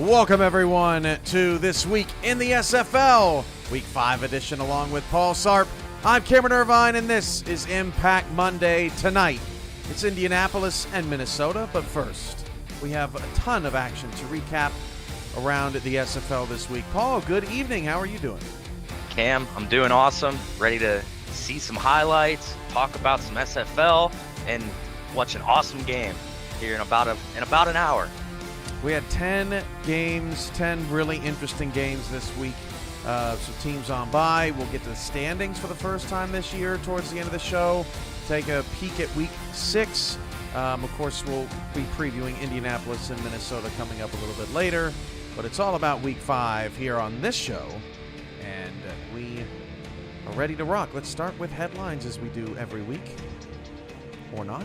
Welcome, everyone, to This Week in the SFL, Week 5 edition, along with Paul Sarp. I'm Cameron Irvine, and this is Impact Monday. Tonight, it's Indianapolis and Minnesota, but first, we have a ton of action to recap around the SFL this week. Paul, good evening. How are you doing? Cam, I'm doing awesome. Ready to see some highlights, talk about some SFL, and watch an awesome game here in about an hour. We had 10 games, 10 really interesting games this week. Some teams on bye. We'll get to the standings for the first time this year towards the end of the show. Take a peek at Week 6. Of course, we'll be previewing Indianapolis and Minnesota coming up a little bit later. But it's all about Week 5 here on this show. And we are ready to rock. Let's start with headlines as we do every week. Or not.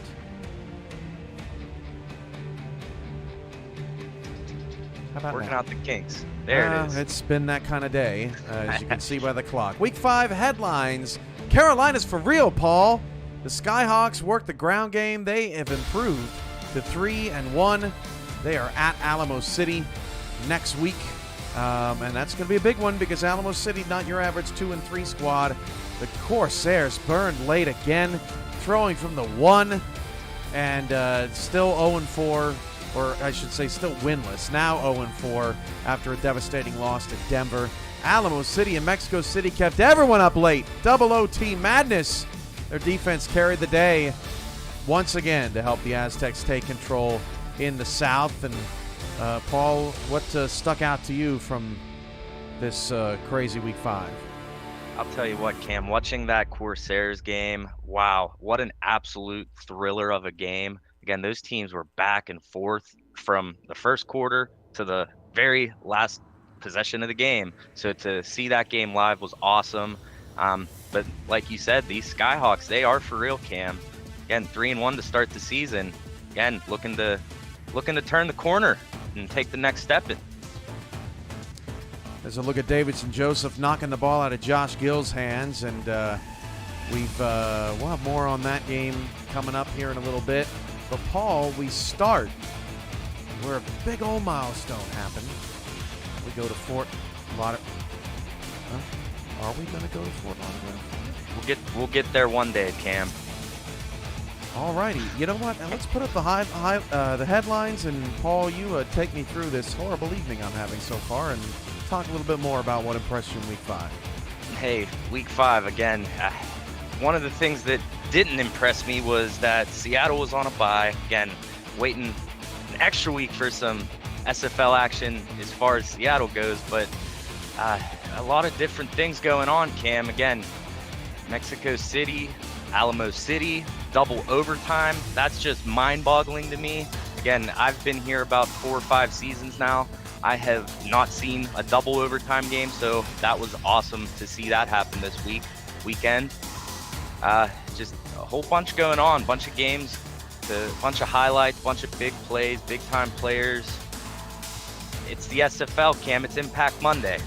How about Working now? out the kinks. There it is. It's been that kind of day, as you can see by the clock. Week 5 headlines. Carolina's for real, Paul. The Skyhawks work the ground game. They have improved to 3-1. They are at Alamo City next week. And that's going to be a big one because Alamo City, not your average 2-3 squad. The Corsairs burned late again, throwing from the 1 and still 0-4. Or I should say still winless, now 0-4 after a devastating loss to Denver. Alamo City and Mexico City kept everyone up late. Double OT madness. Their defense carried the day once again to help the Aztecs take control in the South. And Paul, what stuck out to you from this crazy Week 5? I'll tell you what, Cam, watching that Corsairs game, wow, what an absolute thriller of a game. Again, those teams were back and forth from the first quarter to the very last possession of the game. So to see that game live was awesome. But like you said, these Skyhawks, they are for real, Cam. Again, 3-1 to start the season. Again, looking to turn the corner and take the next step. There's a look at Davidson Joseph knocking the ball out of Josh Gill's hands, and we'll have more on that game coming up here in a little bit. But Paul, we start where a big old milestone happened. We go to Fort Lauderdale. Huh? Are we going to go to Fort Lauderdale? We'll get there one day, Cam. All righty. You know what? Now let's put up the headlines, and Paul, you take me through this horrible evening I'm having so far, and talk a little bit more about what impressed you in Week 5. Hey, Week 5 again. One of the things that didn't impress me was that Seattle was on a bye. Again, waiting an extra week for some SFL action as far as Seattle goes, but a lot of different things going on, Cam. Again, Mexico City, Alamo City, double overtime. That's just mind-boggling to me. Again, I've been here about 4 or 5 seasons now. I have not seen a double overtime game, so that was awesome to see that happen this weekend. Just a whole bunch going on, bunch of games, a bunch of highlights, bunch of big plays, big-time players. It's the SFL, Cam. It's Impact Monday.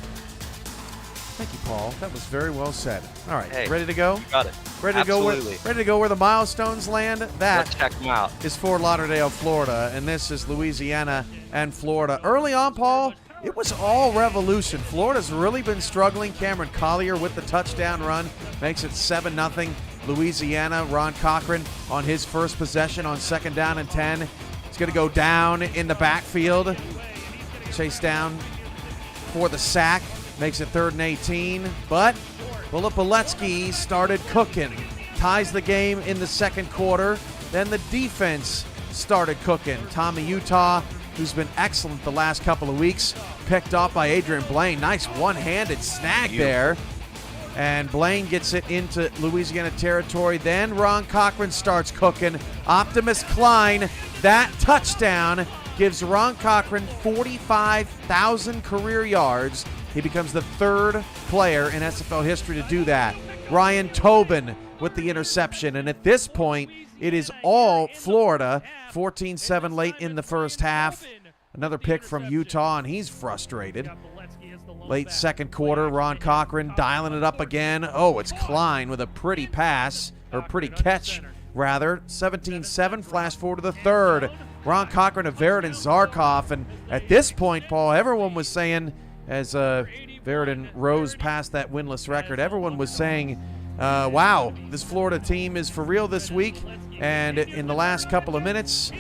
Thank you, Paul. That was very well said. All right, hey, ready to go? You got it. Ready Absolutely. to go where the milestones land? Let's check them out. Is Fort Lauderdale, Florida, and this is Louisiana and Florida. Early on, Paul, it was all revolution. Florida's really been struggling. Cameron Collier with the touchdown run makes it 7-0. Louisiana, Ron Cochran on his first possession on 2nd down and 10. He's going to go down in the backfield. Chase down for the sack. Makes it 3rd and 18. But Boletsky started cooking. Ties the game in the second quarter. Then the defense started cooking. Tommy Utah, who's been excellent the last couple of weeks, picked off by Adrian Blaine. Nice one-handed snag there. And Blaine gets it into Louisiana territory. Then Ron Cochran starts cooking. Optimus Klein, that touchdown gives Ron Cochran 45,000 career yards. He becomes the 3rd player in SFL history to do that. Ryan Tobin with the interception. And at this point, it is all Florida. 14-7 late in the first half. Another pick from Utah, and he's frustrated. Late second quarter, Ron Cochran dialing it up again. Oh, it's Klein with a pretty pass, or pretty catch, rather. 17-7, flash forward to the third. Ron Cochran, Averett, and Zarkov. And at this point, Paul, everyone was saying, as Averett rose past that winless record, everyone was saying, wow, this Florida team is for real this week. And in the last couple of minutes,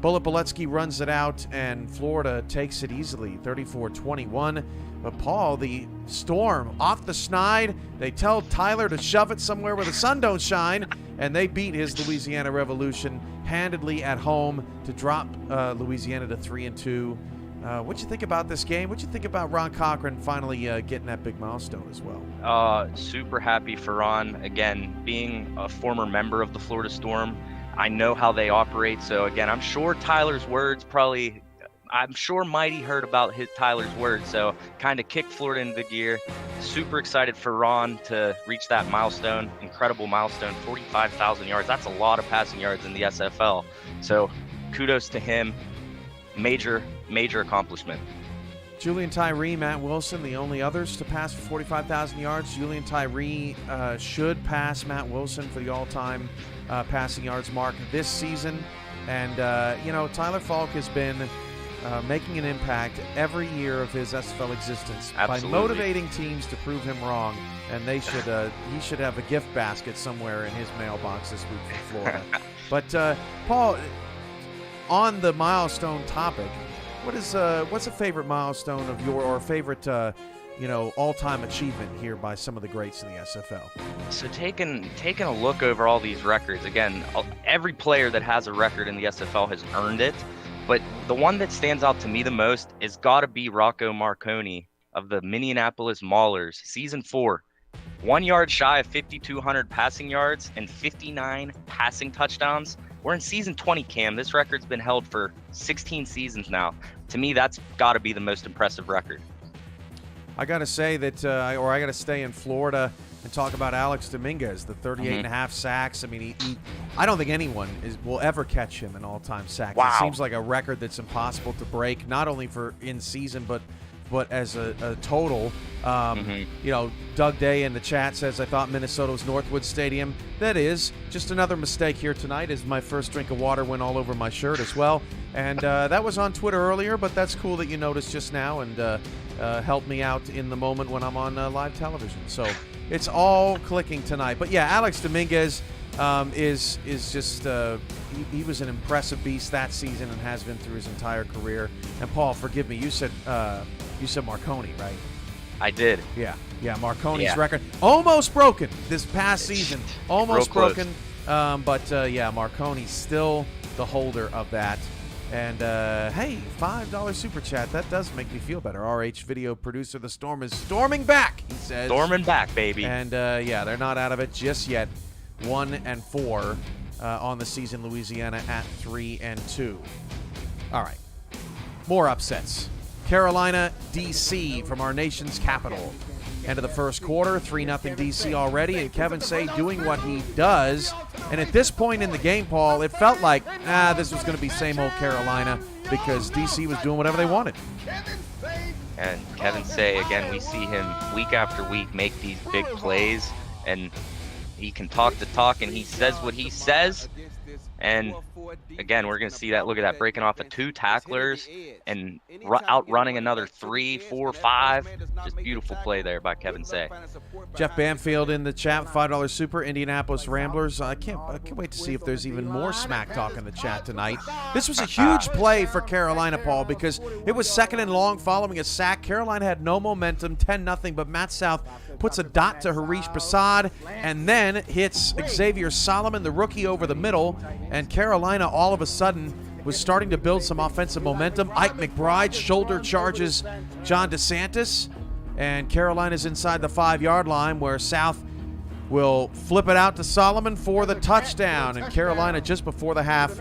Bullet Boletsky runs it out, and Florida takes it easily, 34-21. But Paul, the Storm off the schneid. They tell Tyler to shove it somewhere where the sun don't shine, and they beat his Louisiana Revolution handedly at home to drop Louisiana to 3-2. What'd you think about this game? What'd you think about Ron Cochran finally getting that big milestone as well? Super happy for Ron. Again, being a former member of the Florida Storm, I know how they operate. So again, I'm sure Tyler's words I'm sure Mighty heard about Tyler's words, so kind of kicked Florida into gear. Super excited for Ron to reach that milestone, incredible milestone, 45,000 yards. That's a lot of passing yards in the SFL. So kudos to him. Major accomplishment. Julian Tyree, Matt Wilson, the only others to pass for 45,000 yards. Julian Tyree should pass Matt Wilson for the all-time passing yards mark this season. And, Tyler Falk has been making an impact every year of his SFL existence. Absolutely. By motivating teams to prove him wrong. And he should have a gift basket somewhere in his mailbox this week from Florida. But, Paul, on the milestone topic, what's a favorite milestone of or favorite all-time achievement here by some of the greats in the SFL? So taking a look over all these records, again, every player that has a record in the SFL has earned it, but the one that stands out to me the most is got to be Rocco Marconi of the Indianapolis Maulers, season 4. 1 yard shy of 5,200 passing yards and 59 passing touchdowns. We're in season 20, Cam. This record's been held for 16 seasons now. To me, that's got to be the most impressive record. I got to say that, I got to stay in Florida and talk about Alex Dominguez, the 38 and a half sacks. I mean, I don't think anyone will ever catch him in all-time sacks. Wow. It seems like a record that's impossible to break, not only for in season, but as a total. Doug Day in the chat says, I thought Minnesota's Northwood Stadium. That is just another mistake here tonight, as my first drink of water went all over my shirt as well. And that was on Twitter earlier, but that's cool that you noticed just now and helped me out in the moment when I'm on live television. So it's all clicking tonight. But yeah, Alex Dominguez is just he was an impressive beast that season and has been through his entire career. And Paul, forgive me, you said Marconi, right? I did. Yeah, Marconi's record almost broken this past season, almost broken. But Marconi's still the holder of that. And hey, $5 super chat. That does make me feel better. RH video producer, the Storm is storming back, he says. Storming back, baby. And they're not out of it just yet. 1-4 on the season. Louisiana at 3-2. All right, more upsets. Carolina, D.C. from our nation's capital. End of the first quarter, 3-0 D.C. already, and Kevin Say doing what he does. And at this point in the game, Paul, it felt like, this was going to be same old Carolina because D.C. was doing whatever they wanted. And Kevin Say, again, we see him week after week make these big plays, and he can talk the talk, and he says what he says. And again, we're going to see that. Look at that, breaking off of 2 tacklers and outrunning another 3, 4, 5. Just beautiful play there by Kevin Say. Jeff Banfield in the chat with $5 super. Indianapolis Ramblers. I can't wait to see if there's even more smack talk in the chat tonight. This was a huge play for Carolina, Paul, because it was 2nd and long following a sack. Carolina had no momentum, 10-0, but Matt South puts a dot to Harish Prasad and then hits Xavier Solomon, the rookie, over the middle. And Carolina all of a sudden was starting to build some offensive momentum. Ike McBride shoulder charges John DeSantis, and Carolina's inside the 5-yard line where South will flip it out to Solomon for the touchdown. And Carolina, just before the half,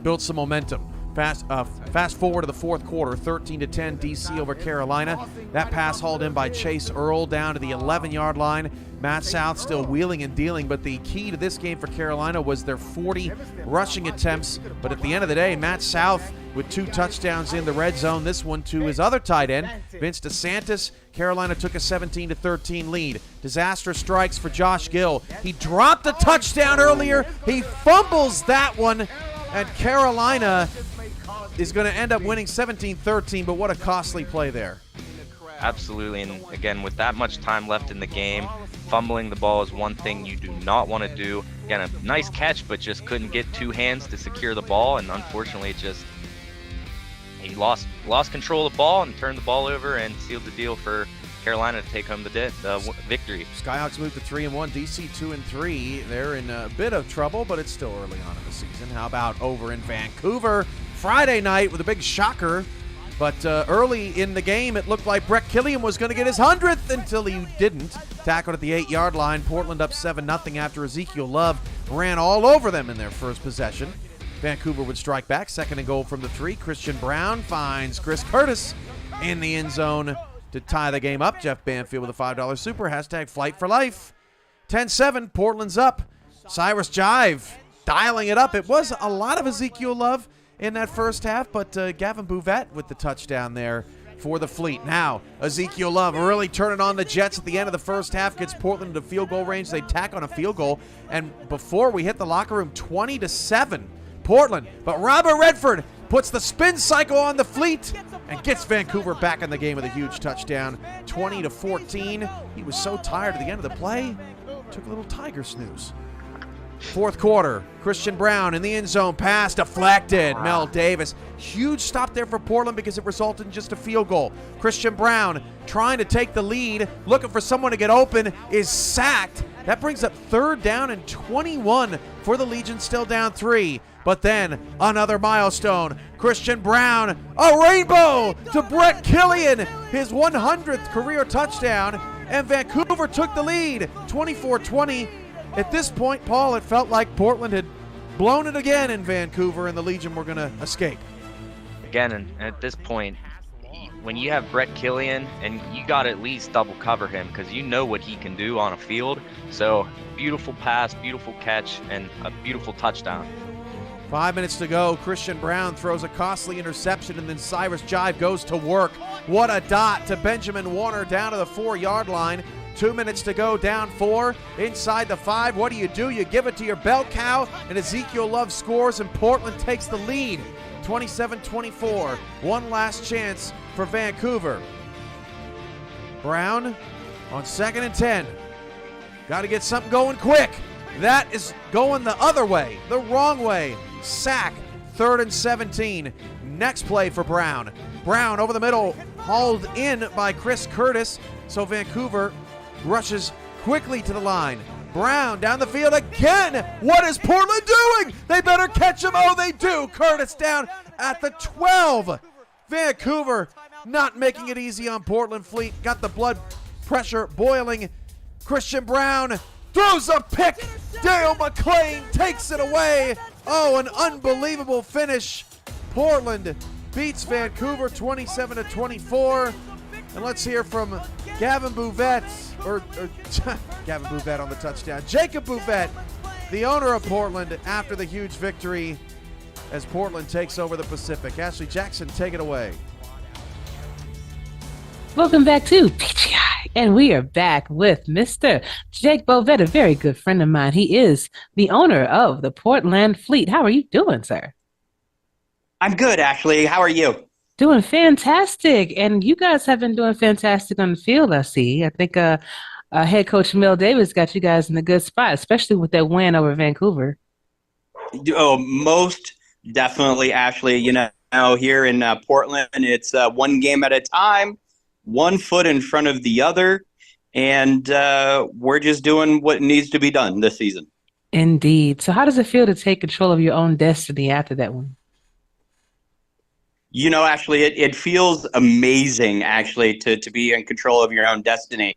built some momentum. Fast forward to the fourth quarter, 13-10 D.C. over Carolina. That pass hauled in by Chase Earl down to the 11-yard line. Matt South still wheeling and dealing, but the key to this game for Carolina was their 40 rushing attempts. But at the end of the day, Matt South with 2 touchdowns in the red zone. This one to his other tight end, Vince DeSantis. Carolina took a 17-13 lead. Disaster strikes for Josh Gill. He dropped a touchdown earlier. He fumbles that one. And Carolina is going to end up winning 17-13, but what a costly play there. Absolutely, and again, with that much time left in the game, fumbling the ball is one thing you do not want to do. Again, a nice catch, but just couldn't get two hands to secure the ball, and unfortunately, he lost control of the ball and turned the ball over and sealed the deal for Carolina to take home the victory. Skyhawks moved to 3-1, DC 2-3. They're in a bit of trouble, but it's still early on in the season. How about over in Vancouver Friday night with a big shocker? But early in the game, it looked like Brett Killian was going to get his 100th until he didn't. Tackled at the 8-yard line. Portland up 7-0 after Ezekiel Love ran all over them in their first possession. Vancouver would strike back. 2nd and goal from the 3. Christian Brown finds Chris Curtis in the end zone to tie the game up. Jeff Banfield with a $5 super. Hashtag Flight for Life. 10-7. Portland's up. Cyrus Jive dialing it up. It was a lot of Ezekiel Love in that first half, but Gavin Bouvette with the touchdown there for the Fleet. Now, Ezekiel Love really turning on the Jets at the end of the first half, gets Portland into field goal range. They tack on a field goal, and before we hit the locker room, 20-7, Portland. But Robert Redford puts the spin cycle on the Fleet and gets Vancouver back in the game with a huge touchdown, 20-14. He was so tired at the end of the play, took a little tiger snooze. Fourth quarter, Christian Brown in the end zone, pass deflected. Mel Davis, huge stop there for Portland because it resulted in just a field goal. Christian Brown trying to take the lead, looking for someone to get open, is sacked. That brings up 3rd down and 21 for the Legion, still down 3. But then another milestone. Christian Brown, a rainbow to Brett Killian, his 100th career touchdown, and Vancouver took the lead, 24-20. At this point, Paul, it felt like Portland had blown it again in Vancouver, and the Legion were going to escape. Again, and at this point, when you have Brett Killian, and you got to at least double cover him because you know what he can do on a field. So, beautiful pass, beautiful catch, and a beautiful touchdown. 5 minutes to go. Christian Brown throws a costly interception, and then Cyrus Jive goes to work. What a dot to Benjamin Warner down to the 4-yard line. 2 minutes to go, down 4, inside the 5. What do? You give it to your bell cow, and Ezekiel Love scores, and Portland takes the lead, 27-24. One last chance for Vancouver. Brown on 2nd and 10. Got to get something going quick. That is going the other way, the wrong way. Sack, 3rd and 17. Next play for Brown. Brown over the middle, hauled in by Chris Curtis, so Vancouver rushes quickly to the line. Brown down the field again. What is Portland doing? They better catch him. Oh, they do. Curtis down at the 12. Vancouver not making it easy on Portland. Fleet got the blood pressure boiling. Christian Brown throws a pick. Dale McClain takes it away. Oh, an unbelievable finish. Portland beats Vancouver 27-24. And let's hear from Gavin Bouvette, or Gavin Bouvette on the touchdown. Jacob Bouvette, the owner of Portland, after the huge victory as Portland takes over the Pacific. Ashley Jackson, take it away. Welcome back to PGI, and we are back with Mr. Jake Bouvette, a very good friend of mine. He is the owner of the Portland Fleet. How are you doing, sir? I'm good, Ashley. How are you? Doing fantastic, and you guys have been doing fantastic on the field, I see. I think head coach Mel Davis got you guys in a good spot, especially with that win over Vancouver. Oh, most definitely, Ashley. You know, here in Portland, it's one game at a time, one foot in front of the other, and we're just doing what needs to be done this season. Indeed. So how does it feel to take control of your own destiny after that one? You know, Ashley, it feels amazing, actually, to be in control of your own destiny.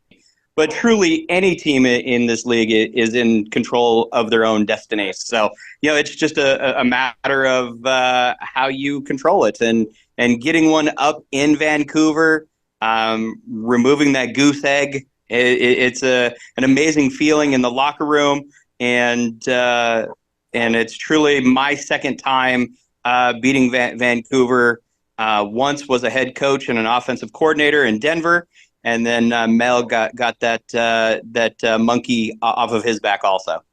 But truly, any team in this league is in control of their own destiny. So, you know, it's just a matter of how you control it. And getting one up in Vancouver, removing that goose egg, it's an amazing feeling in the locker room. And it's truly my second time beating Vancouver. Once was a head coach and an offensive coordinator in Denver, and then Mel got that monkey off of his back also.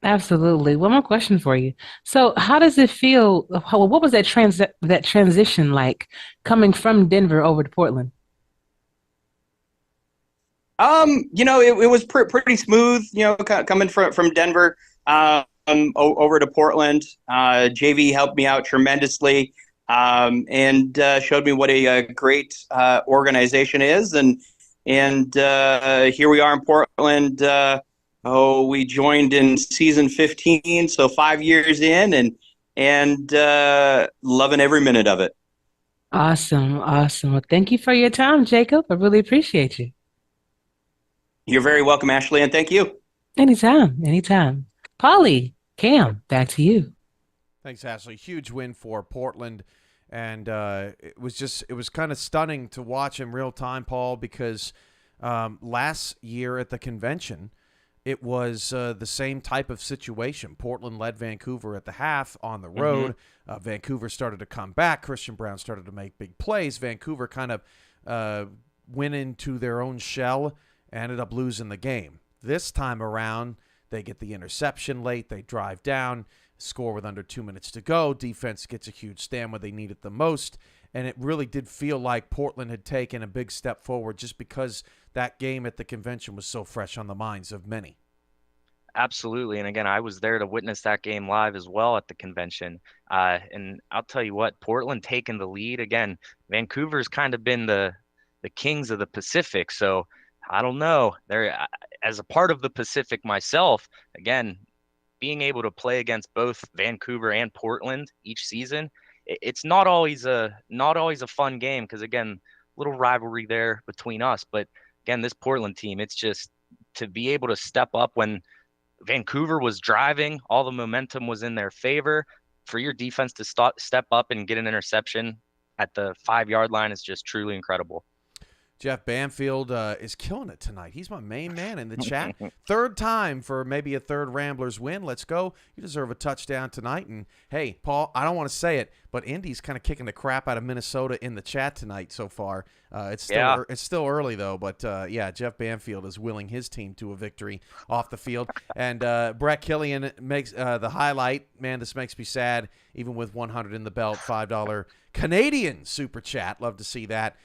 Absolutely. One more question for you. So, how does it feel? What was that transition like coming from Denver over to Portland? It was pretty smooth, coming from Denver over to Portland. JV helped me out tremendously, and showed me what a great organization is. And here we are in Portland. We joined in season 15, so 5 years in, and loving every minute of it. Awesome. Awesome. Well, thank you for your time, Jacob. I really appreciate you. You're very welcome, Ashley, and thank you. Anytime. Anytime. Polly, Cam, back to you. Thanks, Ashley. Huge win for Portland. And it was kind of stunning to watch in real time, Paul, because last year at the convention, it was the same type of situation. Portland led Vancouver at the half on the road. Vancouver started to come back. Christian Brown started to make big plays. Vancouver kind of went into their own shell, ended up losing the game. This time around, they get the interception late. They drive down, score with under 2 minutes to go. Defense gets a huge stand where they need it the most. And it really did feel like Portland had taken a big step forward just because that game at the convention was so fresh on the minds of many. Absolutely. And again, I was there to witness that game live as well at the convention. And I'll tell you what, Portland taking the lead. Again, Vancouver's kind of been the kings of the Pacific. So I don't know. They're, as a part of the Pacific myself, again, being able to play against both Vancouver and Portland each season, it's not always a fun game because, again, little rivalry there between us. But again, this Portland team, it's just to be able to step up when Vancouver was driving, all the momentum was in their favor. For your defense to step up and get an interception at the 5-yard line is just truly incredible. Jeff Banfield is killing it tonight. He's my main man in the chat. Third time for maybe a third Ramblers win. Let's go. You deserve a touchdown tonight. And, hey, Paul, I don't want to say it, but Indy's kind of kicking the crap out of Minnesota in the chat tonight so far. It's still early, though. But, yeah, Jeff Banfield is willing his team to a victory off the field. And Brett Killian makes the highlight. Man, this makes me sad, even with 100 in the belt, $5 Canadian super chat. Love to see that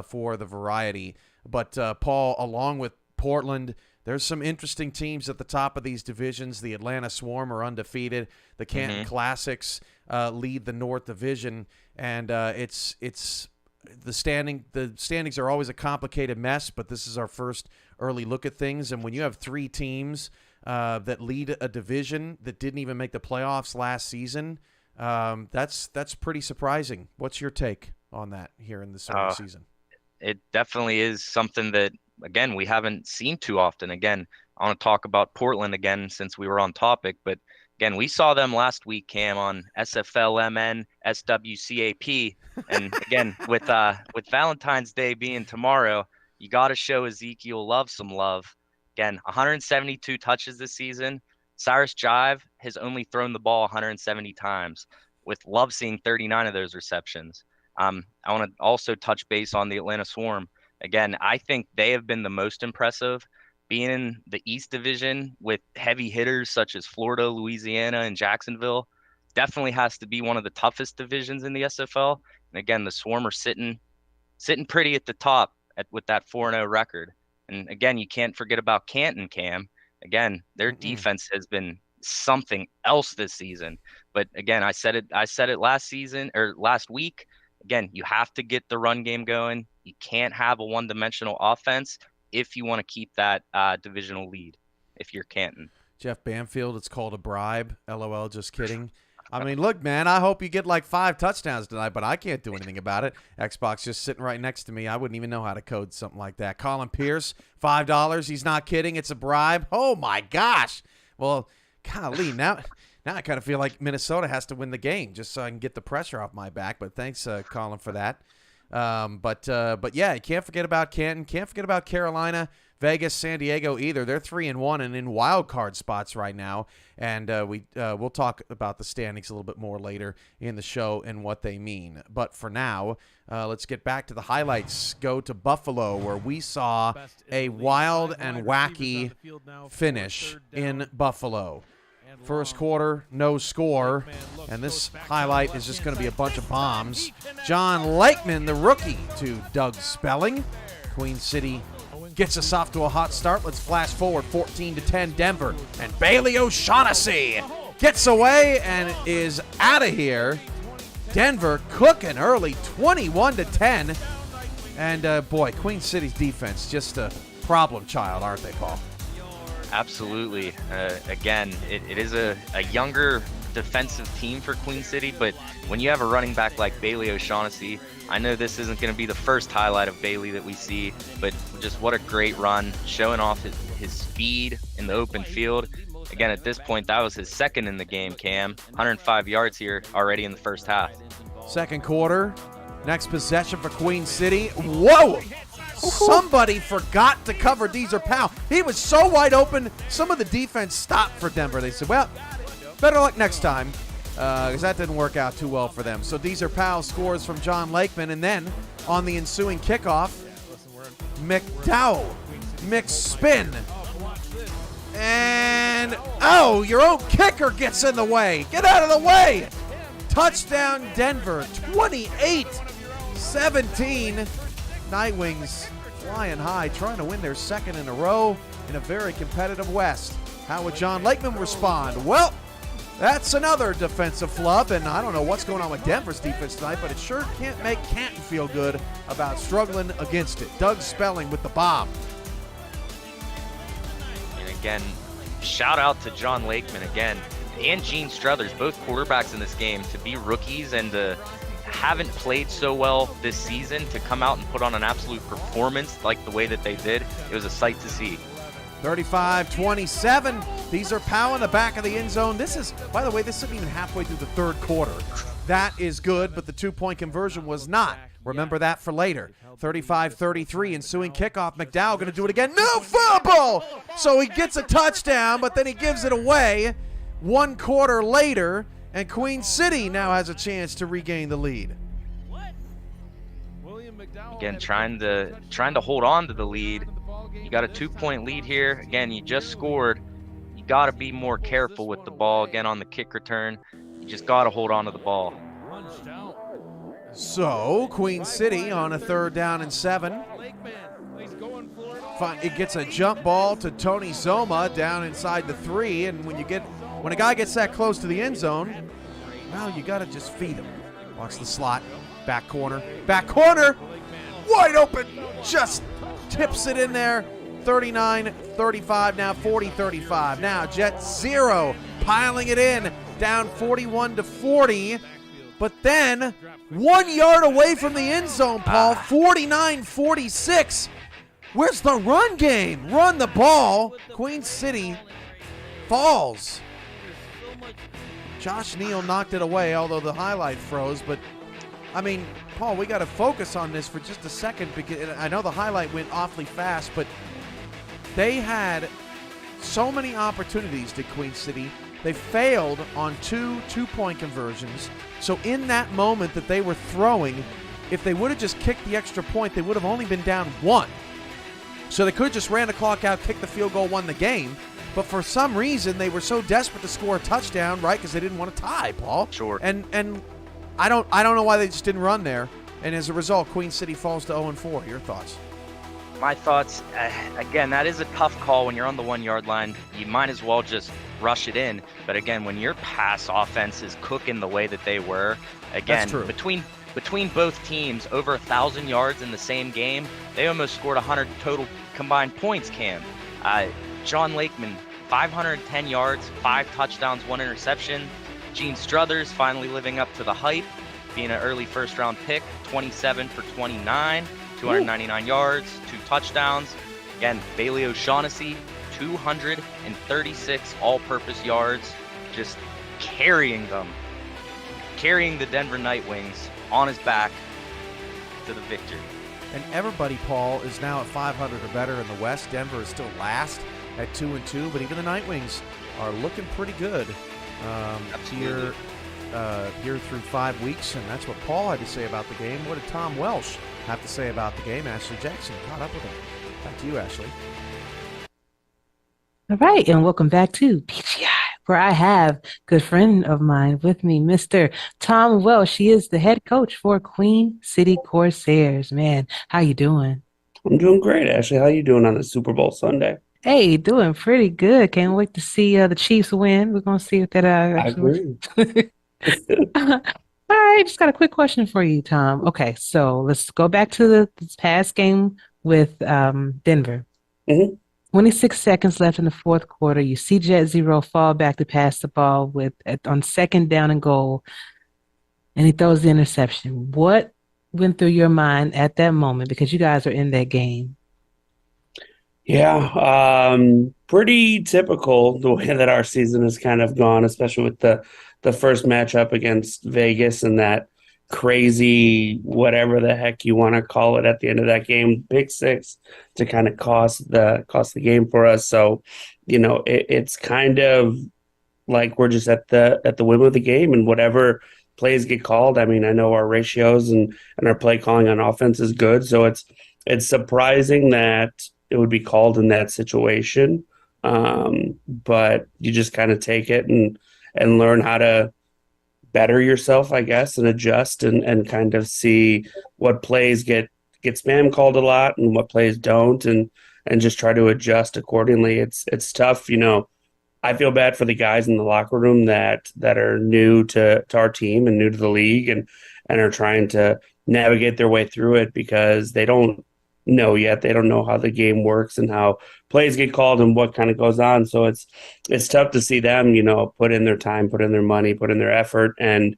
for the variety. But, Paul, along with Portland, there's some interesting teams at the top of these divisions. The Atlanta Swarm are undefeated. The Canton Classics lead the North Division. And it's the standings are always a complicated mess, but this is our first early look at things. And when you have three teams that lead a division that didn't even make the playoffs last season, that's pretty surprising. What's your take on that here in this early season? It definitely is something that, again, we haven't seen too often. Again, I want to talk about Portland again since we were on topic, but again, we saw them last week, Cam, on SFL, MN, SWCAP, and again, with Valentine's Day being tomorrow, you got to show Ezekiel Love some love. Again, 172 touches this season. Cyrus Jive has only thrown the ball 170 times, with Love seeing 39 of those receptions. I want to also touch base on the Atlanta Swarm. Again, I think they have been the most impressive. Being in the East Division with heavy hitters such as Florida, Louisiana, and Jacksonville definitely has to be one of the toughest divisions in the SFL. And again, the Swarm are sitting pretty at the top with that 4-0 record. And again, you can't forget about Canton, Cam. Again, their defense has been something else this season. But again, I said it last week. Again, you have to get the run game going. You can't have a one-dimensional offense if you want to keep that divisional lead, if you're Canton. Jeff Banfield, it's called a bribe. LOL, just kidding. I mean, look, man, I hope you get like 5 touchdowns tonight, but I can't do anything about it. Xbox just sitting right next to me. I wouldn't even know how to code something like that. Colin Pierce, $5. He's not kidding. It's a bribe. Oh, my gosh. Well, golly, now I kind of feel like Minnesota has to win the game just so I can get the pressure off my back. But thanks, Colin, for that. But yeah, you can't forget about Canton. Can't forget about Carolina, Vegas, San Diego either. They're 3-1 and in wild card spots right now. And we'll talk about the standings a little bit more later in the show and what they mean. But for now, let's get back to the highlights. Go to Buffalo, where we saw a wild and wacky finish in Buffalo. First quarter, no score. And this highlight is just going to be a bunch of bombs. John Lakeman, the rookie, to Doug Spelling. Queen City gets us off to a hot start. Let's flash forward 14-10 Denver. And Bailey O'Shaughnessy gets away and is out of here. Denver cooking early, 21-10. And, boy, Queen City's defense, just a problem child, aren't they, Paul? Absolutely. Again, it is a younger defensive team for Queen City, but when you have a running back like Bailey O'Shaughnessy, I know this isn't going to be the first highlight of Bailey that we see, but just what a great run, showing off his speed in the open field. Again, at this point, that was his second in the game, Cam. 105 yards here already in the first half. Second quarter, next possession for Queen City. Whoa! Somebody forgot to cover Deezer Powell. He was so wide open, some of the defense stopped for Denver. They said, well, better luck next time, because that didn't work out too well for them. So Deezer Powell scores from John Lakeman, and then on the ensuing kickoff, McDowell, McSpin, and, oh, your own kicker gets in the way. Get out of the way. Touchdown Denver, 28-17. Nightwings flying high, trying to win their second in a row in a very competitive West. How would John Lakeman respond? Well, that's another defensive flub, and I don't know what's going on with Denver's defense tonight, but it sure can't make Canton feel good about struggling against it. Doug Spelling with the bomb. And again, shout out to John Lakeman again, and Gene Struthers, both quarterbacks in this game, to be rookies and haven't played so well this season, to come out and put on an absolute performance like the way that they did. It was a sight to see. 35-27. These are Powell in the back of the end zone. This is, by the way, this isn't even halfway through the third quarter. That is good, but the two-point conversion was not. Remember that for later. 35-33, ensuing kickoff. McDowell going to do it again. No fumble! So he gets a touchdown, but then he gives it away 1 quarter later, and Queen City now has a chance to regain the lead. Again, trying to hold on to the lead. You got a 2-point lead here. Again, you just scored. You got to be more careful with the ball. Again, on the kick return, you just got to hold on to the ball. So, Queen City on a 3rd down and 7. It gets a jump ball to Tony Zoma down inside the 3, and when a guy gets that close to the end zone, well, you got to just feed him. Watch the slot, back corner, wide open, just tips it in there. 39-35, now 40-35. Now Jets 0, piling it in, down 41-40. But then 1 yard away from the end zone, Paul, 49-46. Where's the run game? Run the ball. Queen City falls. Josh Neal knocked it away, although the highlight froze. But, I mean, Paul, we got to focus on this for just a second, because I know the highlight went awfully fast, but they had so many opportunities, did Queen City. They failed on 2 two-point conversions. So in that moment that they were throwing, if they would have just kicked the extra point, they would have only been down 1. So they could have just ran the clock out, kicked the field goal, won the game. But for some reason, they were so desperate to score a touchdown, right? Because they didn't want to tie, Paul. Sure. And I don't know why they just didn't run there. And as a result, Queen City falls to 0-4. Your thoughts? My thoughts, again, that is a tough call when you're on the 1 yard line. You might as well just rush it in. But again, when your pass offense is cooking the way that they were, again, between both teams, over 1,000 yards in the same game, they almost scored 100 total combined points, Cam. John Lakeman, 510 yards, 5 touchdowns, 1 interception. Gene Struthers finally living up to the hype, being an early first-round pick, 27 for 29, 299 yards, 2 touchdowns. Again, Bailey O'Shaughnessy, 236 all-purpose yards, just carrying the Denver Nightwings on his back to the victory. And everybody, Paul, is now at 500 or better in the West. Denver is still last at 2-2, but even the Nightwings are looking pretty good here through 5 weeks, and that's what Paul had to say about the game. What did Tom Welsh have to say about the game? Ashley Jackson caught up with him. Back to you, Ashley. All right, and welcome back to PGI where I have a good friend of mine with me, Mr. Tom Welsh. He is the head coach for Queen City Corsairs. Man, how you doing? I'm doing great, Ashley. How you doing on the Super Bowl Sunday? Hey, doing pretty good. Can't wait to see the Chiefs win. We're gonna see if that I actually agree. works. All right, just got a quick question for you, Tom. Okay, so let's go back to this past game with Denver. hmm 26 seconds left in the fourth quarter. You see Jet Zero fall back to pass the ball on second down and goal, and he throws the interception. What went through your mind at that moment? Because you guys are in that game. Yeah, pretty typical the way that our season has kind of gone, especially with the first matchup against Vegas and that crazy whatever the heck you want to call it at the end of that game, pick six to kind of cost the game for us. So, it's kind of like we're just at the whim of the game, and whatever plays get called. I mean, I know our ratios and our play calling on offense is good, so it's surprising that it would be called in that situation. But you just kind of take it and learn how to better yourself, I guess, and adjust and kind of see what plays get spam called a lot and what plays don't, and just try to adjust accordingly. It's tough, I feel bad for the guys in the locker room that are new to our team and new to the league and are trying to navigate their way through it because they don't know yet. They don't know how the game works and how plays get called and what kind of goes on. So it's tough to see them, put in their time, put in their money, put in their effort, and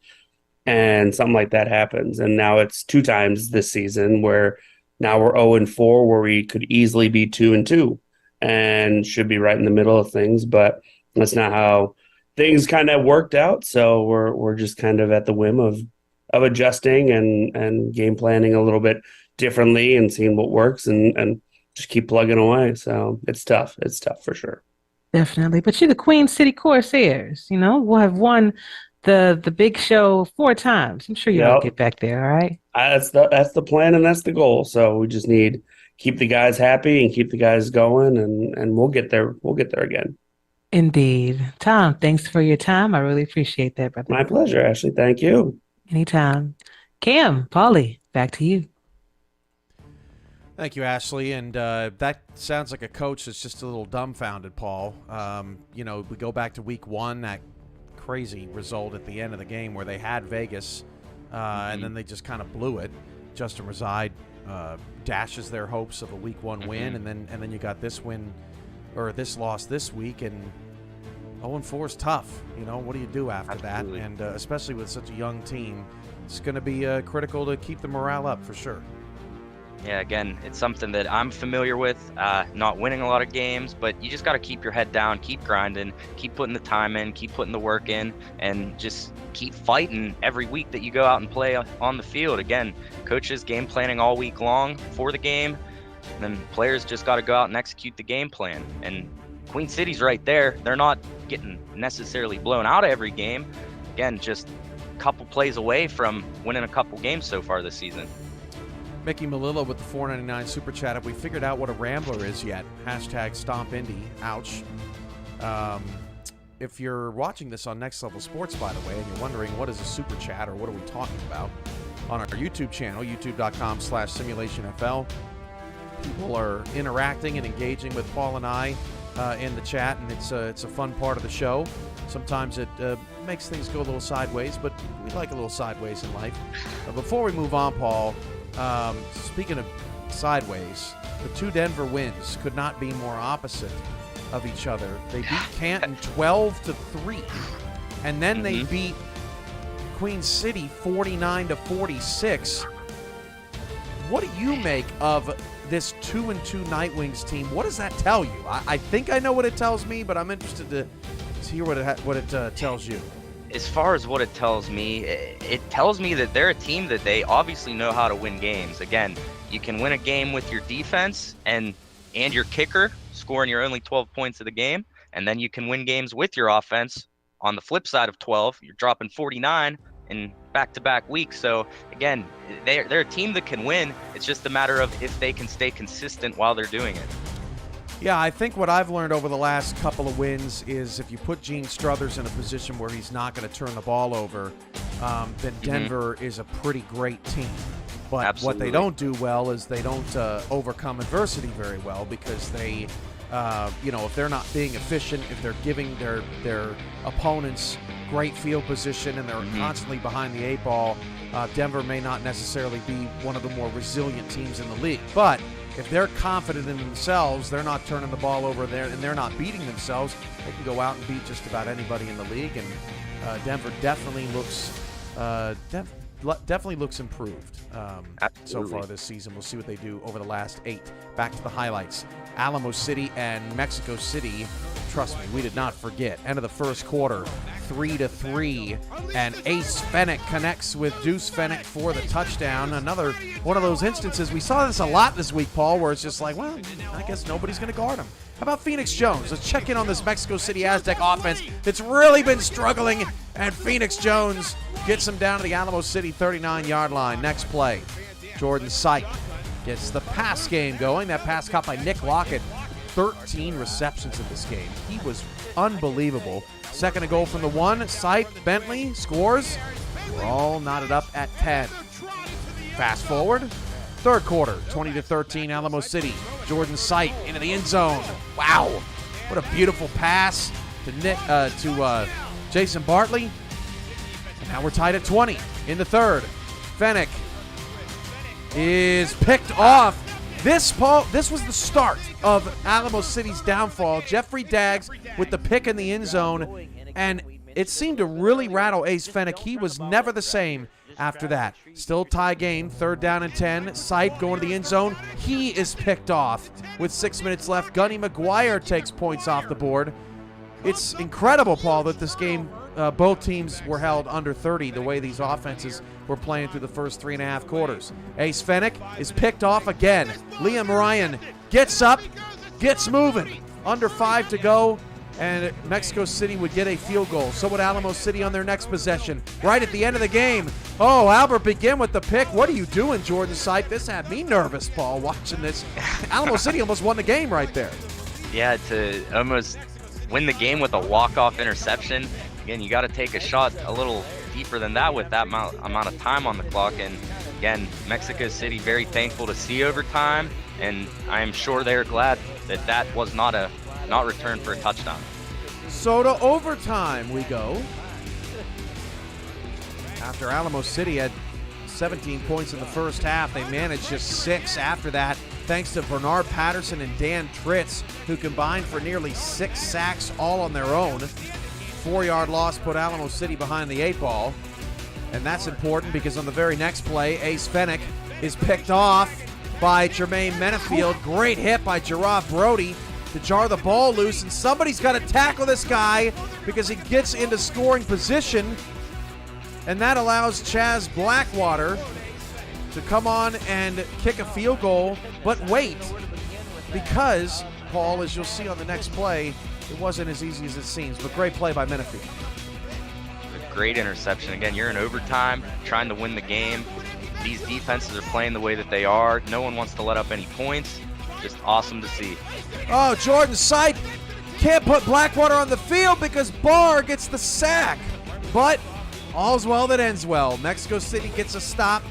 something like that happens. And now it's two times this season where now we're 0-4, where we could easily be 2-2 and should be right in the middle of things, but that's not how things kind of worked out. So we're just kind of at the whim of adjusting and game planning a little bit differently and seeing what works and just keep plugging away. So it's tough. It's tough for sure. Definitely. But you're the Queen City Corsairs, we'll have won the big show 4 times. I'm sure you'll Yep. get back there, all right? That's the plan and that's the goal. So we just need keep the guys happy and keep the guys going and we'll get there. We'll get there again. Indeed. Tom, thanks for your time. I really appreciate that, brother. My pleasure, Ashley. Thank you. Anytime. Cam, Paulie, back to you. Thank you, Ashley. And that sounds like a coach that's just a little dumbfounded, Paul. We go back to week 1, that crazy result at the end of the game where they had Vegas, and then they just kind of blew it. Justin Reside dashes their hopes of a week 1 win, and then you got this win or this loss this week, and 0-4 is tough. What do you do after Absolutely. that? And especially with such a young team, it's going to be critical to keep the morale up for sure. Yeah, again, it's something that I'm familiar with, not winning a lot of games, but you just got to keep your head down, keep grinding, keep putting the time in, keep putting the work in, and just keep fighting every week that you go out and play on the field. Again, coaches game planning all week long for the game, and then players just got to go out and execute the game plan. And Queen City's right there. They're not getting necessarily blown out of every game. Again, just a couple plays away from winning a couple games so far this season. Mickey Malillo with the $4.99 super chat. Have we figured out what a rambler is yet? Hashtag Stomp Indy. Ouch. If you're watching this on Next Level Sports, by the way, and you're wondering what is a super chat or what are we talking about, on our YouTube channel, youtube.com/simulationfl, people are interacting and engaging with Paul and I in the chat, and it's a fun part of the show. Sometimes it makes things go a little sideways, but we like a little sideways in life. Before we move on, Paul, speaking of sideways, the 2 Denver wins could not be more opposite of each other. They beat Canton 12-3, and then they beat Queen City 49-46. What do you make of this 2-2 Nightwings team? What does that tell you? I think I know what it tells me, but I'm interested to hear what it tells you. As far as what it tells me that they're a team that they obviously know how to win games. Again, you can win a game with your defense and your kicker scoring your only 12 points of the game, and then you can win games with your offense. On the flip side of 12, you're dropping 49 in back-to-back weeks. So again, they're a team that can win. It's just a matter of if they can stay consistent while they're doing it. Yeah, I think what I've learned over the last couple of wins is if you put Gene Struthers in a position where he's not going to turn the ball over, then Denver is a pretty great team. But Absolutely. what they don't do well is they don't overcome adversity very well because they, if they're not being efficient, if they're giving their opponents great field position and they're constantly behind the 8 ball, Denver may not necessarily be one of the more resilient teams in the league. But if they're confident in themselves, they're not turning the ball over there, and they're not beating themselves, they can go out and beat just about anybody in the league. And Denver definitely looks improved so far this season. We'll see what they do over the last 8. Back to the highlights. Alamo City and Mexico City. Trust me, we did not forget. End of the first quarter, 3-3, and Ace Fennick connects with Deuce Fennick for the touchdown. Another one of those instances. We saw this a lot this week, Paul, where it's just like, well, I guess nobody's going to guard him. How about Phoenix Jones? Let's check in on this Mexico City Aztec offense that's really been struggling, and Phoenix Jones gets him down to the Alamo City 39-yard line. Next play, Jordan Syke gets the pass game going. That pass caught by Nick Lockett. 13 receptions in this game. He was unbelievable. Second and goal from the 1. Syke, Bentley scores. We're all knotted up at 10. Fast forward. Third quarter, 20-13, Alamo City. Jordan Syke into the end zone. Wow, what a beautiful pass to Jason Bartley. And now we're tied at 20 in the third. Fennick is picked off. This was the start of Alamo City's downfall. Jeffrey Daggs with the pick in the end zone, and it seemed to really rattle Ace Fennick. He was never the same after that. Still tie game, 3rd down and 10. Syke going to the end zone. He is picked off with 6 minutes left. Gunny McGuire takes points off the board. It's incredible, Paul, that this game, both teams were held under 30 the way these offenses were playing through the first 3.5 quarters. Ace Fennick is picked off again. Liam Ryan gets up, gets moving. Under 5 to go, and Mexico City would get a field goal. So would Alamo City on their next possession. Right at the end of the game. Oh, Albert Begin with the pick. What are you doing, Jordan Syke? This had me nervous, Paul, watching this. Alamo City almost won the game right there. Yeah, to almost win the game with a walk-off interception. Again, you got to take a shot a little deeper than that with that amount of time on the clock. And again, Mexico City very thankful to see overtime, and I am sure they're glad that that was not returned for a touchdown. So to overtime we go. After Alamo City had 17 points in the first half, they managed just 6 after that, thanks to Bernard Patterson and Dan Tritz, who combined for nearly 6 sacks all on their own. 4-yard loss put Alamo City behind the 8 ball. And that's important because on the very next play, Ace Fennick is picked off by Jermaine Menefield. Great hit by Gerard Brody to jar the ball loose, and somebody's got to tackle this guy because he gets into scoring position, and that allows Chaz Blackwater to come on and kick a field goal. But wait, because, Paul, as you'll see on the next play, it wasn't as easy as it seems, but great play by Menefield. A great interception. Again, you're in overtime, trying to win the game. These defenses are playing the way that they are. No one wants to let up any points. Just awesome to see. Oh, Jordan Syke can't put Blackwater on the field because Barr gets the sack. But all's well that ends well. Mexico City gets a stop.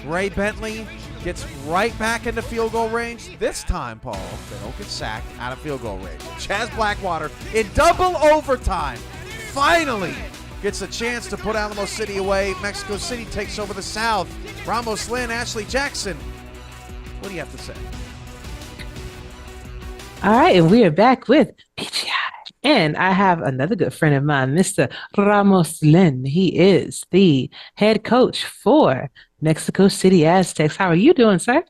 Ray Bentley gets right back into field goal range. This time, Paul, they don't get sacked out of field goal range. Chaz Blackwater in double overtime finally gets a chance to put Alamo City away. Mexico City takes over the South. Ramos Lynn, Ashley Jackson. What do you have to say? All right, and we are back with PGI. And I have another good friend of mine, Mr. Ramos Lynn. He is the head coach for Mexico City Aztecs. How are you doing, sir?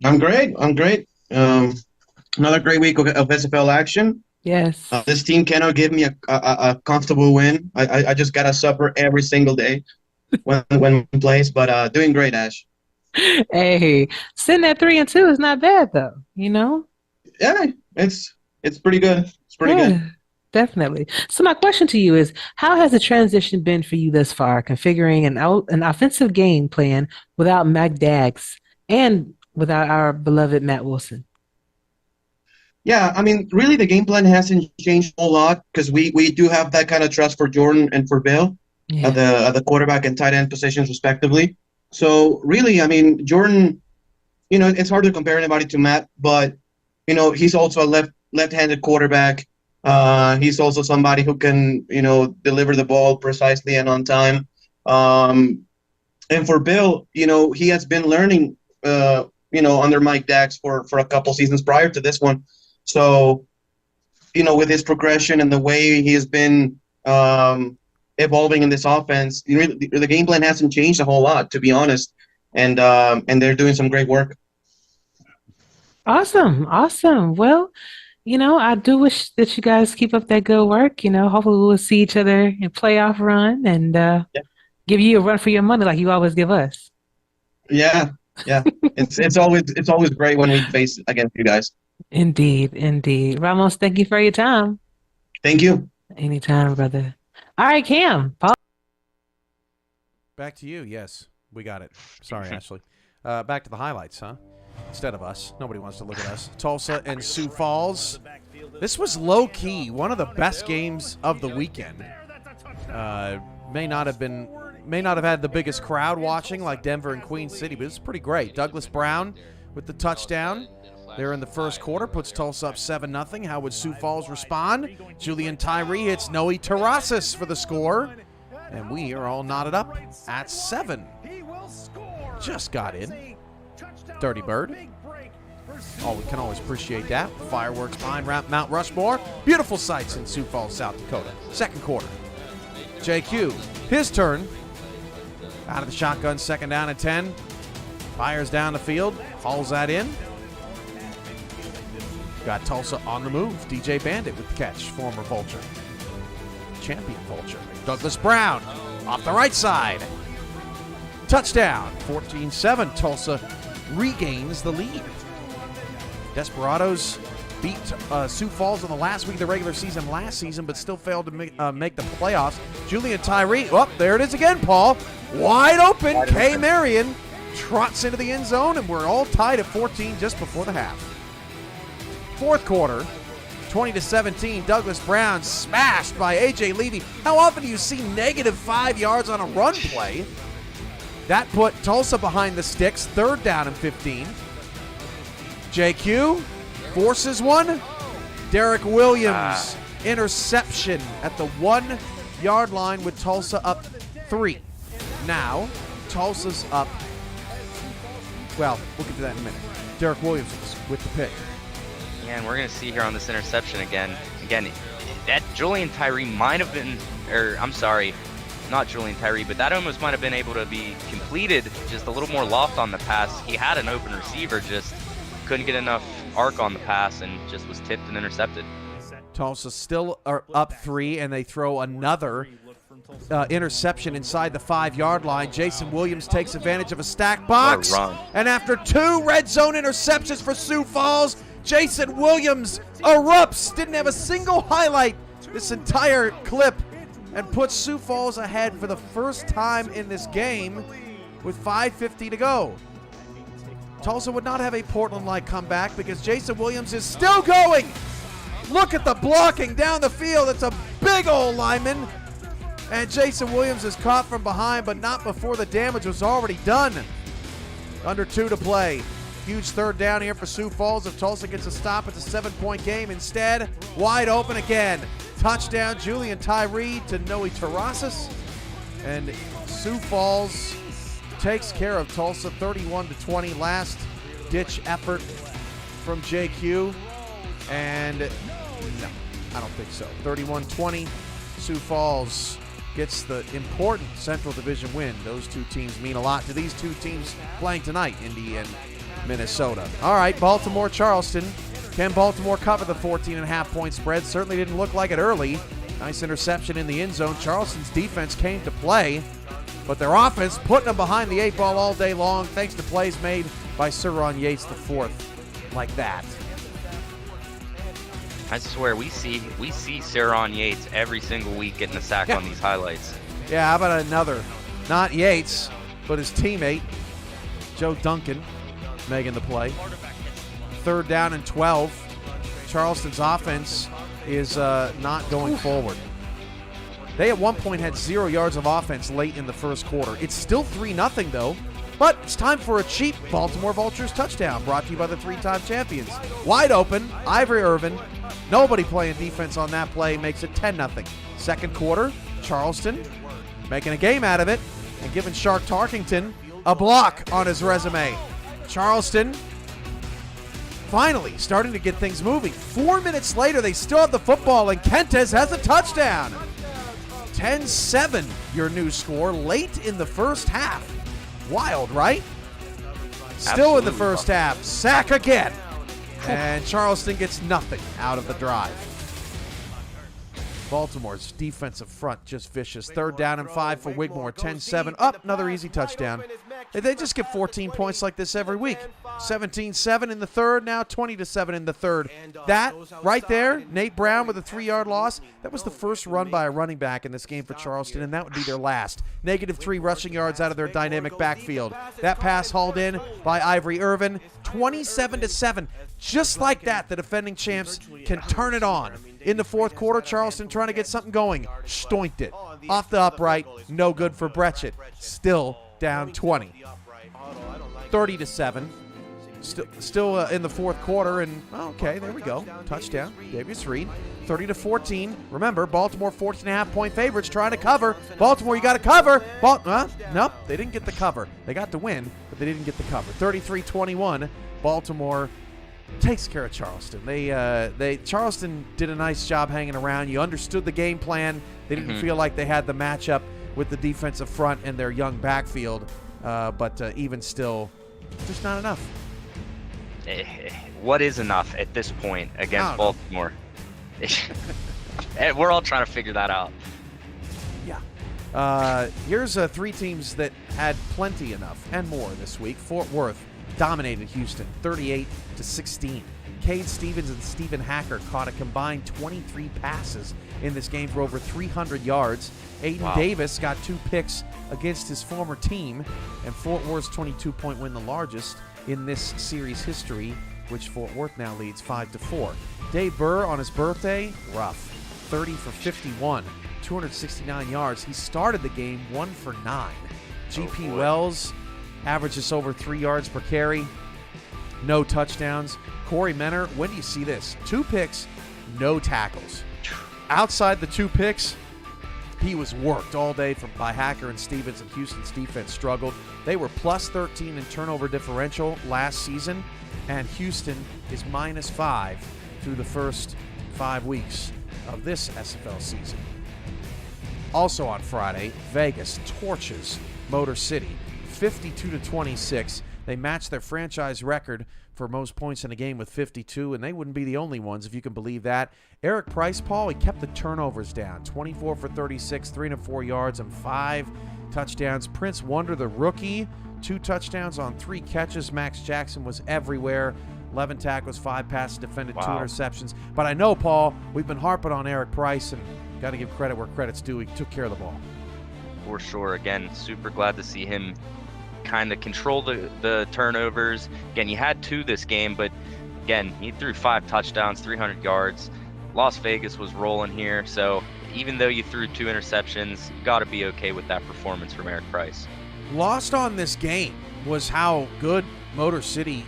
I'm great. Another great week of SFL action. Yes. This team cannot give me a comfortable win. I just got to suffer every single day when we plays, but doing great, Ash. Hey, sitting at 3-2 is not bad, though, you know? Yeah, it's pretty good. It's pretty good. Definitely. So my question to you is, how has the transition been for you thus far, configuring an offensive game plan without Mac Daggs and without our beloved Matt Wilson? Yeah, I mean, really, the game plan hasn't changed a whole lot because we do have that kind of trust for Jordan and for Bill Yeah. at the quarterback and tight end positions respectively. So really, I mean, Jordan, it's hard to compare anybody to Matt, but he's also a left-handed quarterback. He's also somebody who can deliver the ball precisely and on time. And for Bill, he has been learning, under Mike Dax for a couple seasons prior to this one. So, with his progression and the way he has been evolving in this offense, the game plan hasn't changed a whole lot, to be honest. And they're doing some great work. Awesome. Well, I do wish that you guys keep up that good work. Hopefully we'll see each other in playoff run and give you a run for your money like you always give us. Yeah. It's always great when we face against you guys. Indeed. Ramos, thank you for your time. Thank you. Anytime, brother. All right, Cam. Paul. Back to you. Yes, we got it. Sorry, Ashley. Back to the highlights, huh? Instead of us. Nobody wants to look at us. Tulsa and Sioux Falls. This was low-key one of the best games of the weekend. May not have had the biggest crowd watching like Denver and Queen City, but it was pretty great. Douglas Brown with the touchdown there in the first quarter puts Tulsa up 7-0. How would Sioux Falls respond? Julian Tyree hits Noe Terrasis for the score, and we are all knotted up at 7. Just got in. Dirty Bird. Oh, we can always appreciate that. Fireworks behind Mount Rushmore. Beautiful sights in Sioux Falls, South Dakota. Second quarter. JQ, his turn. Out of the shotgun, second down and 10. Fires down the field, hauls that in. Got Tulsa on the move. DJ Bandit with the catch, former Vulture. Champion Vulture. Douglas Brown off the right side. Touchdown, 14-7. Tulsa regains the lead. Desperados beat Sioux Falls in the last week of the regular season last season, but still failed to make the playoffs. Julian Tyree, there it is again, Paul. Wide open. K. Marion trots into the end zone, and we're all tied at 14 just before the half. Fourth quarter, 20-17. Douglas Brown smashed by A.J. Levy. How often do you see -5 yards on a run play? That put Tulsa behind the sticks. Third down and 15. JQ forces one. Derek Williams, interception at the 1-yard line with Tulsa up 3. Now, Tulsa's up. Well, we'll get to that in a minute. Derek Williams with the pick. Yeah, and we're going to see here on this interception again, that Julian Tyree might have been, not Julian Tyree, but that almost might have been able to be completed, just a little more loft on the pass. He had an open receiver, just couldn't get enough arc on the pass and just was tipped and intercepted. Tulsa still are up 3, and they throw another interception inside the 5-yard line. Jason Williams takes advantage of a stacked box. And after 2 red zone interceptions for Sioux Falls, Jason Williams erupts. Didn't have a single highlight this entire clip, and puts Sioux Falls ahead for the first time in this game with 5:50 to go. Tulsa would not have a Portland-like comeback because Jason Williams is still going. Look at the blocking down the field. It's a big old lineman. And Jason Williams is caught from behind, but not before the damage was already done. Under 2 to play. Huge third down here for Sioux Falls. If Tulsa gets a stop, it's a 7-point game. Instead, wide open again. Touchdown, Julian Tyree to Noe Terrasis. And Sioux Falls takes care of Tulsa 31-20. Last ditch effort from JQ. And no, I don't think so. 31-20. Sioux Falls gets the important Central Division win. Those two teams mean a lot to these two teams playing tonight, Indy and Minnesota. All right, Baltimore, Charleston. Can Baltimore cover the 14.5-point spread? Certainly didn't look like it early. Nice interception in the end zone. Charleston's defense came to play, but their offense putting them behind the 8 ball all day long thanks to plays made by Ciron Yates IV like that. I swear, we see Ciron Yates every single week getting a sack on these highlights. Yeah, how about another? Not Yates, but his teammate, Joe Duncan, making the play. Third down and 12. Charleston's offense is not going forward. They at one point had 0 yards of offense late in the first quarter. It's still 3-0 though, but it's time for a cheap Baltimore Vultures touchdown brought to you by the 3-time champions. Wide open, Ivory Irvin. Nobody playing defense on that play, makes it 10-0. Second quarter, Charleston making a game out of it and giving Shark Tarkington a block on his resume. Charleston finally starting to get things moving. 4 minutes later, they still have the football, and Kentes has a touchdown. 10-7, your new score, late in the first half. Wild, right? Still in the first half. Sack again. And Charleston gets nothing out of the drive. Baltimore's defensive front just vicious. 3rd down and 5 for Wigmore. 10-7. Up, another easy touchdown. They just get 14 points like this every week. 17-7 in the third, now 20-7 in the third. That right there, Nate Brown with a 3-yard loss, that was the first run by a running back in this game for Charleston, and that would be their last. -3 rushing yards out of their dynamic backfield. That pass hauled in by Ivory Irvin. 27-7. Just like that, the defending champs can turn it on. In the fourth quarter, Charleston trying to get something going. Stoinked it. Off the upright, no good for Brechet. Still down 20. 30-7. Still in the fourth quarter, and okay, there we go. Touchdown, Davius Reed. 30-14. Remember, Baltimore 14.5-point favorites trying to cover. Baltimore, you got to cover. Nope, they didn't get the cover. They got the win, but they didn't get the cover. 33-21. Baltimore takes care of Charleston. Charleston did a nice job hanging around. You understood the game plan. They didn't feel like they had the matchup with the defensive front and their young backfield, but even still, just not enough. What is enough at this point against Baltimore? We're all trying to figure that out. Yeah. Here's 3 teams that had plenty enough and more this week. Fort Worth dominated Houston 38-16. Cade Stevens and Stephen Hacker caught a combined 23 passes in this game for over 300 yards. Aiden Davis got 2 picks against his former team, and Fort Worth's 22-point win, the largest in this series history, which Fort Worth now leads 5-4. Dave Burr on his birthday, rough. 30 for 51, 269 yards. He started the game 1 for 9. G.P. Wells averages over 3 yards per carry. No touchdowns. Corey Menner, when do you see this? 2 picks, no tackles. Outside the 2 picks, he was worked all day by Hacker and Stevens, and Houston's defense struggled. They were plus 13 in turnover differential last season, and Houston is -5 through the first 5 weeks of this SFL season. Also on Friday, Vegas torches Motor City 52-26. They matched their franchise record for most points in a game with 52, and they wouldn't be the only ones, if you can believe that. Eric Price, Paul, he kept the turnovers down. 24 for 36, 304 yards, and 5 touchdowns. Prince Wonder, the rookie, 2 touchdowns on 3 catches. Max Jackson was everywhere. 11 tackles, 5 passes defended, 2 interceptions. But I know, Paul, we've been harping on Eric Price, and got to give credit where credit's due. He took care of the ball. For sure. Again, super glad to see him kind of control the turnovers. Again, you had 2 this game, but again, he threw 5 touchdowns, 300 yards. Las Vegas was rolling here, so even though you threw 2 interceptions, you got to be okay with that performance from Eric Price. Lost on this game was how good Motor City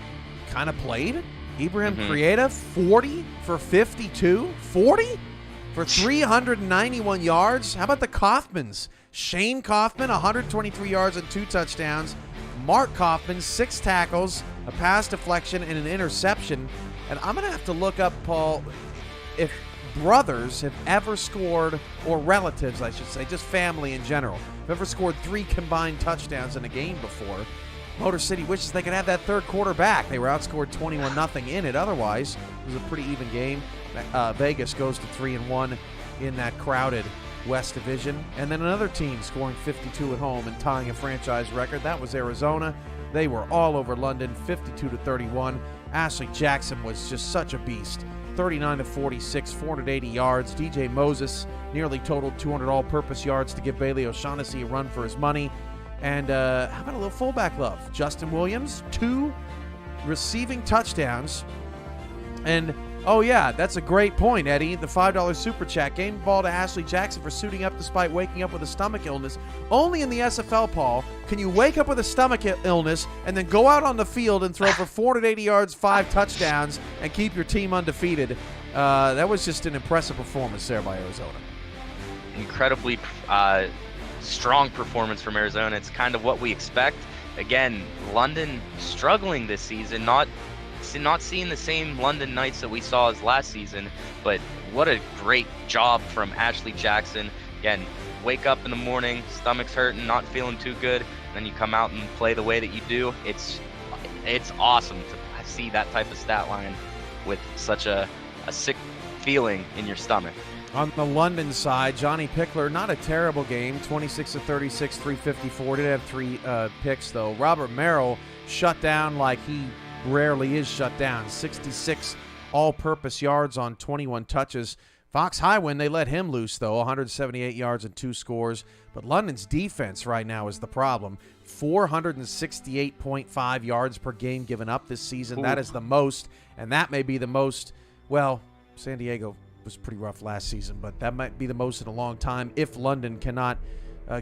kind of played. Ibrahim Creative, 40 for 52. 40 for 391 yards. How about the Kaufmans? Shane Kaufman, 123 yards and 2 touchdowns. Mark Kaufman, 6 tackles, a pass deflection, and an interception. And I'm going to have to look up, Paul, if brothers have ever scored, or relatives, I should say, just family in general, have ever scored 3 combined touchdowns in a game before. Motor City wishes they could have that third quarter back. They were outscored 21-0 in it. Otherwise, it was a pretty even game. Vegas goes to 3-1 in that crowded West Division. And then another team scoring 52 at home and tying a franchise record. That was Arizona. They were all over London, 52-31. Ashley Jackson was just such a beast. 39-46, 480 yards. DJ Moses nearly totaled 200 all-purpose yards to give Bailey O'Shaughnessy a run for his money. And how about a little fullback love? Justin Williams, 2 receiving touchdowns. And Oh, yeah, that's a great point, Eddie. The $5 super chat. Game ball to Ashley Jackson for suiting up despite waking up with a stomach illness. Only in the SFL, Paul, can you wake up with a stomach illness and then go out on the field and throw for 480 yards, 5 touchdowns, and keep your team undefeated. That was just an impressive performance there by Arizona. Incredibly strong performance from Arizona. It's kind of what we expect. Again, London struggling this season, not seeing the same London Knights that we saw as last season, but what a great job from Ashley Jackson. Again, wake up in the morning, stomach's hurting, not feeling too good, and then you come out and play the way that you do. It's awesome to see that type of stat line with such a sick feeling in your stomach. On the London side, Johnny Pickler, not a terrible game, 26 of 36, 354. Did have 3 picks, though. Robert Merrill shut down like he rarely is shut down. 66 all-purpose yards on 21 touches. Fox Highwind, they let him loose, though, 178 yards and 2 scores. But London's defense right now is the problem. 468.5 yards per game given up this season. Ooh. That is the most, and that may be the most, well, San Diego was pretty rough last season, but that might be the most in a long time if London cannot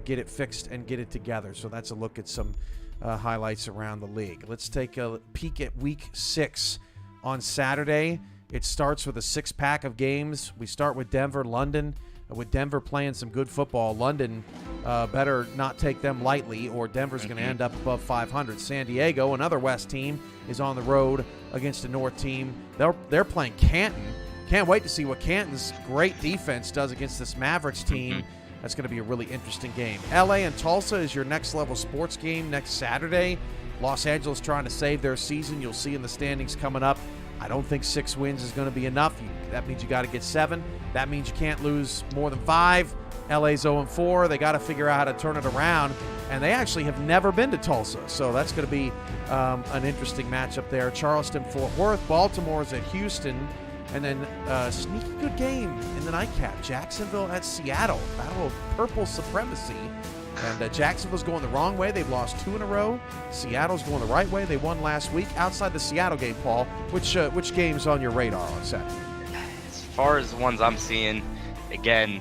get it fixed and get it together. So that's a look at some highlights around the league. Let's take a peek at week 6 on Saturday. It starts with a 6-pack of games. We start with Denver, London. With Denver playing some good football, London better not take them lightly, or Denver's going to end up above 500. San Diego, another West team, is on the road against a North team. They're playing Canton. Can't wait to see what Canton's great defense does against this Mavericks team. That's going to be a really interesting game. LA and Tulsa is your next level sports game next Saturday. Los Angeles trying to save their season. You'll see in the standings coming up. I don't think 6 wins is going to be enough. That means you got to get 7. That means you can't lose more than 5. LA's 0-4. They got to figure out how to turn it around. And they actually have never been to Tulsa. So that's going to be an interesting matchup there. Charleston, Fort Worth. Baltimore's at Houston. And then sneaky good game in the nightcap. Jacksonville at Seattle. Battle of purple supremacy. And Jacksonville's going the wrong way. They've lost 2 in a row. Seattle's going the right way. They won last week. Outside the Seattle game, Paul, which game's on your radar on Saturday? As far as the ones I'm seeing, again,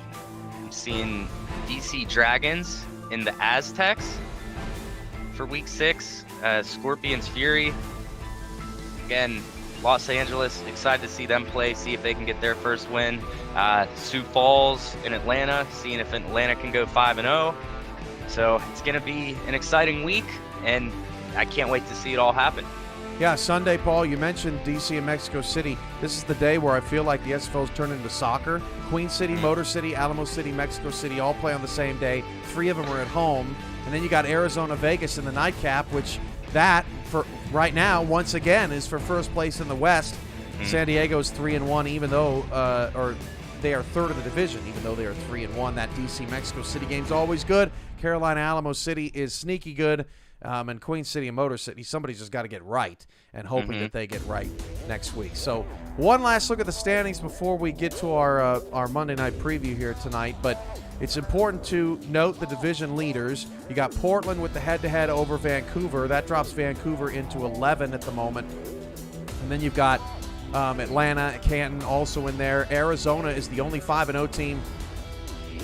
I'm seeing DC Dragons in the Aztecs for week 6. Scorpions Fury. Again, Los Angeles, excited to see them play, see if they can get their first win. Sioux Falls in Atlanta, seeing if Atlanta can go 5-0. So it's going to be an exciting week, and I can't wait to see it all happen. Yeah, Sunday, Paul, you mentioned D.C. and Mexico City. This is the day where I feel like the SFL's turned into soccer. Queen City, Motor City, Alamo City, Mexico City all play on the same day. 3 of them are at home. And then you got Arizona, Vegas in the nightcap, which that, for right now, once again, is for first place in the West. San Diego's 3-1, even though, or they are third in the division, even though they are 3-1. That D.C. Mexico City game's always good. Carolina, Alamo City is sneaky good. And Queen City and Motor City, somebody's just got to get right, and hoping that they get right next week. So one last look at the standings before we get to our Monday night preview here tonight. But it's important to note the division leaders. You got Portland with the head-to-head over Vancouver. That drops Vancouver into 11 at the moment. And then you've got Atlanta, Canton also in there. Arizona is the only 5-0 team.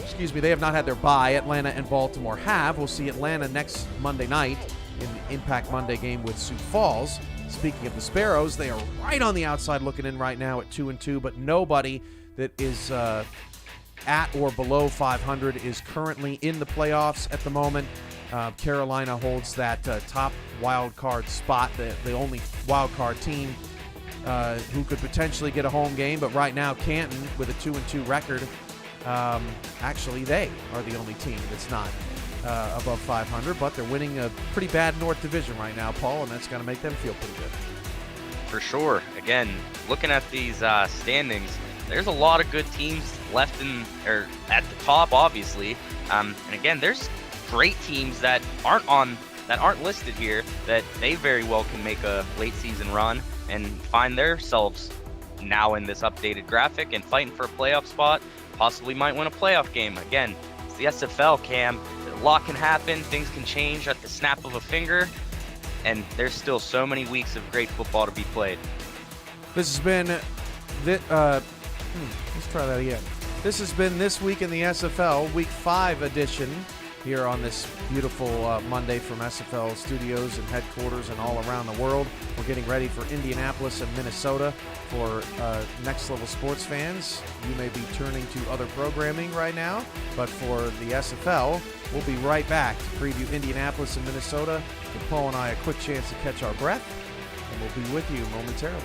Excuse me, they have not had their bye. Atlanta and Baltimore have. We'll see Atlanta next Monday night in the Impact Monday game with Sioux Falls. Speaking of the Sparrows, they are right on the outside looking in right now at 2-2, but nobody that is at or below 500 is currently in the playoffs at the moment. Carolina holds that top wild card spot, the only wild card team who could potentially get a home game, but right now Canton with a 2-2 record. Actually, they are the only team that's not above 500, but they're winning a pretty bad North Division right now, Paul, and that's going to make them feel pretty good. For sure. Again, looking at these standings, there's a lot of good teams left at the top, obviously. And again, there's great teams that aren't listed here that they very well can make a late season run and find themselves now in this updated graphic and fighting for a playoff spot. Possibly might win a playoff game. Again, it's the SFL, Cam. A lot can happen. Things can change at the snap of a finger. And there's still so many weeks of great football to be played. This has been Let's try that again. This has been This Week in the SFL, Week 5 edition, here on this beautiful Monday from SFL studios and headquarters and all around the world. We're getting ready for Indianapolis and Minnesota. For Next Level Sports fans, you may be turning to other programming right now, but for the SFL, we'll be right back to preview Indianapolis and Minnesota. Give Paul and I a quick chance to catch our breath, and we'll be with you momentarily.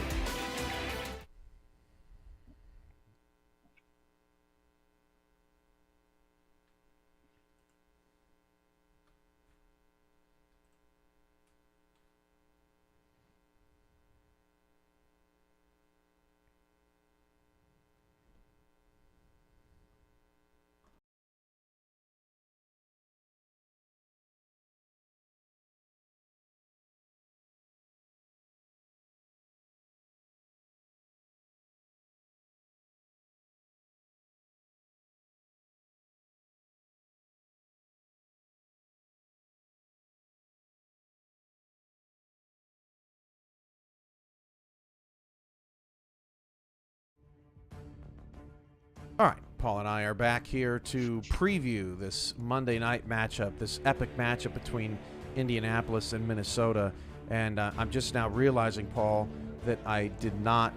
All right, Paul and I are back here to preview this Monday night matchup, this epic matchup between Indianapolis and Minnesota. And I'm just now realizing, Paul, that I did not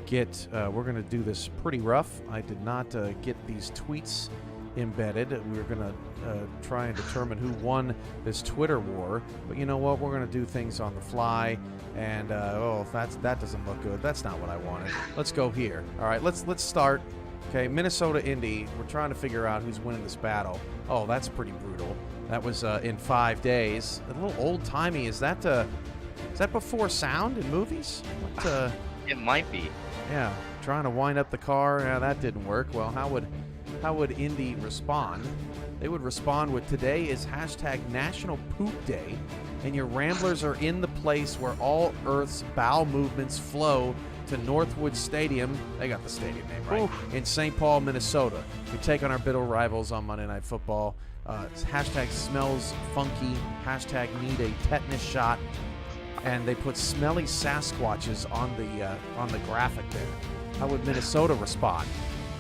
get, we're going to do this pretty rough. I did not get these tweets embedded. We were going to try and determine who won this Twitter war. But you know what? We're going to do things on the fly. And that doesn't look good. That's not what I wanted. Let's go here. All right, let's start. Okay, Minnesota Indy. We're trying to figure out who's winning this battle. Oh, that's pretty brutal. That was in 5 days. A little old timey. Is that before sound in movies? What, It might be. Yeah, trying to wind up the car. Yeah, that didn't work. Well, how would Indy respond? They would respond with, today is hashtag National Poop Day, and your Ramblers are in the place where all Earth's bowel movements flow to Northwood Stadium. They got the stadium name right. Oof. In St. Paul, Minnesota. We take on our bitter rivals on Monday Night Football. It's hashtag smells funky, hashtag need a tetanus shot, and they put smelly Sasquatches on the graphic there. How would Minnesota respond?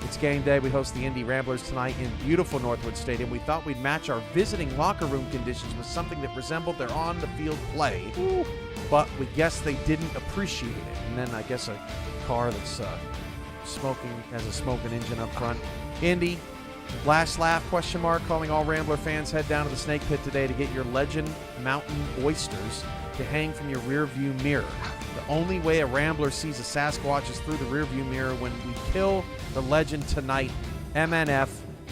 It's game day. We host the Indy Ramblers tonight in beautiful Northwood Stadium. We thought we'd match our visiting locker room conditions with something that resembled their on-the-field play, but we guess they didn't appreciate it. And then I guess a car that's has a smoking engine up front. Indy, last laugh, ? Calling all Rambler fans, head down to the Snake Pit today to get your Legend Mountain oysters to hang from your rear-view mirror. The only way a Rambler sees a Sasquatch is through the rearview mirror. When we kill the Legend tonight, MNF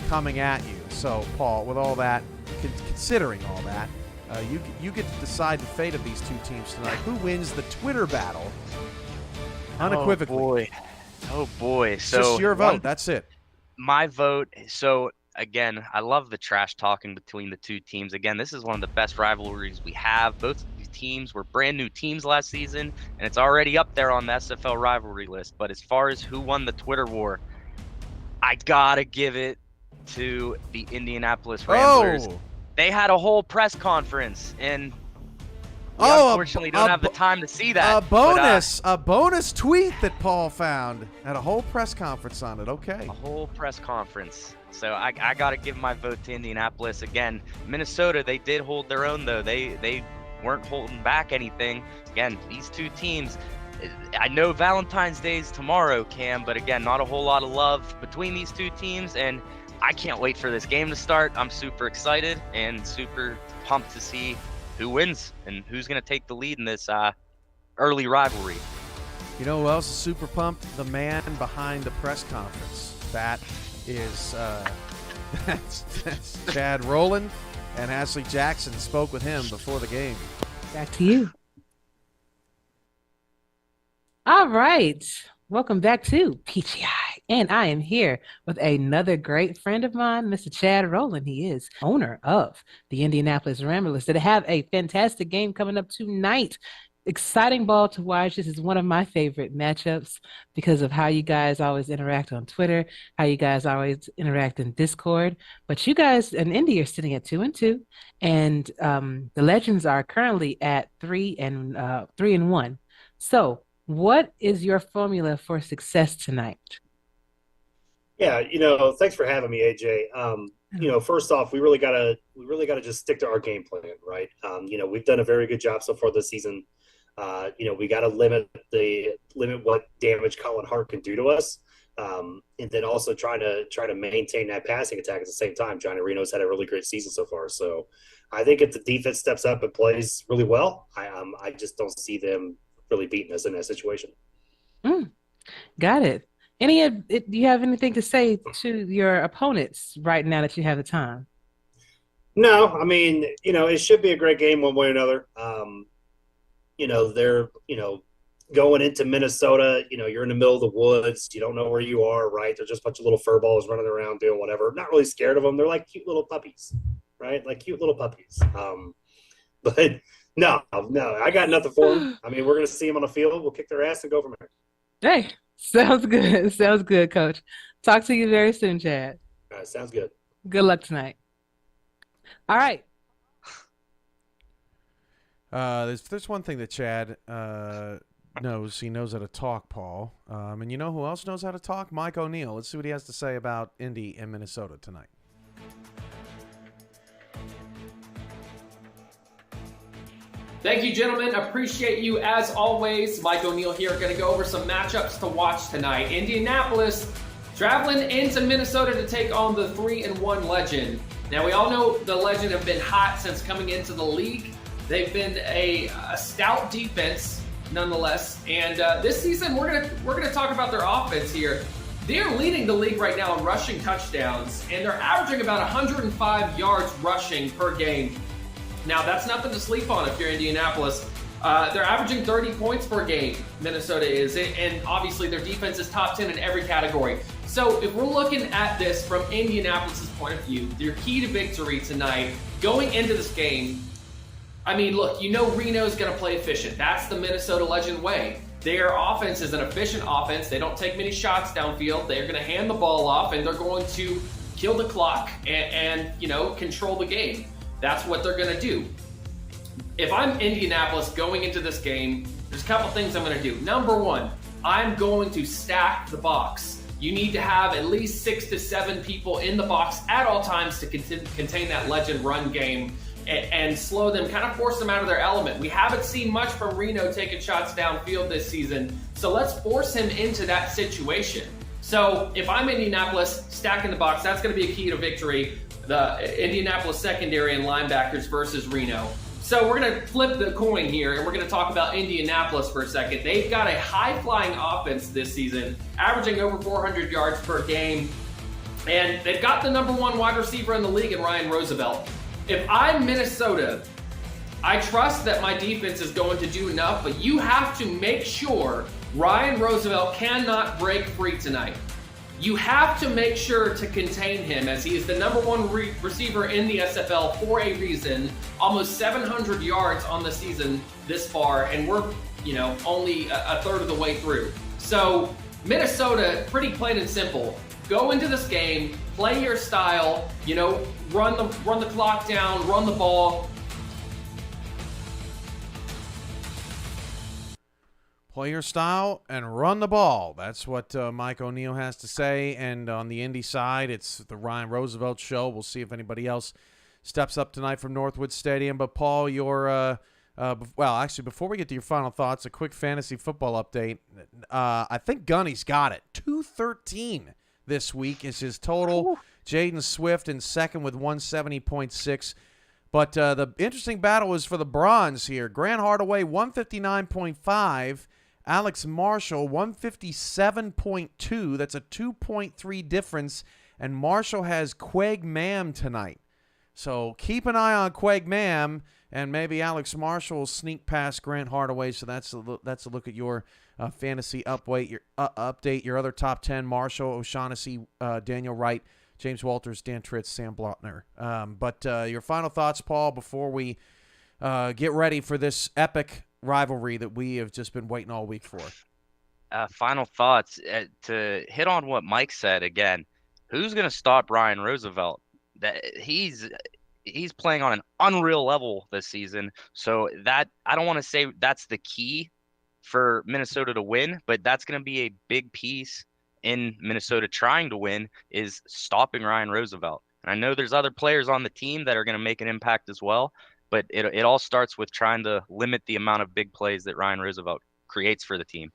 coming at you. So, Paul, with all that, considering all that, you get to decide the fate of these two teams tonight. Who wins the Twitter battle? Unequivocally. Oh boy. It's just your vote. That's it. My vote. So again, I love the trash talking between the two teams. Again, this is one of the best rivalries we have. Both of these teams were brand new teams last season, and it's already up there on the SFL rivalry list. But as far as who won the Twitter war, I gotta give it to the Indianapolis Ramblers. Oh. They had a whole press conference, and we unfortunately don't have the time to see that. A bonus tweet that Paul found. Had a whole press conference on it. Okay. A whole press conference. So I got to give my vote to Indianapolis. Again, Minnesota, they did hold their own, though. They weren't holding back anything. Again, these two teams, I know Valentine's Day is tomorrow, Cam, but again, not a whole lot of love between these two teams, and I can't wait for this game to start. I'm super excited and super pumped to see who wins and who's going to take the lead in this early rivalry. You know who else is super pumped? The man behind the press conference. That is that's Chad Rowland, and Ashley Jackson spoke with him before the game. Back to you. All right. Welcome back to PGI. And I am here with another great friend of mine, Mr. Chad Rowland. He is owner of the Indianapolis Ramblers that have a fantastic game coming up tonight. Exciting ball to watch. This is one of my favorite matchups because of how you guys always interact on Twitter, how you guys always interact in Discord. But you guys in Indy are sitting at 2-2, and the Legends are currently at 3-1. So What is your formula for success tonight? Yeah, thanks for having me, AJ. First off, we really gotta just stick to our game plan, right? We've done a very good job so far this season. We got to limit what damage Colin Hart can do to us, and then also try to maintain that passing attack at the same time. Johnny Reno's had a really great season so far, so I think if the defense steps up and plays really well, I just don't see them really beating us in that situation. Mm, got it. Do you have anything to say to your opponents right now that you have the time? No, I mean, it should be a great game one way or another. They're, going into Minnesota, you're in the middle of the woods. You don't know where you are, right? They're just a bunch of little fur balls running around doing whatever. Not really scared of them. They're like cute little puppies, right? Like cute little puppies. But no, I got nothing for them. I mean, we're going to see them on the field. We'll kick their ass and go from there. Hey, sounds good. Sounds good, Coach. Talk to you very soon, Chad. All right, sounds good. Good luck tonight. All right. There's one thing that Chad knows. He knows how to talk, Paul. And you know who else knows how to talk? Mike O'Neill. Let's see what he has to say about Indy and Minnesota tonight. Thank you, gentlemen. Appreciate you as always. Mike O'Neill here. Going to go over some matchups to watch tonight. Indianapolis traveling into Minnesota to take on the 3-1 Legend. Now, we all know the Legend have been hot since coming into the league. They've been a stout defense, nonetheless. And this season, we're gonna talk about their offense here. They're leading the league right now in rushing touchdowns, and they're averaging about 105 yards rushing per game. Now, that's nothing to sleep on if you're Indianapolis. They're averaging 30 points per game, Minnesota is, and obviously their defense is top 10 in every category. So if we're looking at this from Indianapolis' point of view, their key to victory tonight, going into this game, I mean, look, Reno's going to play efficient. That's the Minnesota Legend way. Their offense is an efficient offense. They don't take many shots downfield. They're going to hand the ball off, and they're going to kill the clock and control the game. That's what they're going to do. If I'm Indianapolis going into this game, there's a couple things I'm going to do. Number one, I'm going to stack the box. You need to have at least 6 to 7 people in the box at all times to contain that Legend run game and slow them, kind of force them out of their element. We haven't seen much from Reno taking shots downfield this season, so let's force him into that situation. So if I'm Indianapolis, stacking the box, that's going to be a key to victory. The Indianapolis secondary and linebackers versus Reno. So we're going to flip the coin here, and we're going to talk about Indianapolis for a second. They've got a high-flying offense this season, averaging over 400 yards per game, and they've got the number 1 wide receiver in the league in Ryan Roosevelt. If I'm Minnesota, I trust that my defense is going to do enough, but you have to make sure Ryan Roosevelt cannot break free tonight. You have to make sure to contain him, as he is the number 1 receiver in the SFL for a reason. Almost 700 yards on the season this far, and we're only a third of the way through. So Minnesota, pretty plain and simple. Go into this game, play your style, run the clock down, run the ball. Play your style and run the ball. That's what Mike O'Neill has to say. And on the Indy side, it's the Ryan Roosevelt show. We'll see if anybody else steps up tonight from Northwood Stadium. But, Paul, before we get to your final thoughts, a quick fantasy football update. I think Gunny's got it. 213 this week is his total. Jaden Swift in second with 170.6. But the interesting battle is for the bronze here. Grant Hardaway, 159.5. Alex Marshall, 157.2. That's a 2.3 difference. And Marshall has Quag Mam tonight. So keep an eye on Quag Mam, and maybe Alex Marshall will sneak past Grant Hardaway. So that's a look at your fantasy update. Your other top 10, Marshall, O'Shaughnessy, Daniel Wright, James Walters, Dan Tritz, Sam Blotner. But your final thoughts, Paul, before we get ready for this epic rivalry that we have just been waiting all week for. Final thoughts, to hit on what Mike said again. Who's going to stop Ryan Roosevelt? That he's playing on an unreal level this season. So that, I don't want to say that's the key for Minnesota to win, but that's going to be a big piece in Minnesota trying to win is stopping Ryan Roosevelt. And I know there's other players on the team that are going to make an impact as well, but it all starts with trying to limit the amount of big plays that Ryan Roosevelt creates for the team.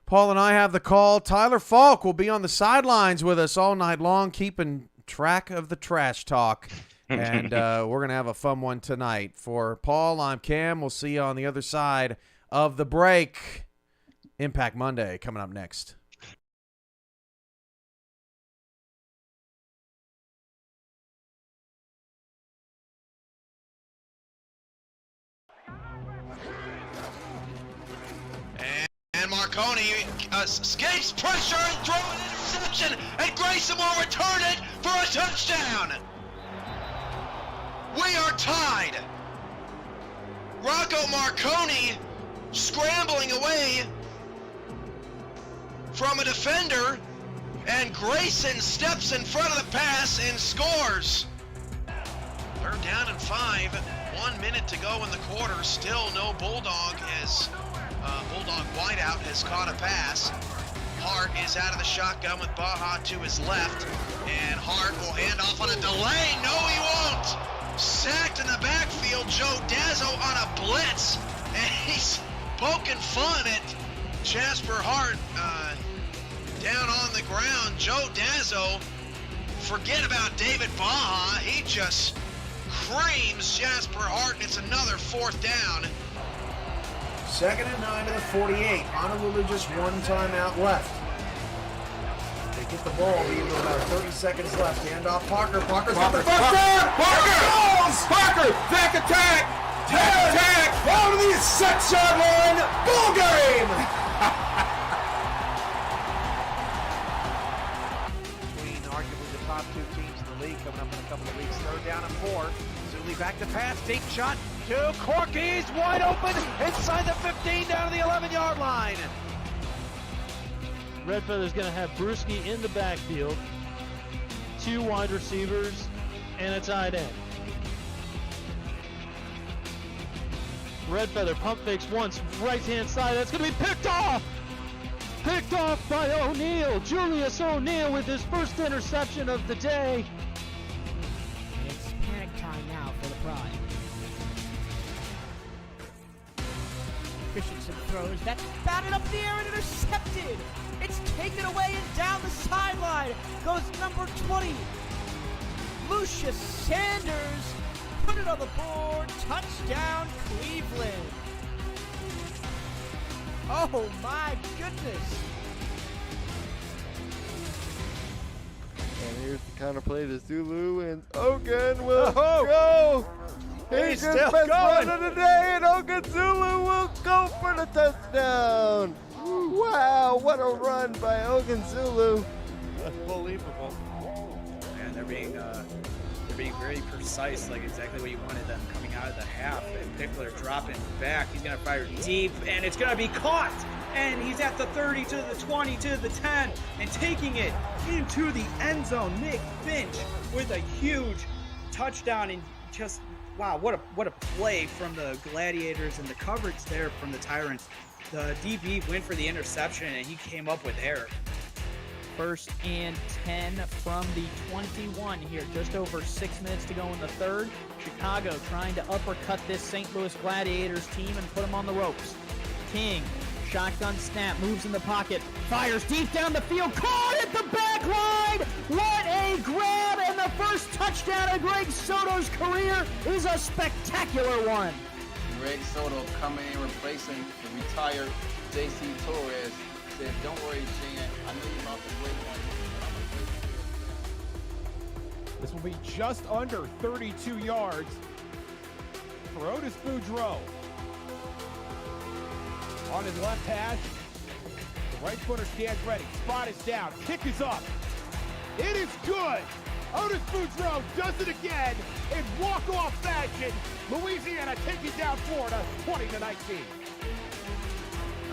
Paul and I have the call. Tyler Falk will be on the sidelines with us all night long, keeping track of the trash talk. And we're going to have a fun one tonight. For Paul, I'm Cam. We'll see you on the other side of the break. Impact Monday coming up next. And Marconi escapes pressure and throws an interception, and Grayson will return it for a touchdown. We are tied. Rocco Marconi scrambling away from a defender, and Grayson steps in front of the pass and scores. 3rd down and 5. 1 minute to go in the quarter. Still no Bulldog as Bulldog wideout has caught a pass. Hart is out of the shotgun with Baja to his left, and Hart will hand off on a delay. No, he won't. Sacked in the backfield. Joe Dazzo on a blitz, and he's poking fun at Jasper Hart down on the ground. Joe Dazzo, forget about David Baja. He just creams Jasper Hart, and it's another 4th down. 2nd and 9 to the 48. Honolulu just one timeout left. They get the ball, leaving with about 30 seconds left. Hand off Parker. Parker's got the first down. Parker! Back attack! Attack! Out of the 6-yard line. Ball game! Between arguably the top 2 teams in the league coming up in a couple of weeks. 3rd down and 4. Zuli back to pass. Deep shot. To Corky's wide open inside the 15 down to the 11-yard line. Red Feather's going to have Brewski in the backfield, 2 wide receivers, and a tight end. Red Feather pump fakes once, right-hand side. That's going to be picked off! Picked off by O'Neal. Julius O'Neal with his first interception of the day. It's panic time now for the Pride. Christensen throws, that's batted up in the air and intercepted. It's taken away and down the sideline goes number 20. Lucius Sanders put it on the board. Touchdown, Cleveland. Oh my goodness. And here's the counter play to Zulu, and Ogun will go. He's his best run of the day, and Ogun Zulu will go for the touchdown. Wow, what a run by Ogun Zulu. Unbelievable. Man, they're being very precise, like exactly what you wanted them coming out of the half. And Pickler dropping back. He's going to fire deep, and it's going to be caught. And he's at the 30 to the 20 to the 10 and taking it into the end zone. Nick Finch with a huge touchdown, and just wow, what a play from the Gladiators, and the coverage there from the Tyrants. The DB went for the interception, and he came up with error. 1st and 10 from the 21 here. Just over 6 minutes to go in the 3rd. Chicago trying to uppercut this St. Louis Gladiators team and put them on the ropes. King, shotgun snap, moves in the pocket, fires deep down the field, caught at the back line! What a grab, and the first touchdown of Greg Soto's career is a spectacular one. Greg Soto coming in replacing the retired J.C. Torres. Said, don't worry, Shane, I know you're about to play one. This will be just under 32 yards for Otis Boudreau. On his left hash, the right footer stands ready. Spot is down, kick is up. It is good. Otis Boudreau does it again in walk-off fashion. Louisiana taking down Florida 20-19.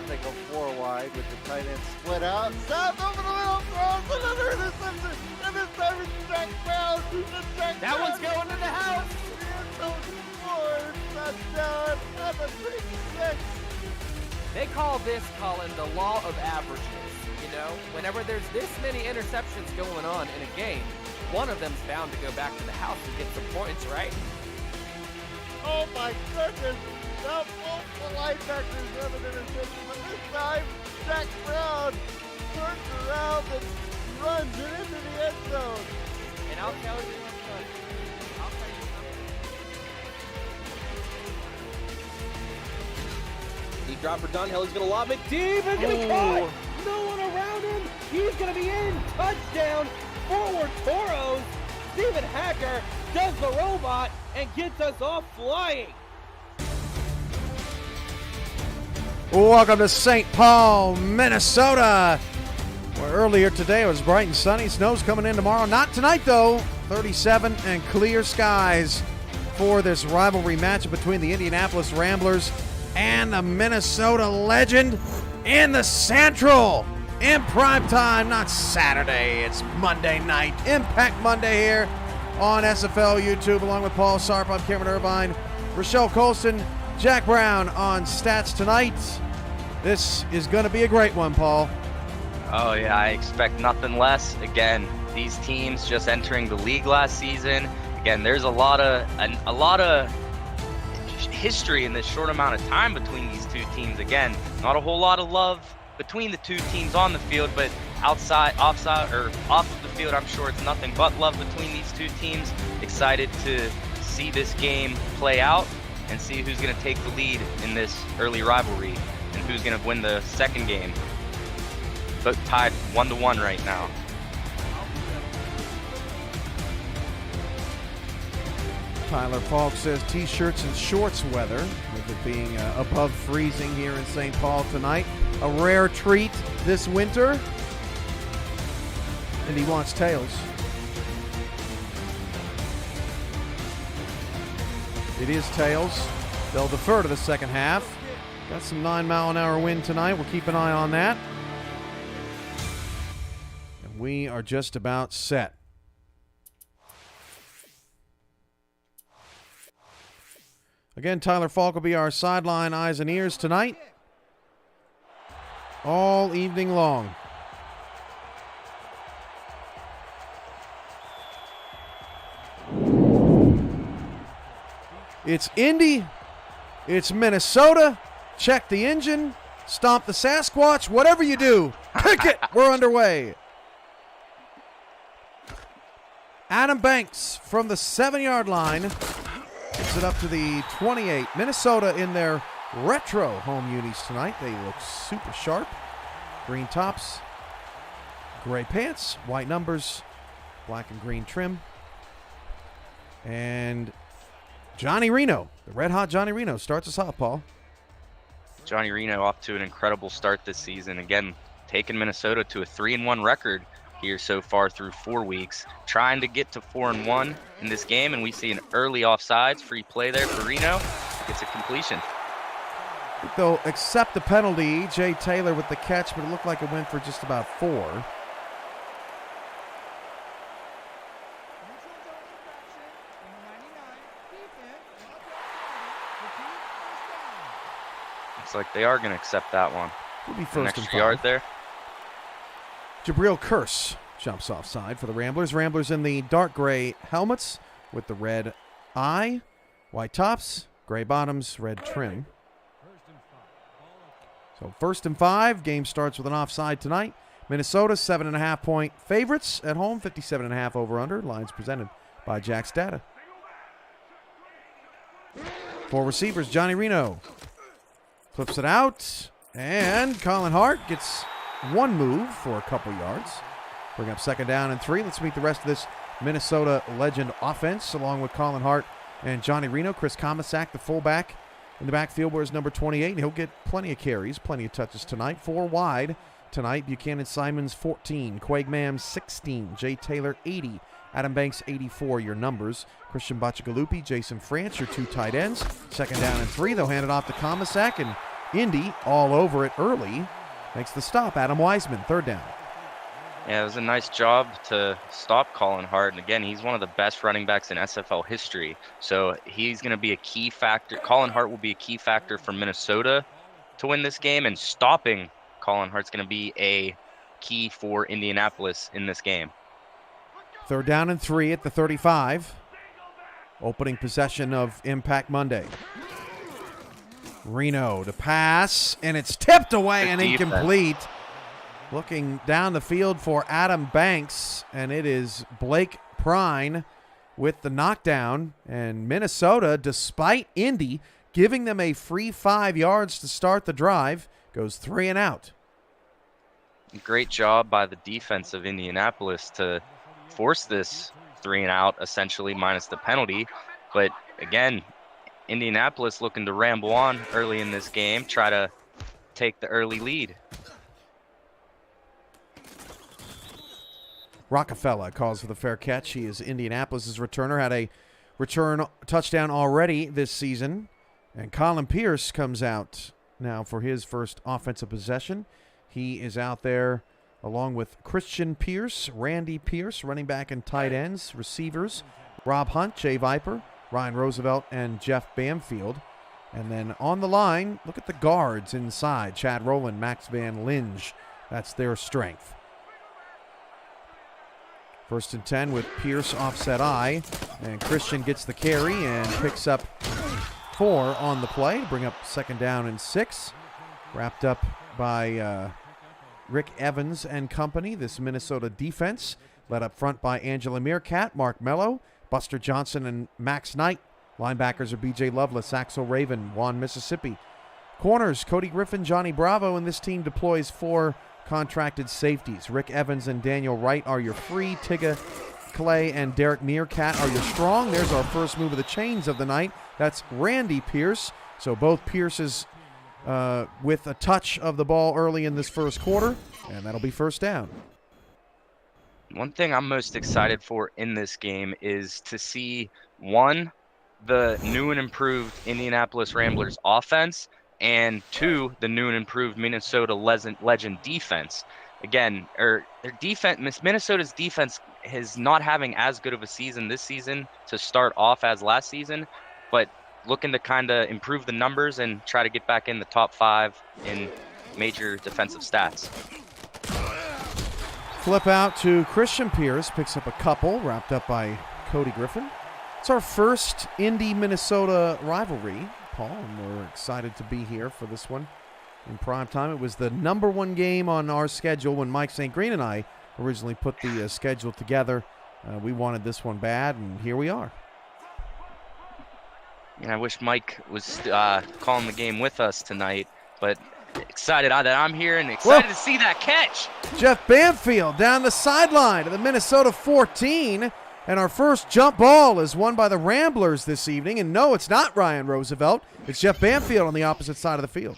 They go 4 wide with the tight end split out. Stopped over the middle, throws another interception, and this time it's Jack Brown. That one's going in the house. Touchdown at the 36. They call this, Colin, the law of averages. You know, whenever there's this many interceptions going on in a game, one of them's bound to go back to the house and get some points, right? Oh my goodness! Now multiple linebackers have an interception, but this time Jack Brown turns around and runs it into the end zone. And I'll tell you something. Deep drop for Dunhill. He's going to lob it deep. It's going to be caught. No one around him. He's going to be in. Touchdown. Forward Toros. Stephen Hacker does the robot and gets us off flying. Welcome to St. Paul, Minnesota, where earlier today it was bright and sunny. Snow's coming in tomorrow. Not tonight, though. 37 and clear skies for this rivalry match between the Indianapolis Ramblers and the Minnesota Legend in the Central. In prime time, not Saturday, it's Monday night. Impact Monday here on SFL YouTube, along with Paul Sarp. I'm Cameron Irvine, Rochelle Colston, Jack Brown on stats tonight. This is going to be a great one, Paul. Oh yeah, I expect nothing less. Again, these teams just entering the league last season. Again, there's a lot of history in this short amount of time between these two teams. Again, not a whole lot of love between the two teams on the field, but off of the field, I'm sure it's nothing but love between these two teams. Excited to see this game play out and see who's going to take the lead in this early rivalry and who's going to win the second game. Both tied 1-1 right now. Tyler Falk says t-shirts and shorts weather, with it being above freezing here in St. Paul tonight. A rare treat this winter. And he wants tails. It is tails. They'll defer to the second half. Got some 9-mile-an-hour wind tonight. We'll keep an eye on that. And we are just about set. Again, Tyler Falk will be our sideline eyes and ears tonight. All evening long. It's Indy. It's Minnesota. Check the engine. Stomp the Sasquatch. Whatever you do, kick it. We're underway. Adam Banks from the 7-yard line gets it up to the 28. Minnesota in their retro home unis tonight. They look super sharp. Green tops, gray pants, white numbers, black and green trim. And Johnny Reno, the red-hot Johnny Reno, starts us off, Paul. Johnny Reno off to an incredible start this season. Again, taking Minnesota to a 3-1 record here so far through 4 weeks. Trying to get to 4-1 in this game, and we see an early offsides, free play there for Reno. Gets a completion. I think they'll accept the penalty. Jay Taylor with the catch, but it looked like it went for just about 4. Looks like they are going to accept that one. Will be an first and extra 5. yard there. Jabril Curse jumps offside for the Ramblers. Ramblers in the dark gray helmets with the red eye, white tops, gray bottoms, red trim. So 1st and 5. Game starts with an offside tonight. Minnesota 7.5-point favorites at home. 57.5 over/under. Lines presented by Jack's Data. 4 receivers. Johnny Reno flips it out, and Colin Hart gets one move for a couple yards. Bring up 2nd down and 3. Let's meet the rest of this Minnesota Legend offense, along with Colin Hart and Johnny Reno. Chris Komisak, the fullback, in the backfield, wears number 28. He'll get plenty of carries, plenty of touches tonight. 4 wide tonight. Buchanan Simons 14, Quaig Mams 16, Jay Taylor 80, Adam Banks 84. Your numbers: Christian Bachagalupi, Jason France, your 2 tight ends. 2nd down and 3. They'll hand it off to Komisak, and Indy all over it early. Makes the stop. Adam Wiseman, 3rd down. Yeah, it was a nice job to stop Colin Hart. And again, he's one of the best running backs in SFL history. So he's going to be a key factor. Colin Hart will be a key factor for Minnesota to win this game, and stopping Colin Hart's going to be a key for Indianapolis in this game. 3rd down and 3 at the 35. Opening possession of Impact Monday. Reno to pass, and it's tipped away and incomplete. Looking down the field for Adam Banks, and it is Blake Prine with the knockdown. And Minnesota, despite Indy giving them a free 5 yards to start the drive, goes 3 and out. Great job by the defense of Indianapolis to force this 3 and out, essentially, minus the penalty. But again, Indianapolis looking to ramble on early in this game, try to take the early lead. Rockefeller calls for the fair catch. He is Indianapolis' returner, had a return touchdown already this season. And Colin Pierce comes out now for his first offensive possession. He is out there along with Christian Pierce, Randy Pierce, running back and tight ends, receivers, Rob Hunt, Jay Viper, Ryan Roosevelt, and Jeff Bamfield. And then on the line, look at the guards inside. Chad Rowland, Max Van Linge. That's their strength. 1st and 10 with Pierce offset I. And Christian gets the carry and picks up 4 on the play to bring up 2nd down and 6. Wrapped up by Rick Evans and company. This Minnesota defense led up front by Angela Meerkat, Mark Mello, Buster Johnson, and Max Knight. Linebackers are B.J. Lovelace, Axel Raven, Juan Mississippi. Corners, Cody Griffin, Johnny Bravo, and this team deploys 4 contracted safeties. Rick Evans and Daniel Wright are your free. Tigga Clay and Derek Meerkat are your strong. There's our first move of the chains of the night. That's Randy Pierce. So both Pierces with a touch of the ball early in this first quarter, and that'll be 1st down. One thing I'm most excited for in this game is to see, one, the new and improved Indianapolis Ramblers offense, and 2, the new and improved Minnesota legend defense. Again, their defense, Minnesota's defense is not having as good of a season this season to start off as last season, but looking to kind of improve the numbers and try to get back in the top 5 in major defensive stats. Flip out to Christian Pierce, picks up a couple, wrapped up by Cody Griffin. It's our first Indy-Minnesota rivalry, Paul, and we're excited to be here for this one in prime time. It was the number 1 game on our schedule when Mike St. Green and I originally put the schedule together. We wanted this one bad, and here we are. And I wish Mike was calling the game with us tonight, but excited that I'm here and excited to see that catch. Jeff Bamfield down the sideline to the Minnesota 14. And our first jump ball is won by the Ramblers this evening. And no, it's not Ryan Roosevelt. It's Jeff Bamfield on the opposite side of the field.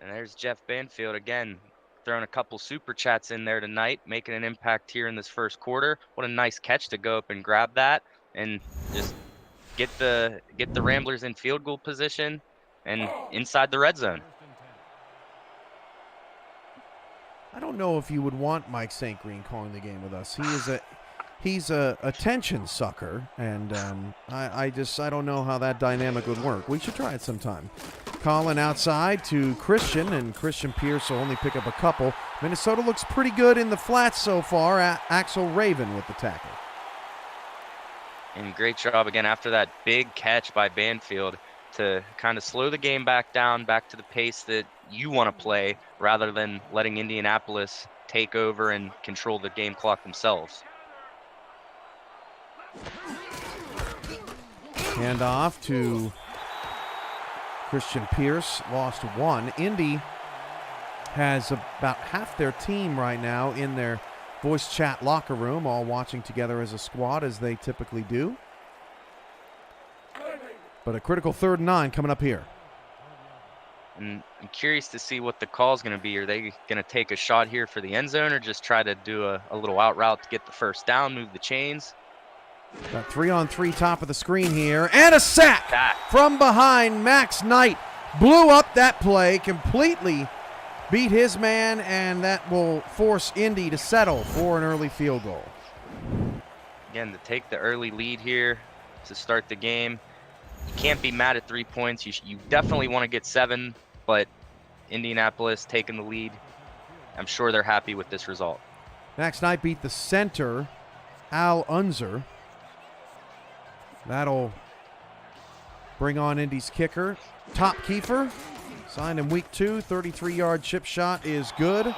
And there's Jeff Banfield again, throwing a couple super chats in there tonight, making an impact here in this first quarter. What a nice catch to go up and grab that and just get the Ramblers in field goal position and inside the red zone. I don't know if you would want Mike St. Green calling the game with us. He's a attention sucker, and I don't know how that dynamic would work. We should try it sometime. Colin outside to Christian, and Christian Pierce will only pick up a couple. Minnesota looks pretty good in the flats so far. Axel Raven with the tackle. And great job again after that big catch by Banfield to kind of slow the game back down, back to the pace that you want to play, rather than letting Indianapolis take over and control the game clock themselves. Hand off to Christian Pierce, lost 1. Indy has about half their team right now in their voice chat locker room, all watching together as a squad, as they typically do. But a critical 3rd and 9 coming up here. And I'm curious to see what the call is going to be. Are they going to take a shot here for the end zone, or just try to do a little out route to get the 1st down, move the chains? Got 3-on-3 top of the screen here, and a sack from behind. Max Knight blew up that play, completely beat his man, and that will force Indy to settle for an early field goal. Again, to take the early lead here to start the game. You can't be mad at 3 points. You definitely want to get 7, but Indianapolis taking the lead. I'm sure they're happy with this result. Max Knight beat the center, Al Unzer. That'll bring on Indy's kicker, Top Kiefer. Signed in week 2, 33-yard chip shot is good.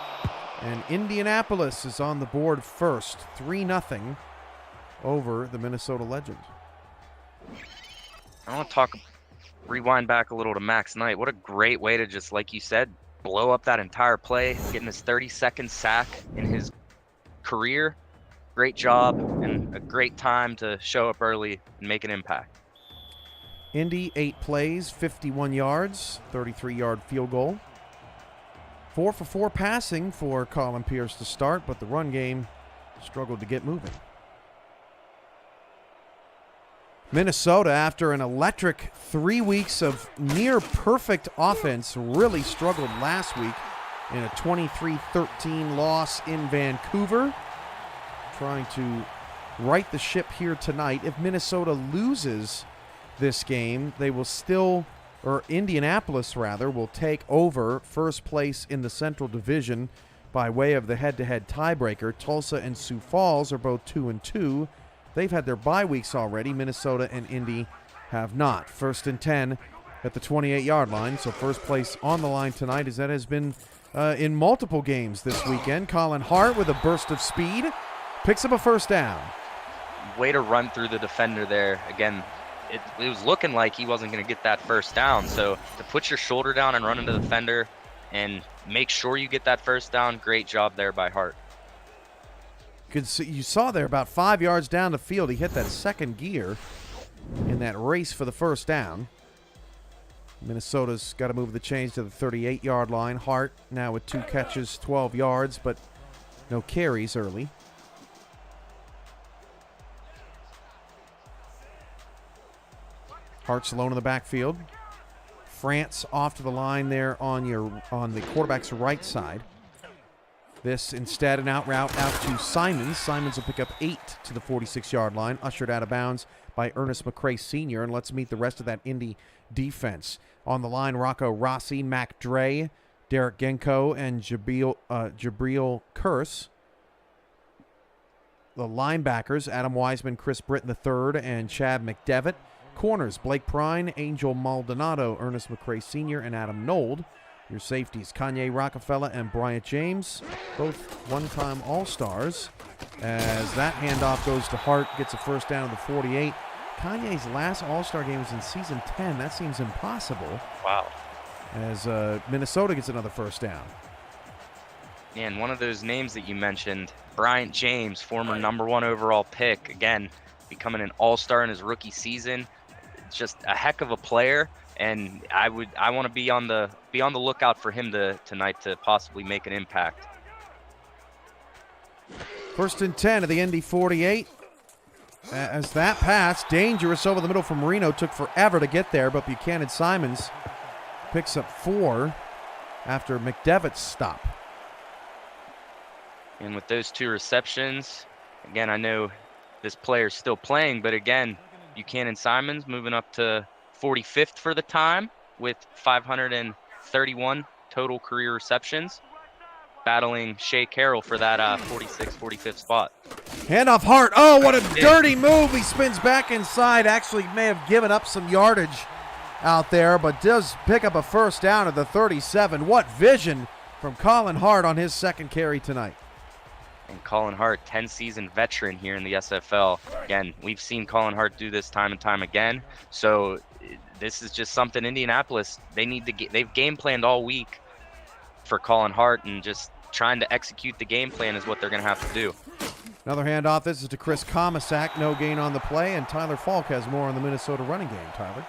And Indianapolis is on the board first, 3-0 over the Minnesota Legend. I want to rewind back a little to Max Knight. What a great way to just, like you said, blow up that entire play, getting his 32nd sack in his career. Great job and a great time to show up early and make an impact. Indy, 8 plays, 51 yards, 33-yard field goal. 4 for 4 passing for Colin Pierce to start, but the run game struggled to get moving. Minnesota, after an electric 3 weeks of near-perfect offense, really struggled last week in a 23-13 loss in Vancouver. Trying to right the ship here tonight. If Minnesota loses this game, they will still, or Indianapolis rather, will take over first place in the Central Division by way of the head-to-head tiebreaker. Tulsa and Sioux Falls are both 2-2. They've had their bye weeks already. Minnesota and Indy have not. 1st and 10 at the 28-yard line. So first place on the line tonight, as that has been in multiple games this weekend. Colin Hart with a burst of speed picks up a first down. Way to run through the defender there. Again, it was looking like he wasn't going to get that first down. So to put your shoulder down and run into the defender and make sure you get that first down, great job there by Hart. You saw there about 5 yards down the field, he hit that second gear in that race for the first down. Minnesota's got to move the chains to the 38-yard line. Hart now with 2 catches, 12 yards, but no carries early. Hart's alone in the backfield. France off to the line there on the quarterback's right side. This instead an out route out to Simons. Simons will pick up 8 to the 46-yard line, ushered out of bounds by Ernest McCray Sr. And let's meet the rest of that Indy defense. On the line, Rocco Rossi, Mac Dre, Derek Genko, and Jabril Curse. The linebackers, Adam Wiseman, Chris Britton III, and Chad McDevitt. Corners, Blake Prine, Angel Maldonado, Ernest McCray Sr., and Adam Nold. Your safeties, Kanye Rockefeller and Bryant James, both one-time All-Stars. As that handoff goes to Hart, gets a first down at the 48. Kanye's last All-Star game was in Season 10. That seems impossible. Wow. As Minnesota gets another first down. And one of those names that you mentioned, Bryant James, former #1 overall pick, again, becoming an All-Star in his rookie season. Just a heck of a player. And I want to be on the lookout for him tonight to possibly make an impact. 1st and 10 at the Indy 48. As that pass, dangerous over the middle from Marino, took forever to get there, but Buchanan Simons picks up 4 after McDevitt's stop. And with those 2 receptions, again, I know this player's still playing, but again, Buchanan Simons moving up to 45th for the time with 531 total career receptions, battling Shea Carroll for that 45th spot. Handoff Hart. Oh, what a dirty move. He spins back inside. Actually may have given up some yardage out there, but does pick up a first down at the 37. What vision from Colin Hart on his second carry tonight. And Colin Hart, 10-season veteran here in the SFL. Again, we've seen Colin Hart do this time and time again. So this is just something Indianapolis, they need to get. They've game planned all week for Colin Hart, and just trying to execute the game plan is what they're going to have to do. Another handoff. This is to Chris Comisac. No gain on the play, and Tyler Falk has more on the Minnesota running game. Tyler.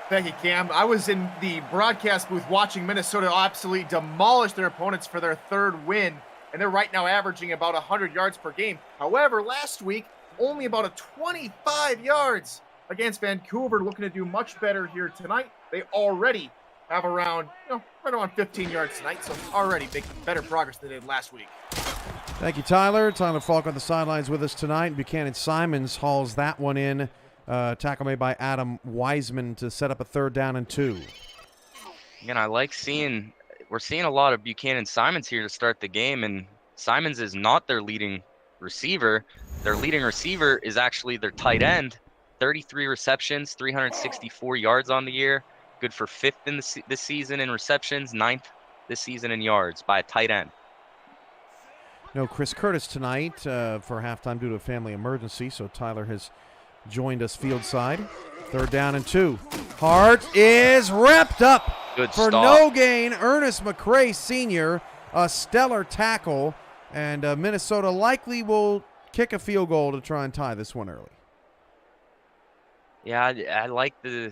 Thank you, Cam. I was in the broadcast booth watching Minnesota absolutely demolish their opponents for their 3rd win. And they're right now averaging about 100 yards per game. However, last week, only about a 25 yards against Vancouver. Looking to do much better here tonight. They already have around, right around 15 yards tonight. So already making better progress than they did last week. Thank you, Tyler. Tyler Falk on the sidelines with us tonight. Buchanan Simons hauls that one in. Tackle made by Adam Wiseman to set up a 3rd down and 2. Again, I like seeing we're seeing a lot of Buchanan Simons here to start the game, and Simons is not their leading receiver. Their leading receiver is actually their tight end. 33 receptions, 364 yards on the year. Good for 5th in this season in receptions, 9th this season in yards by a tight end. No Chris Curtis tonight for halftime due to a family emergency, so Tyler has joined us field side. 3rd down and 2. Hart is wrapped up Good for stop. no gain. Ernest McCray Sr., a stellar tackle, and Minnesota likely will kick a field goal to try and tie this one early. Yeah, I like the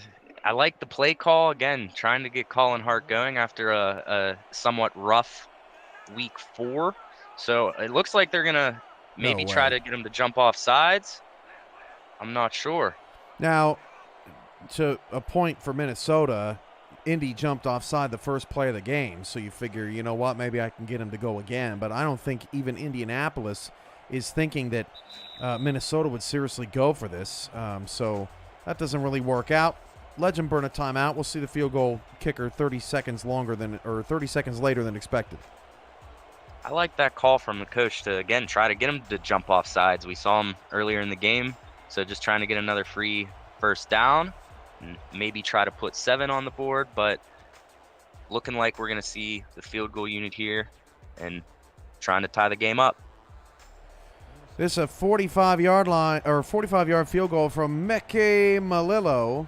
play call again, trying to get Colin Hart going after a somewhat rough week 4. So it looks like they're gonna maybe try to get him to jump off sides. I'm not sure. Now, to a point for Minnesota, Indy jumped offside the first play of the game, so you figure, you know what, maybe I can get him to go again. But I don't think even Indianapolis is thinking that Minnesota would seriously go for this. So that doesn't really work out. Let them burn a timeout. We'll see the field goal kicker 30 seconds later than expected. I like that call from the coach to, again, try to get him to jump off sides. We saw him earlier in the game, so just trying to get another free first down and maybe try to put 7 on the board, but looking like we're going to see the field goal unit here and trying to tie the game up. This is a 45-yard field goal from Meke Malillo.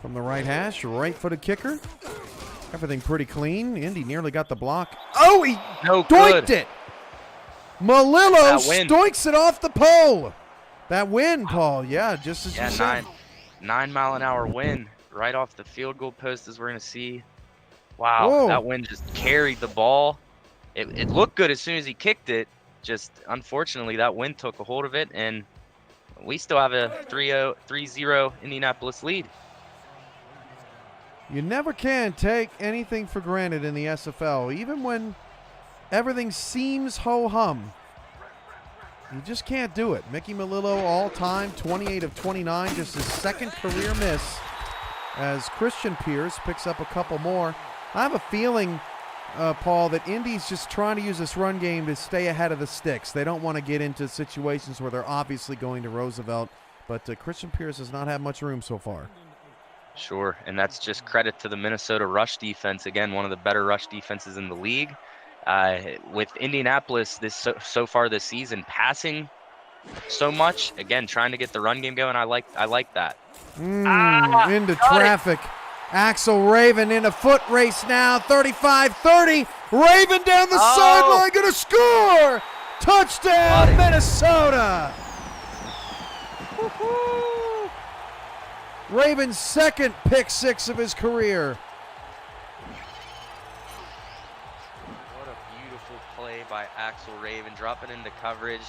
From the right hash, right-footed kicker. Everything pretty clean. Indy nearly got the block. Oh, he doinked it. Malillo stoinks it off the pole. That wind, Paul. Yeah, just as you said. 9-mile-an-hour wind right off the field goal post, as we're going to see. Wow, Whoa. That wind just carried the ball. It looked good as soon as he kicked it. Just unfortunately, that wind took a hold of it, and we still have a 3-0 Indianapolis lead. You never can take anything for granted in the SFL, even when everything seems ho-hum. You just can't do it. Mickey Malillo all-time, 28 of 29, just his 2nd career miss, as Christian Pierce picks up a couple more. I have a feeling, Paul, that Indy's just trying to use this run game to stay ahead of the sticks. They don't want to get into situations where they're obviously going to Roosevelt, but Christian Pierce has not had much room so far. Sure, and that's just credit to the Minnesota rush defense. Again, one of the better rush defenses in the league. With Indianapolis so far this season, passing so much, again, trying to get the run game going. I like that. Into traffic. Axel Raven in a foot race now. 35-30. Raven down the sideline, going to score. Touchdown, Minnesota. Raven's 2nd pick 6 of his career. What a beautiful play by Axel Raven, dropping into coverage.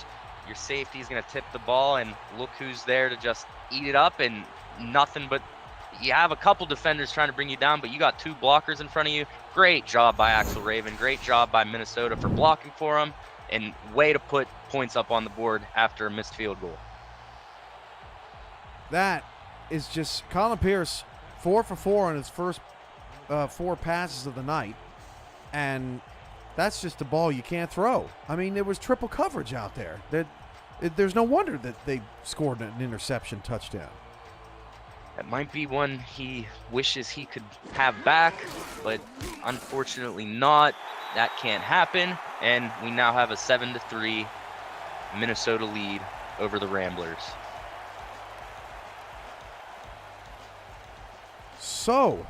Your safety's going to tip the ball, and look who's there to just eat it up, and nothing but you have a couple defenders trying to bring you down, but you got 2 blockers in front of you. Great job by Axel Raven. Great job by Minnesota for blocking for him, and way to put points up on the board after a missed field goal. That is just Colin Pierce, 4 for 4 on his first 4 passes of the night, and that's just a ball you can't throw. I mean, there was triple coverage out there. There's no wonder that they scored an interception touchdown. That might be one he wishes he could have back, but unfortunately not. That can't happen, and we now have a 7-3 Minnesota lead over the Ramblers. So,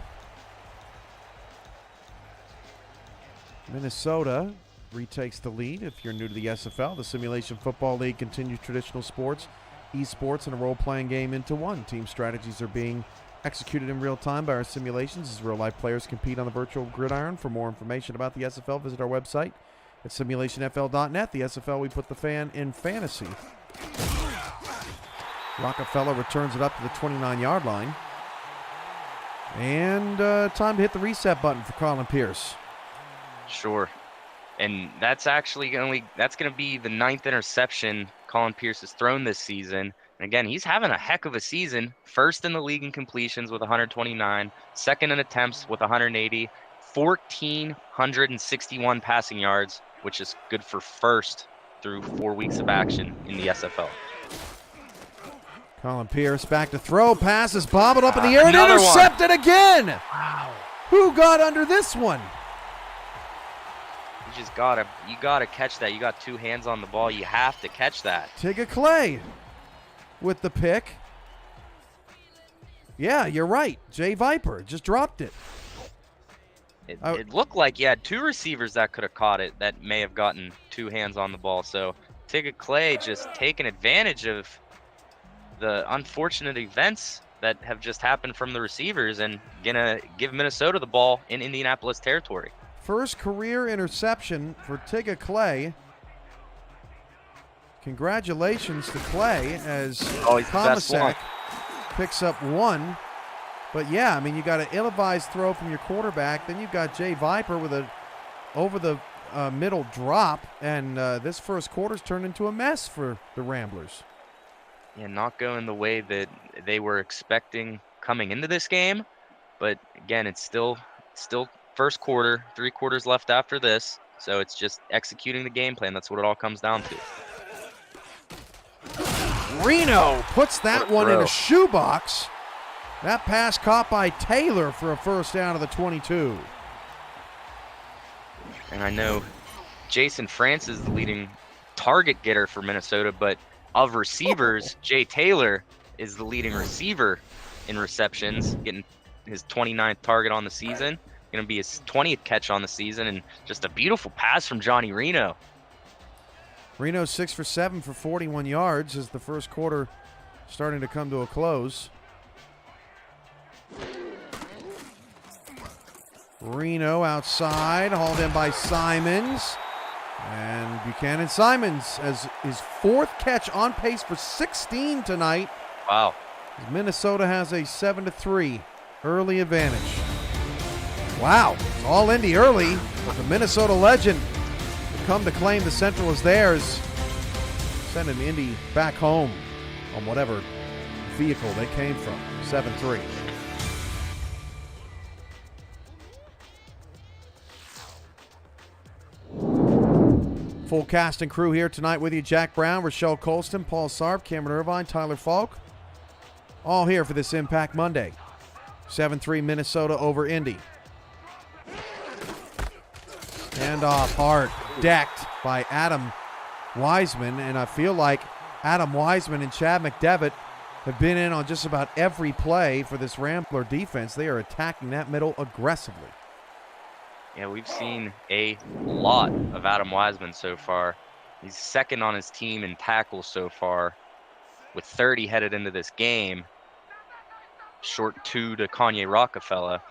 Minnesota retakes the lead. If you're new to the SFL, the Simulation Football League continues traditional sports, esports, and a role-playing game into one. Team strategies are being executed in real time by our simulations as real-life players compete on the virtual gridiron. For more information about the SFL, visit our website at simulationfl.net. The SFL, we put the fan in fantasy. Rockefeller returns it up to the 29-yard line. And time to hit the reset button for Colin Pierce. Sure. And that's actually going to be the 9th interception Colin Pierce has thrown this season. And again, he's having a heck of a season. First in the league in completions with 129, second in attempts with 180, 1,461 passing yards, which is good for first through 4 weeks of action in the SFL. Colin Pierce back to throw. Passes bobbled up in the air and Another intercepted one. again. Wow. Who got under this one? You just gotta catch that. You got 2 hands on the ball. You have to catch that. Tigger Clay with the pick. Yeah, you're right. Jay Viper just dropped it. It looked like you had 2 receivers that could have caught it that may have gotten 2 hands on the ball. So Tigger Clay just taking advantage of the unfortunate events that have just happened from the receivers and gonna give Minnesota the ball in Indianapolis territory. First career interception for Tigger Clay. Congratulations to Clay as Tomasak picks up 1. But yeah, I mean, you got an ill-advised throw from your quarterback. Then you've got Jay Viper with a over-the-middle drop. And this first quarter's turned into a mess for the Ramblers. Yeah, not going the way that they were expecting coming into this game. But again, it's still first quarter, 3 quarters left after this. So it's just executing the game plan. That's what it all comes down to. Reno puts that one in a shoebox. That pass caught by Taylor for a first down of the 22. And I know Jason France is the leading target getter for Minnesota, but of receivers, Jay Taylor is the leading receiver in receptions, getting his 29th target on the season. Going to be his 20th catch on the season, and just a beautiful pass from Johnny Reno. Reno 6 for 7 for 41 yards as the first quarter starting to come to a close. Reno outside, hauled in by Simons. And Buchanan Simons as his 4th catch, on pace for 16 tonight. Wow. Minnesota has a 7-3 early advantage. Wow, it's all Indy early, but the Minnesota legend will come to claim the Central is theirs, sending Indy back home on whatever vehicle they came from. 7-3. Full cast and crew here tonight with you. Jack Brown, Rochelle Colston, Paul Sarp, Cameron Irvine, Tyler Falk. All here for this Impact Monday. 7-3 Minnesota over Indy. Handoff hard, decked by Adam Wiseman. And I feel like Adam Wiseman and Chad McDevitt have been in on just about every play for this Rambler defense. They are attacking that middle aggressively. Yeah, we've seen a lot of Adam Wiseman so far. He's second on his team in tackles so far, with 30 headed into this game. Short 2 to Kanye Rockefeller.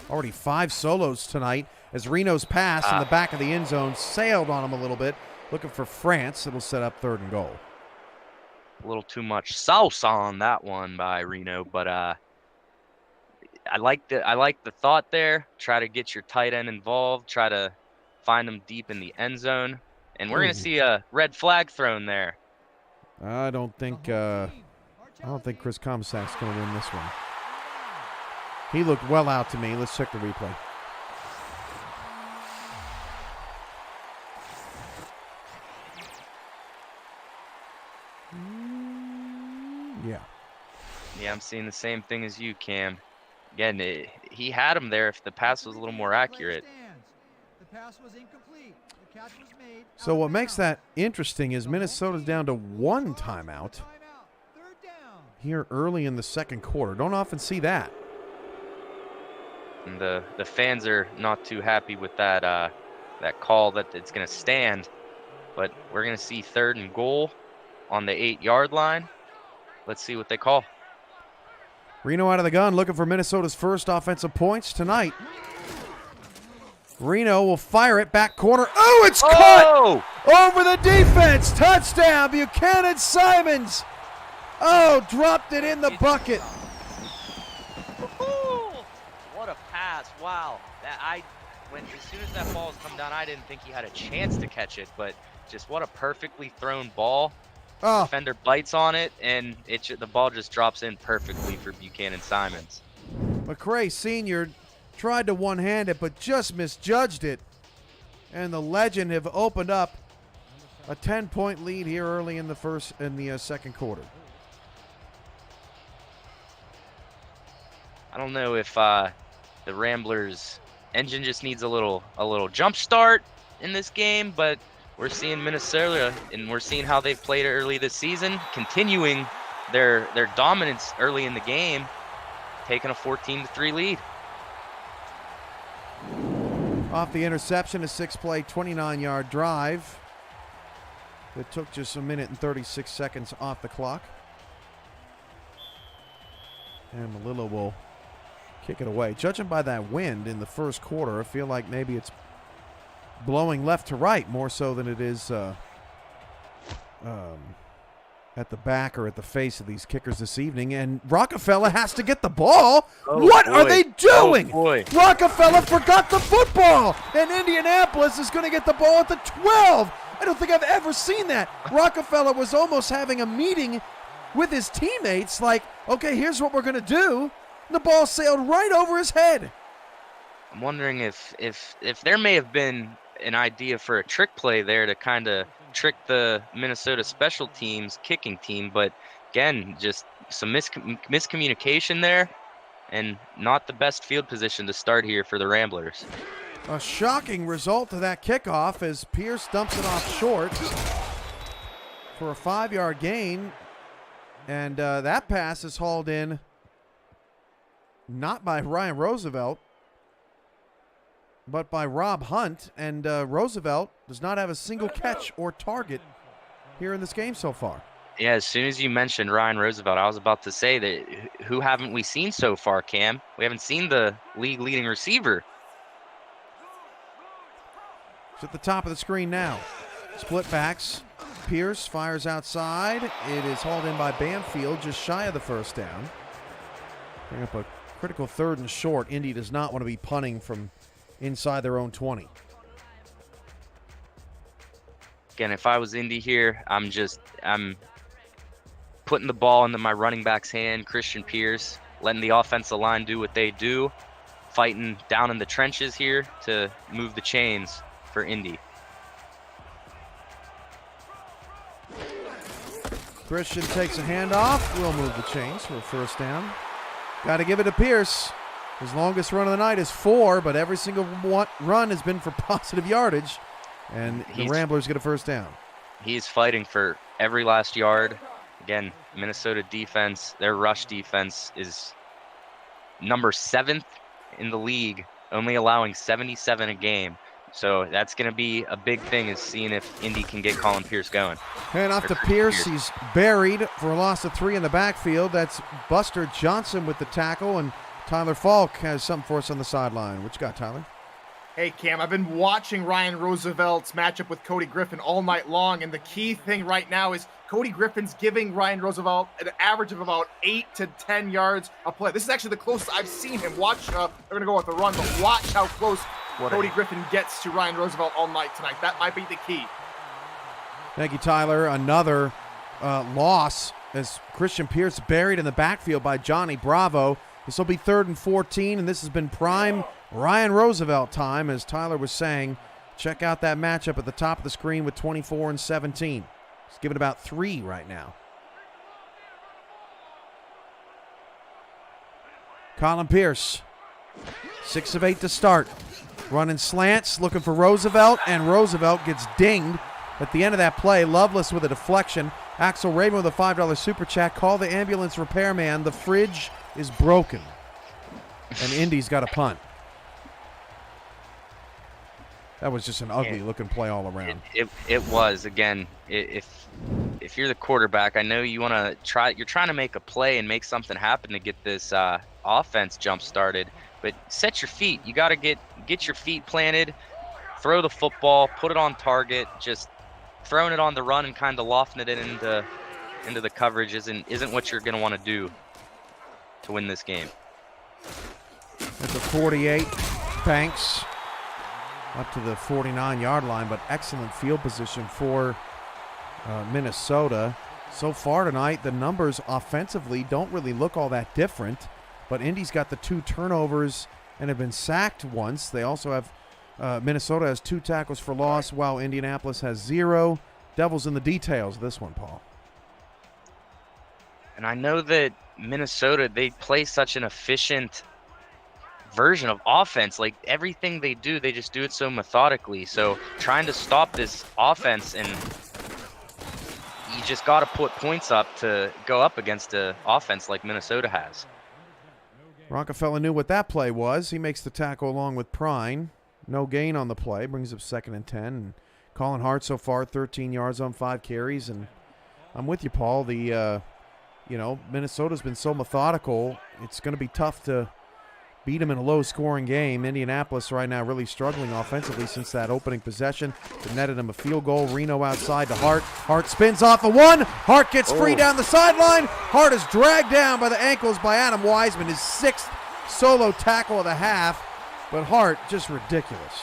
Already 5 solos tonight as Reno's pass in the back of the end zone sailed on him a little bit. Looking for France. It'll set up 3rd and goal. A little too much sauce on that one by Reno, but I like the thought there. Try to get your tight end involved. Try to find him deep in the end zone, and we're gonna see a red flag thrown there. I don't think Chris Comsak's gonna win this one. He looked well out to me. Let's check the replay. Yeah, I'm seeing the same thing as you, Cam. Again, he had him there if the pass was a little more accurate. The pass was incomplete. The catch was made. So what makes that interesting is Minnesota's down to 1 timeout here early in the second quarter. Don't often see that. And the fans are not too happy with that that call that it's going to stand. But we're going to see 3rd and goal on the 8-yard line. Let's see what they call. Reno out of the gun, looking for Minnesota's first offensive points tonight. Reno will fire it, back corner. Oh, it's caught over the defense. Touchdown, Buchanan Simons. Oh, dropped it in the bucket. What a pass. Wow. As soon as that ball has come down, I didn't think he had a chance to catch it, but just what a perfectly thrown ball. Oh. Defender bites on it, and the ball just drops in perfectly for Buchanan Simons. McCray Sr. tried to one-hand it, but just misjudged it. And the Legend have opened up a 10-point lead here early in the second quarter. I don't know if the Ramblers' engine just needs a little jump start in this game, but we're seeing Minnesota, and we're seeing how they've played early this season, continuing their dominance early in the game, taking a 14-3 lead. Off the interception, a 6-play, 29-yard drive that took just a minute and 36 seconds off the clock. And Malillo will kick it away. Judging by that wind in the first quarter, I feel like maybe it's blowing left to right more so than it is at the back or at the face of these kickers this evening. And Rockefeller has to get the ball. What are they doing? Rockefeller forgot the football, and Indianapolis is going to get the ball at the 12. I don't think I've ever seen that. Rockefeller was almost having a meeting with his teammates like, okay, here's what we're going to do. And the ball sailed right over his head. I'm wondering if there may have been an idea for a trick play there to kind of trick the Minnesota special teams kicking team, but again, just some miscommunication there, and not the best field position to start here for the Ramblers. A shocking result to that kickoff as Pierce dumps it off short for a 5-yard gain, and that pass is hauled in not by Ryan Roosevelt, but by Rob Hunt, and Roosevelt does not have a single catch or target here in this game so far. Yeah, as soon as you mentioned Ryan Roosevelt, I was about to say that who haven't we seen so far, Cam? We haven't seen the league leading receiver. It's at the top of the screen now. Split backs. Pierce fires outside. It is hauled in by Banfield, just shy of the first down. Bring up a critical 3rd and short. Indy does not want to be punting from inside their own 20. Again, if I was Indy here, I'm putting the ball into my running back's hand, Christian Pierce, letting the offensive line do what they do, fighting down in the trenches here to move the chains for Indy. Christian takes a handoff. We'll move the chains for a first down. Got to give it to Pierce. His longest run of the night is 4, but every single run has been for positive yardage, and the Ramblers get a first down. He's fighting for every last yard. Again, Minnesota defense, their rush defense is number 7th in the league, only allowing 77 a game. So that's going to be a big thing, is seeing if Indy can get Colin Pierce going. Hand off to Pierce. He's buried for a loss of 3 in the backfield. That's Buster Johnson with the tackle, and Tyler Falk has something for us on the sideline. What you got, Tyler? Hey, Cam, I've been watching Ryan Roosevelt's matchup with Cody Griffin all night long, and the key thing right now is Cody Griffin's giving Ryan Roosevelt an average of about 8 to 10 yards a play. This is actually the closest I've seen him. Watch, they're going to go with the run, but watch how close Cody Griffin gets to Ryan Roosevelt all night tonight. That might be the key. Thank you, Tyler. Another loss as Christian Pierce buried in the backfield by Johnny Bravo. This will be 3rd and 14, and this has been prime Ryan Roosevelt time, as Tyler was saying. Check out that matchup at the top of the screen with 24 and 17. He's given about 3 right now. Colin Pierce, 6 of 8 to start. Running slants, looking for Roosevelt, and Roosevelt gets dinged at the end of that play. Loveless with a deflection. Axel Raven with a $5 super chat. Call the ambulance repairman. The fridge is broken. And Indy's got a punt. That was just an ugly looking play all around. It was. Again, if you're the quarterback, I know you want to try. You're trying to make a play and make something happen to get this offense jump started. But set your feet. You got to get your feet planted, throw the football, put it on target. Just throwing it on the run and kind of lofting it into the coverage isn't what you're going to want to do to win this game. At the 48, Banks up to the 49-yard line, but excellent field position for Minnesota. So far tonight, the numbers offensively don't really look all that different, but Indy's got the 2 turnovers and have been sacked once. They also have, Minnesota has 2 tackles for loss, while Indianapolis has 0. Devil's in the details of this one, Paul. And I know that Minnesota, they play such an efficient version of offense. Like, everything they do, they just do it so methodically. So trying to stop this offense, and you just got to put points up to go up against an offense like Minnesota has. Rockefeller knew what that play was. He makes the tackle along with Prine. No gain on the play. Brings up 2nd and 10. And Colin Hart so far 13 yards on 5 carries. And I'm with you, Paul. Minnesota's been so methodical. It's going to be tough to beat them in a low-scoring game. Indianapolis right now really struggling offensively since that opening possession. They netted him a field goal. Reno outside to Hart. Hart spins off a 1. Hart gets free down the sideline. Hart is dragged down by the ankles by Adam Wiseman, his 6th solo tackle of the half. But Hart, just ridiculous.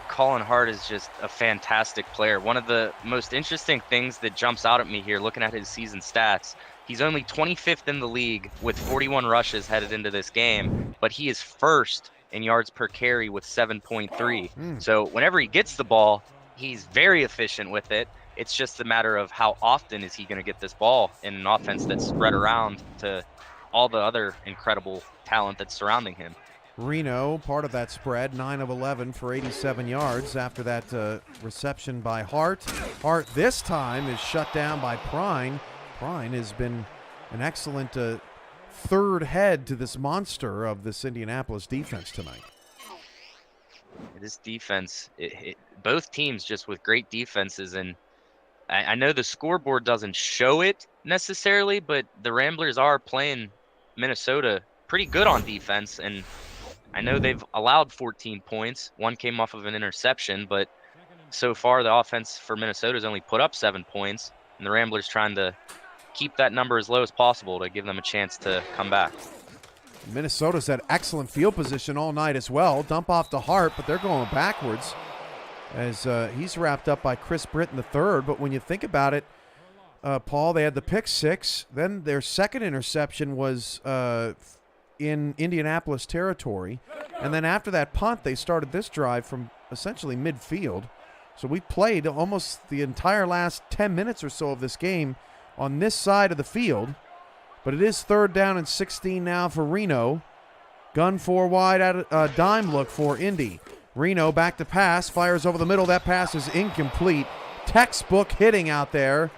Colin Hart is just a fantastic player. One of the most interesting things that jumps out at me here, looking at his season stats, he's only 25th in the league with 41 rushes headed into this game, but he is 1st in yards per carry with 7.3. So whenever he gets the ball, he's very efficient with it. It's just a matter of how often is he going to get this ball in an offense that's spread around to all the other incredible talent that's surrounding him. Reno, part of that spread, 9 of 11 for 87 yards after that reception by Hart. Hart this time is shut down by Prine. Prine has been an excellent third head to this monster of this Indianapolis defense tonight. This defense, both teams just with great defenses, and I know the scoreboard doesn't show it necessarily, but the Ramblers are playing Minnesota pretty good on defense, and I know they've allowed 14 points. 1 came off of an interception, but so far the offense for Minnesota has only put up 7 points, and the Ramblers trying to keep that number as low as possible to give them a chance to come back. Minnesota's had excellent field position all night as well. Dump off to Hart, but they're going backwards as he's wrapped up by Chris Britton III. But when you think about it, Paul, they had the pick 6. Then their 2nd interception was in Indianapolis territory. And then after that punt, they started this drive from essentially midfield. So we played almost the entire last 10 minutes or so of this game on this side of the field. But it is 3rd down and 16 now for Reno. Gun 4 wide at a dime look for Indy. Reno back to pass, fires over the middle. That pass is incomplete. Textbook hitting out there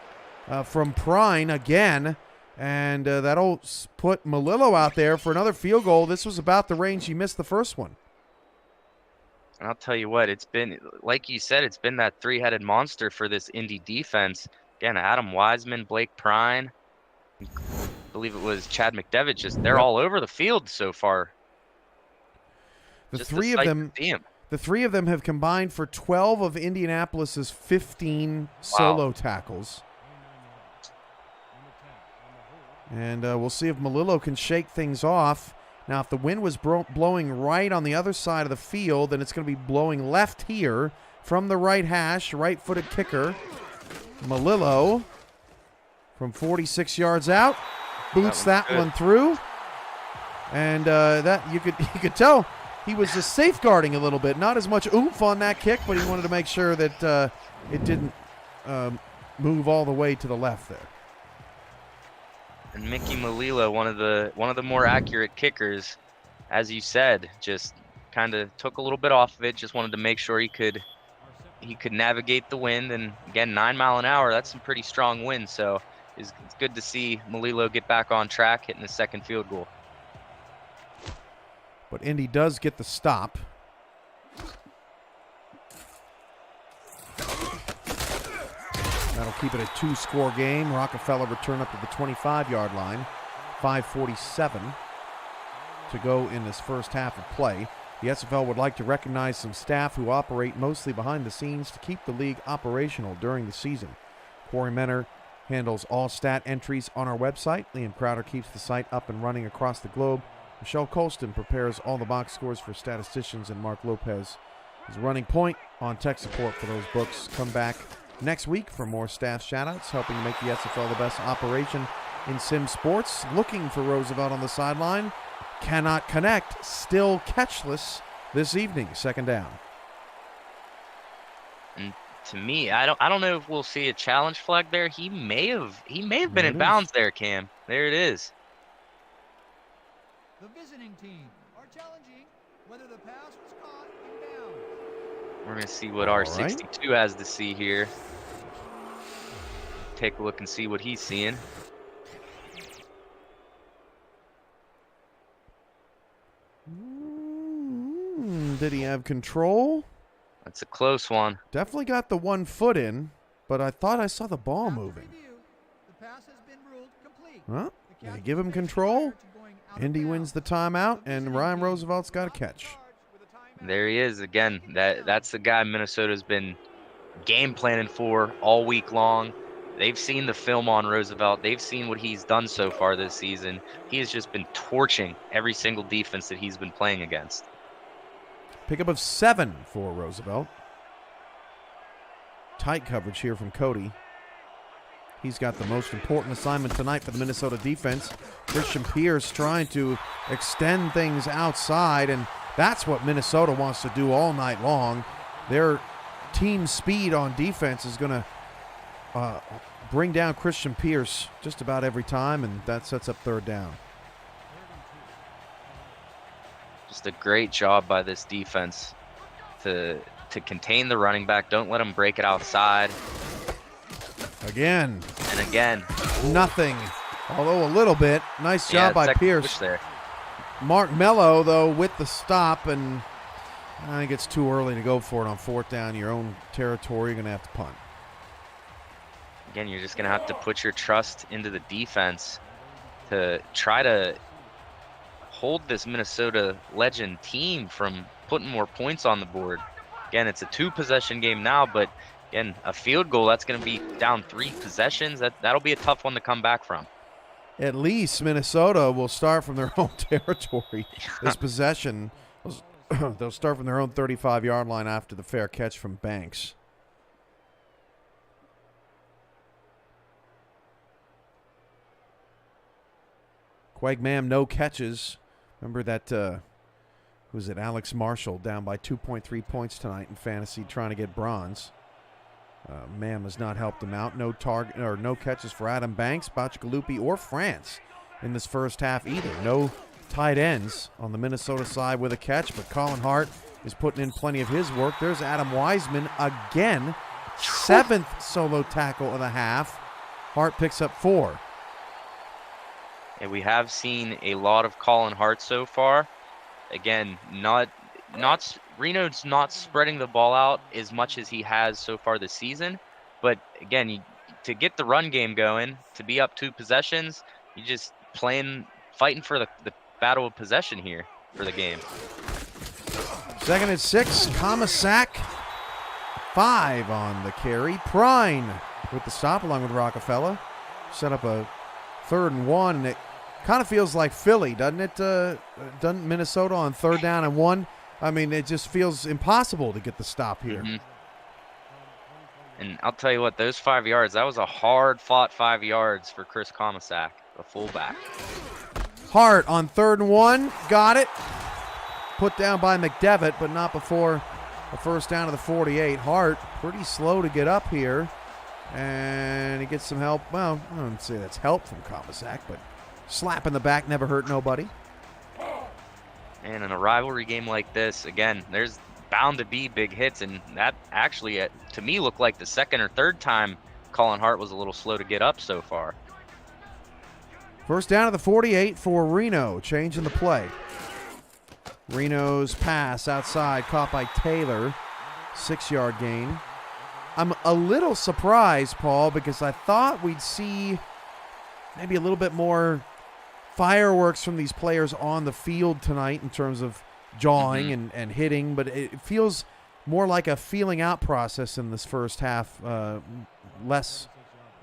from Prine again. And that'll put Melillo out there for another field goal. This was about the range he missed the first one. And I'll tell you what, it's been, like you said, it's been that 3-headed monster for this Indy defense. Again, Adam Wiseman, Blake Prine, I believe it was Chad McDevitt. Just they're all over the field so far. The three of them have combined for 12 of Indianapolis's 15 solo tackles. And we'll see if Melillo can shake things off. Now, if the wind was blowing right on the other side of the field, then it's going to be blowing left here from the right hash, right-footed kicker. Melillo from 46 yards out boots that one through. And that you could tell he was just safeguarding a little bit. Not as much oomph on that kick, but he wanted to make sure that it didn't move all the way to the left there. And Mickey Melillo, one of the more accurate kickers, as you said, just kind of took a little bit off of it. Just wanted to make sure he could navigate the wind. And again, 9 mile an hour, that's some pretty strong wind. So it's good to see Melillo get back on track, hitting the 2nd field goal. But Indy does get the stop. That'll keep it a 2-score game. Rockefeller return up to the 25-yard line. 5:47 to go in this first half of play. The SFL would like to recognize some staff who operate mostly behind the scenes to keep the league operational during the season. Corey Menner handles all stat entries on our website. Liam Crowder keeps the site up and running across the globe. Michelle Colston prepares all the box scores for statisticians, and Mark Lopez is running point on tech support for those books. Come back next week for more staff shoutouts, helping to make the SFL the best operation in sim sports. Looking for Roosevelt on the sideline. Cannot connect. Still catchless this evening. Second down. And to me, I don't know if we'll see a challenge flag there. He may have been in bounds there, Cam. There it is. The visiting team are challenging whether the pass was caught in bounds. We're gonna see what R62 has to see here. Take a look and see what he's seeing. Did he have control? That's a close one. Definitely got the 1 foot in, but I thought I saw the ball moving. The pass has been ruled complete. Huh? They give him control. Indy wins the timeout, and Ryan Roosevelt's got a catch. There he is again. That's the guy Minnesota's been game planning for all week long. They've seen the film on Roosevelt. They've seen what he's done so far this season. He has just been torching every single defense that he's been playing against. Pickup of 7 for Roosevelt. Tight coverage here from Cody. He's got the most important assignment tonight for the Minnesota defense. Christian Pierce trying to extend things outside, and that's what Minnesota wants to do all night long. Their team speed on defense is going to bring down Christian Pierce just about every time, and that sets up third down. Just a great job by this defense to contain the running back. Don't let him break it outside. Again. And again. Nothing. Although a little bit. Nice job by Pierce. There. Mark Mello, though, with the stop, and I think it's too early to go for it on fourth down. Your own territory, you're going to have to punt. Again, you're just going to have to put your trust into the defense to try to hold this Minnesota Legend team from putting more points on the board. Again, it's a 2-possession game now, but again, a field goal, that's going to be down 3 possessions. That'll be a tough one to come back from. At least Minnesota will start from their own territory. This possession, they'll start from their own 35-yard line after the fair catch from Banks. Quagmam, no catches. Remember that, who was it, Alex Marshall, down by 2.3 points tonight in fantasy, trying to get bronze. Mam has not helped him out. No target or no catches for Adam Banks, Bachagalupi, or France in this first half either. No tight ends on the Minnesota side with a catch, but Colin Hart is putting in plenty of his work. There's Adam Wiseman again, 7th solo tackle of the half. Hart picks up 4. And we have seen a lot of Colin Hart so far. Again, Reno's not spreading the ball out as much as he has so far this season. But again, to get the run game going, to be up 2 possessions, you just fighting for the battle of possession here for the game. 2nd and 6, Comisac, 5 on the carry. Prine with the stop along with Rockefeller. Set up a 3rd and 1, and it kind of feels like Philly, doesn't it? Doesn't Minnesota on 3rd down and 1? I mean, it just feels impossible to get the stop here. Mm-hmm. And I'll tell you what, those 5 yards, that was a hard-fought 5 yards for Chris Comisac, the fullback. Hart on 3rd and 1, got it. Put down by McDevitt, but not before the first down of the 48. Hart pretty slow to get up here, and he gets some help. Well, I don't say that's help from Comisac, but slap in the back never hurt nobody. And in a rivalry game like this, again, there's bound to be big hits, and that actually, to me, looked like the 2nd or 3rd time Colin Hart was a little slow to get up so far. First down of the 48 for Reno, changing the play. Reno's pass outside, caught by Taylor, 6-yard gain. I'm a little surprised, Paul, because I thought we'd see maybe a little bit more fireworks from these players on the field tonight in terms of jawing and hitting, but it feels more like a feeling out process in this first half,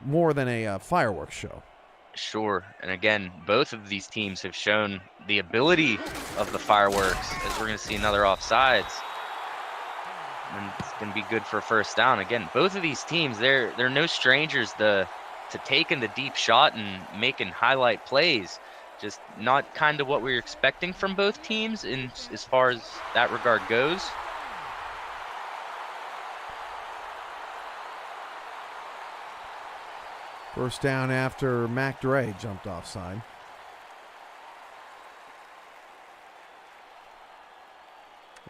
more than a fireworks show. Sure. And again, both of these teams have shown the ability of the fireworks, as we're going to see another offsides. And it's going to be good for a first down. Again, both of these teams, they're no strangers to taking the deep shot and making highlight plays. Just not kind of what we were expecting from both teams as far as that regard goes. First down after Mac Dre jumped offside.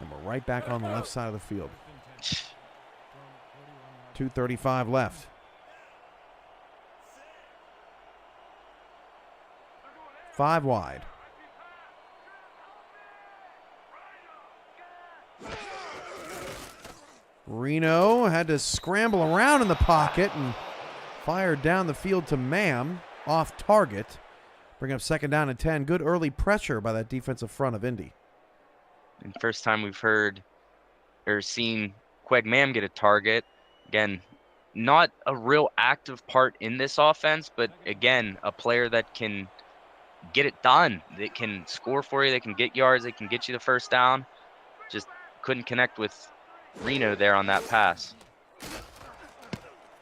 And we're right back on the left side of the field. 2:35 left. Five wide. Reno had to scramble around in the pocket and fired down the field to Mam, off target. Bring up second down and 10. Good early pressure by that defensive front of Indy. And first time we've heard or seen Queg Mam get a target. Again, not a real active part in this offense, but again, a player that can get it done. They can score for you. They can get yards. They can get you the first down. Just couldn't connect with Reno there on that pass.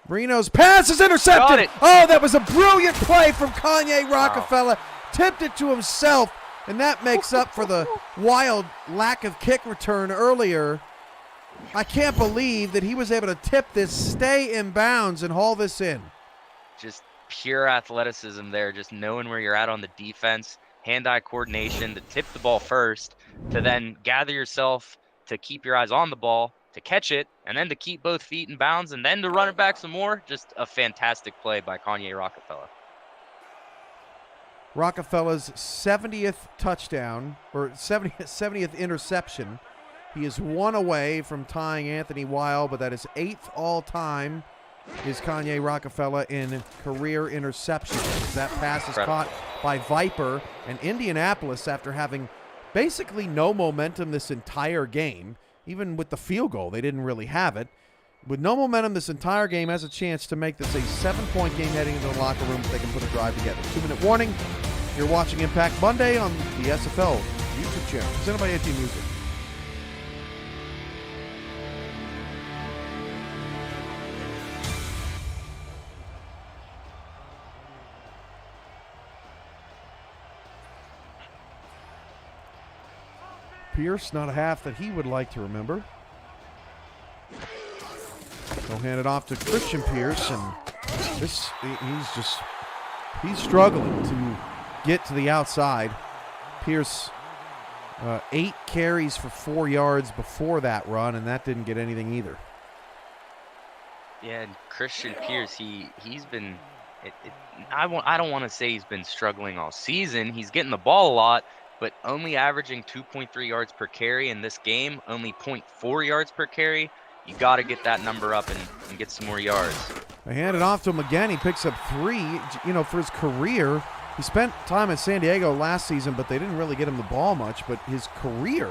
Reno's pass is intercepted. Got it. Oh, that was a brilliant play from Kanye Rockefeller. Tipped it to himself, and that makes up for the wild lack of kick return earlier. I can't believe that he was able to tip this, stay in bounds, and haul this in. Just pure athleticism there, just knowing where you're at on the defense, hand-eye coordination to tip the ball first, to then gather yourself to keep your eyes on the ball, to catch it, and then to keep both feet in bounds, and then to run it back some more. Just a fantastic play by Kanye Rockefeller. Rockefeller's 70th touchdown, or 70th interception. He is one away from tying Anthony Weil, but that is 8th all-time is Kanye Rockefeller in career interceptions. That pass is caught by Viper, and Indianapolis, after having basically no momentum this entire game, even with the field goal, they didn't really have it. With no momentum this entire game, has a chance to make this a 7-point game heading into the locker room if they can put a drive together. 2-minute warning. You're watching Impact Monday on the SFL YouTube channel. Presented by AT Music. Pierce, not a half that he would like to remember. They'll hand it off to Christian Pierce, and he's struggling to get to the outside. Pierce, 8 carries for 4 yards before that run, and that didn't get anything either. Yeah, and Christian Pierce, he's been. I don't want to say he's been struggling all season. He's getting the ball a lot, but only averaging 2.3 yards per carry in this game, only 0.4 yards per carry. You got to get that number up and get some more yards. They hand it off to him again. He picks up 3. You know, for his career, he spent time in San Diego last season, but they didn't really get him the ball much. But his career,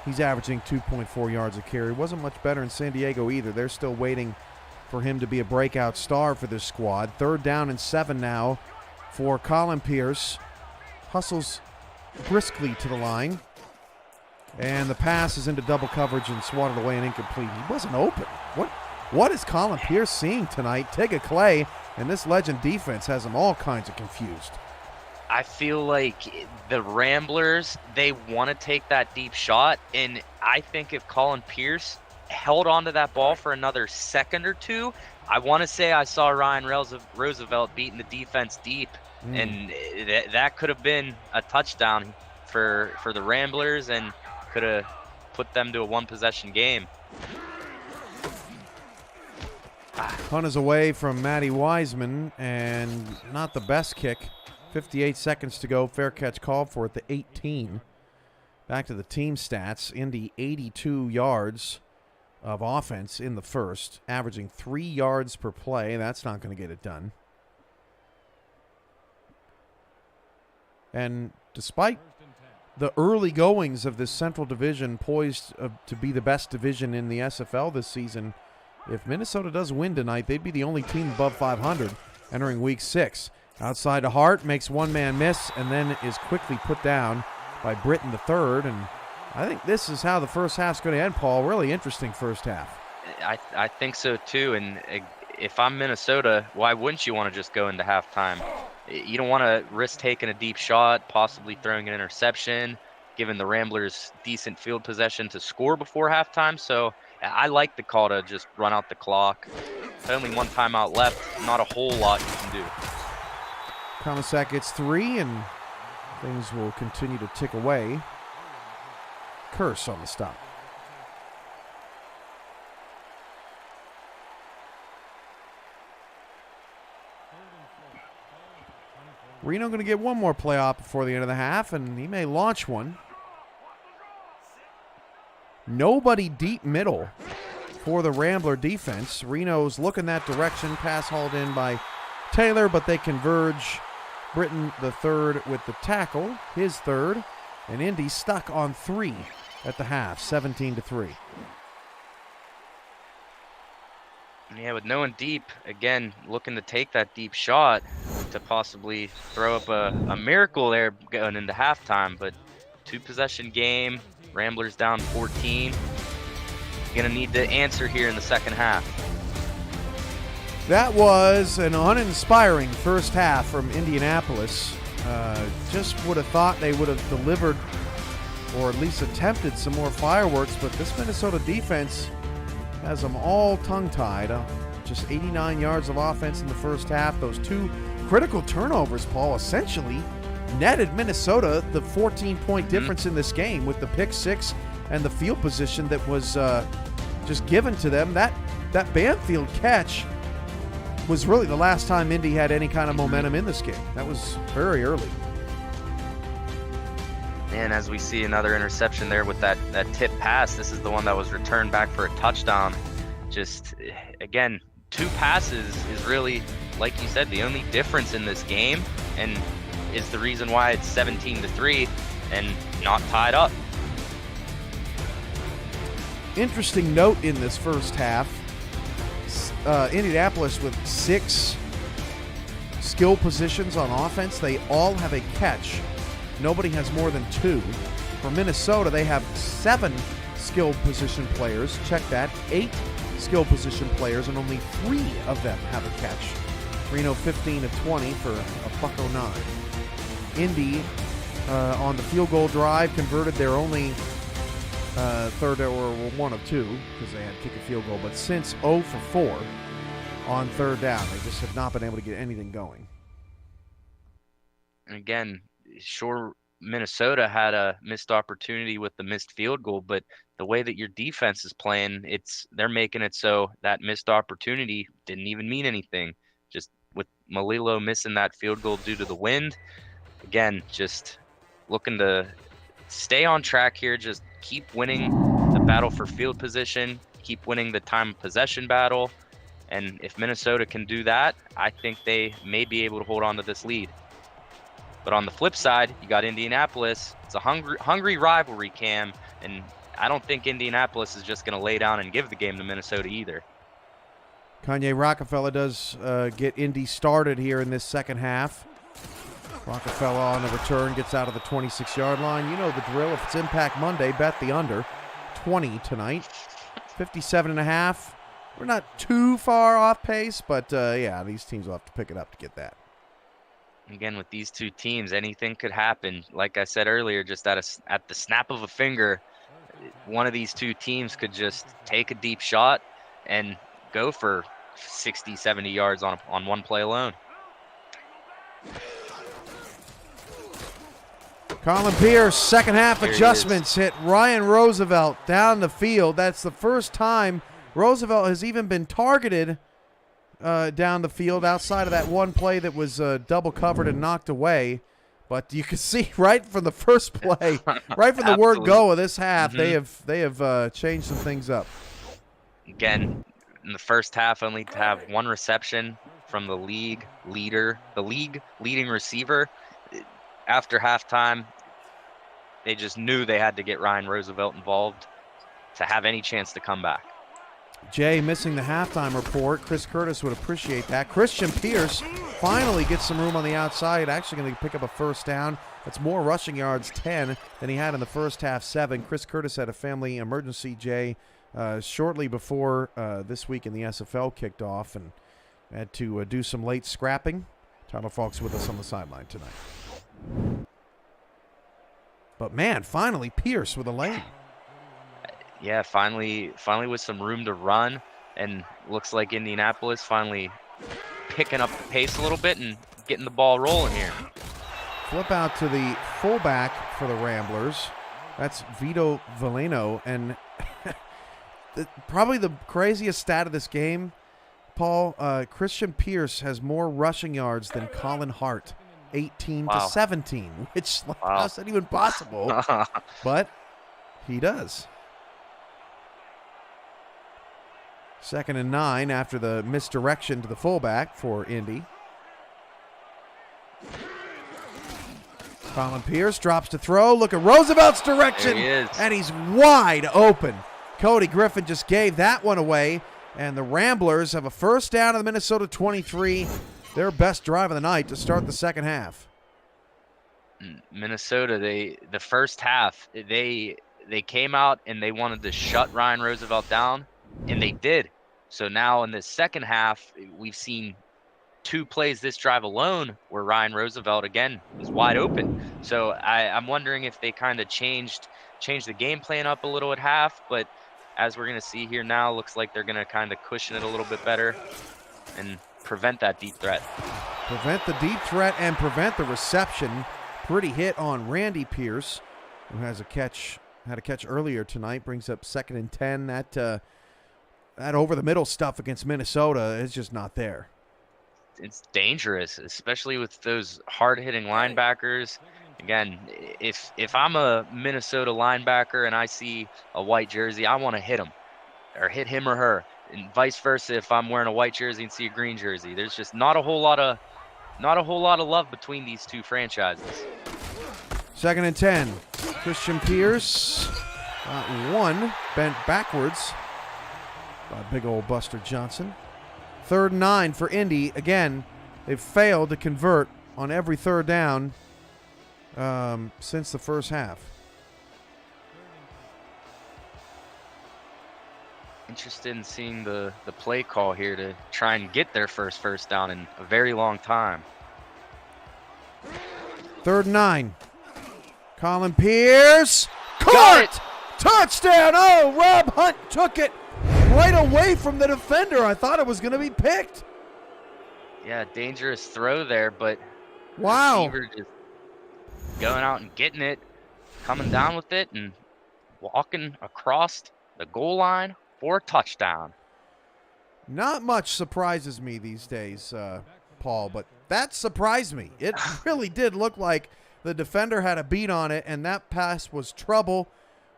he's averaging 2.4 yards a carry. Wasn't much better in San Diego either. They're still waiting for him to be a breakout star for this squad. 3rd down and 7 now for Colin Pierce. Hustles briskly to the line, and the pass is into double coverage and swatted away and incomplete. He wasn't open. What is Colin Pierce seeing tonight? Tigga Clay and this Legend defense has him all kinds of confused. I feel like the Ramblers, they want to take that deep shot, and I think if Colin Pierce held onto that ball for another second or two, I want to say I saw Ryan Roosevelt beating the defense deep. And that could have been a touchdown for the Ramblers and could have put them to a 1-possession game. Punt is away from Matty Wiseman, and not the best kick. 58 seconds to go. Fair catch called for at the 18. Back to the team stats. Indy 82 yards of offense in the first, averaging 3 yards per play. That's not going to get it done. And despite the early goings of this Central Division, poised to be the best division in the SFL this season, if Minnesota does win tonight, they'd be the only team above 500 entering Week 6. Outside to Hart, makes one man miss, and then is quickly put down by Britton the third. And I think this is how the first half's going to end, Paul. Really interesting first half. I think so too. And if I'm Minnesota, why wouldn't you want to just go into halftime? You don't want to risk taking a deep shot, possibly throwing an interception, giving the Ramblers decent field possession to score before halftime. So I like the call to just run out the clock. Only one timeout left, not a whole lot you can do. Comisac gets 3, and things will continue to tick away. Curse on the stop. Reno going to get one more playoff before the end of the half, and he may launch one. Nobody deep middle for the Rambler defense. Reno's looking that direction. Pass hauled in by Taylor, but they converge. Britton the third with the tackle, his third, and Indy stuck on 3 at the half, 17-3. Yeah, with no one deep, again, looking to take that deep shot to possibly throw up a miracle there going into halftime, but 2-possession game, Ramblers down 14. Gonna need to answer here in the second half. That was an uninspiring first half from Indianapolis. Just would have thought they would have delivered or at least attempted some more fireworks, but this Minnesota defense has them all tongue-tied. Just 89 yards of offense in the first half. Those 2 critical turnovers, Paul, essentially netted Minnesota the 14-point difference in this game with the pick 6 and the field position that was just given to them. That Banfield catch was really the last time Indy had any kind of momentum in this game. That was very early. And as we see another interception there with that tip pass, this is the one that was returned back for a touchdown. Just, again, 2 passes is really, like you said, the only difference in this game, and is the reason why it's 17-3 and not tied up. Interesting note in this first half, Indianapolis with 6 skill positions on offense. They all have a catch. Nobody has more than 2. For Minnesota, they have 7 skill position players. Check that. 8 skill position players, and only 3 of them have a catch. Reno 15 of 20 for a $1.09. Indy on the field goal drive converted their only third, or 1 of 2, because they had to kick a field goal, but since 0 for 4 on third down, they just have not been able to get anything going. And again, sure, Minnesota had a missed opportunity with the missed field goal, but the way that your defense is playing, they're making it so that missed opportunity didn't even mean anything. Just with Malilo missing that field goal due to the wind, again, just looking to stay on track here, just keep winning the battle for field position, keep winning the time of possession battle, and if Minnesota can do that, I think they may be able to hold on to this lead. But on the flip side, you got Indianapolis. It's a hungry rivalry, Cam, and I don't think Indianapolis is just going to lay down and give the game to Minnesota either. Kanye Rockefeller does get Indy started here in this second half. Rockefeller on the return gets out of the 26-yard line. You know the drill. If it's Impact Monday, bet the under. 20 tonight. 57.5. We're not too far off pace, but yeah, these teams will have to pick it up to get that. Again, with these 2 teams, anything could happen. Like I said earlier, just at the snap of a finger, one of these 2 teams could just take a deep shot and go for 60, 70 yards on one play alone. Colin Pierce, second half adjustments hit Ryan Roosevelt down the field. That's the first time Roosevelt has even been targeted down the field outside of that one play that was double covered and knocked away. But you can see right from the first play, right from the word go of this half, they have changed some things up. Again, in the first half, only to have 1 reception from the league leading receiver. After halftime, they just knew they had to get Ryan Roosevelt involved to have any chance to come back. Jay missing the halftime report. Chris Curtis would appreciate that. Christian Pierce finally gets some room on the outside. Actually going to pick up a first down. That's more rushing yards, 10, than he had in the first half, 7. Chris Curtis had a family emergency, Jay, shortly before this week in the SFL kicked off and had to do some late scrapping. Tyler Falk's with us on the sideline tonight. But, man, finally Pierce with a lane. Yeah, finally with some room to run, and looks like Indianapolis finally picking up the pace a little bit and getting the ball rolling here. Flip out to the fullback for the Ramblers. That's Vito Veleno, and probably the craziest stat of this game, Paul, Christian Pierce has more rushing yards than Colin Hart, 18 to 17, which how's that even possible? But he does. 2nd and 9 after the misdirection to the fullback for Indy. Colin Pierce drops to throw. Look at Roosevelt's direction. There he is. And he's wide open. Cody Griffin just gave that one away. And the Ramblers have a first down of the Minnesota 23. Their best drive of the night to start the second half. Minnesota, the first half, they came out and they wanted to shut Ryan Roosevelt down, and they did. So now in the second half, we've seen 2 plays this drive alone where Ryan Roosevelt again was wide open. So I'm wondering if they kind of changed the game plan up a little at half, but as we're going to see here now, looks like they're going to kind of cushion it a little bit better and prevent that deep threat. Prevent the deep threat and prevent the reception. Pretty hit on Randy Pierce, who had a catch earlier tonight, brings up 2nd and 10. That over the middle stuff against Minnesota is just not there. It's dangerous, especially with those hard-hitting linebackers. Again, if I'm a Minnesota linebacker and I see a white jersey, I want to hit him or hit him or her, and vice versa. If I'm wearing a white jersey and see a green jersey, there's just not a whole lot of love between these two franchises. 2nd and 10. Christian Pierce one bent backwards by big old Buster Johnson. 3rd and 9 for Indy. Again, they've failed to convert on every third down since the first half. Interested in seeing the play call here to try and get their first down in a very long time. 3rd and 9. Colin Pierce. Caught! Touchdown! Oh, Rob Hunt took it right away from the defender. I thought it was going to be picked. Yeah, dangerous throw there, but wow, receiver just going out and getting it, coming down with it, and walking across the goal line for a touchdown. Not much surprises me these days, Paul, but that surprised me. It really did look like the defender had a beat on it, and that pass was trouble.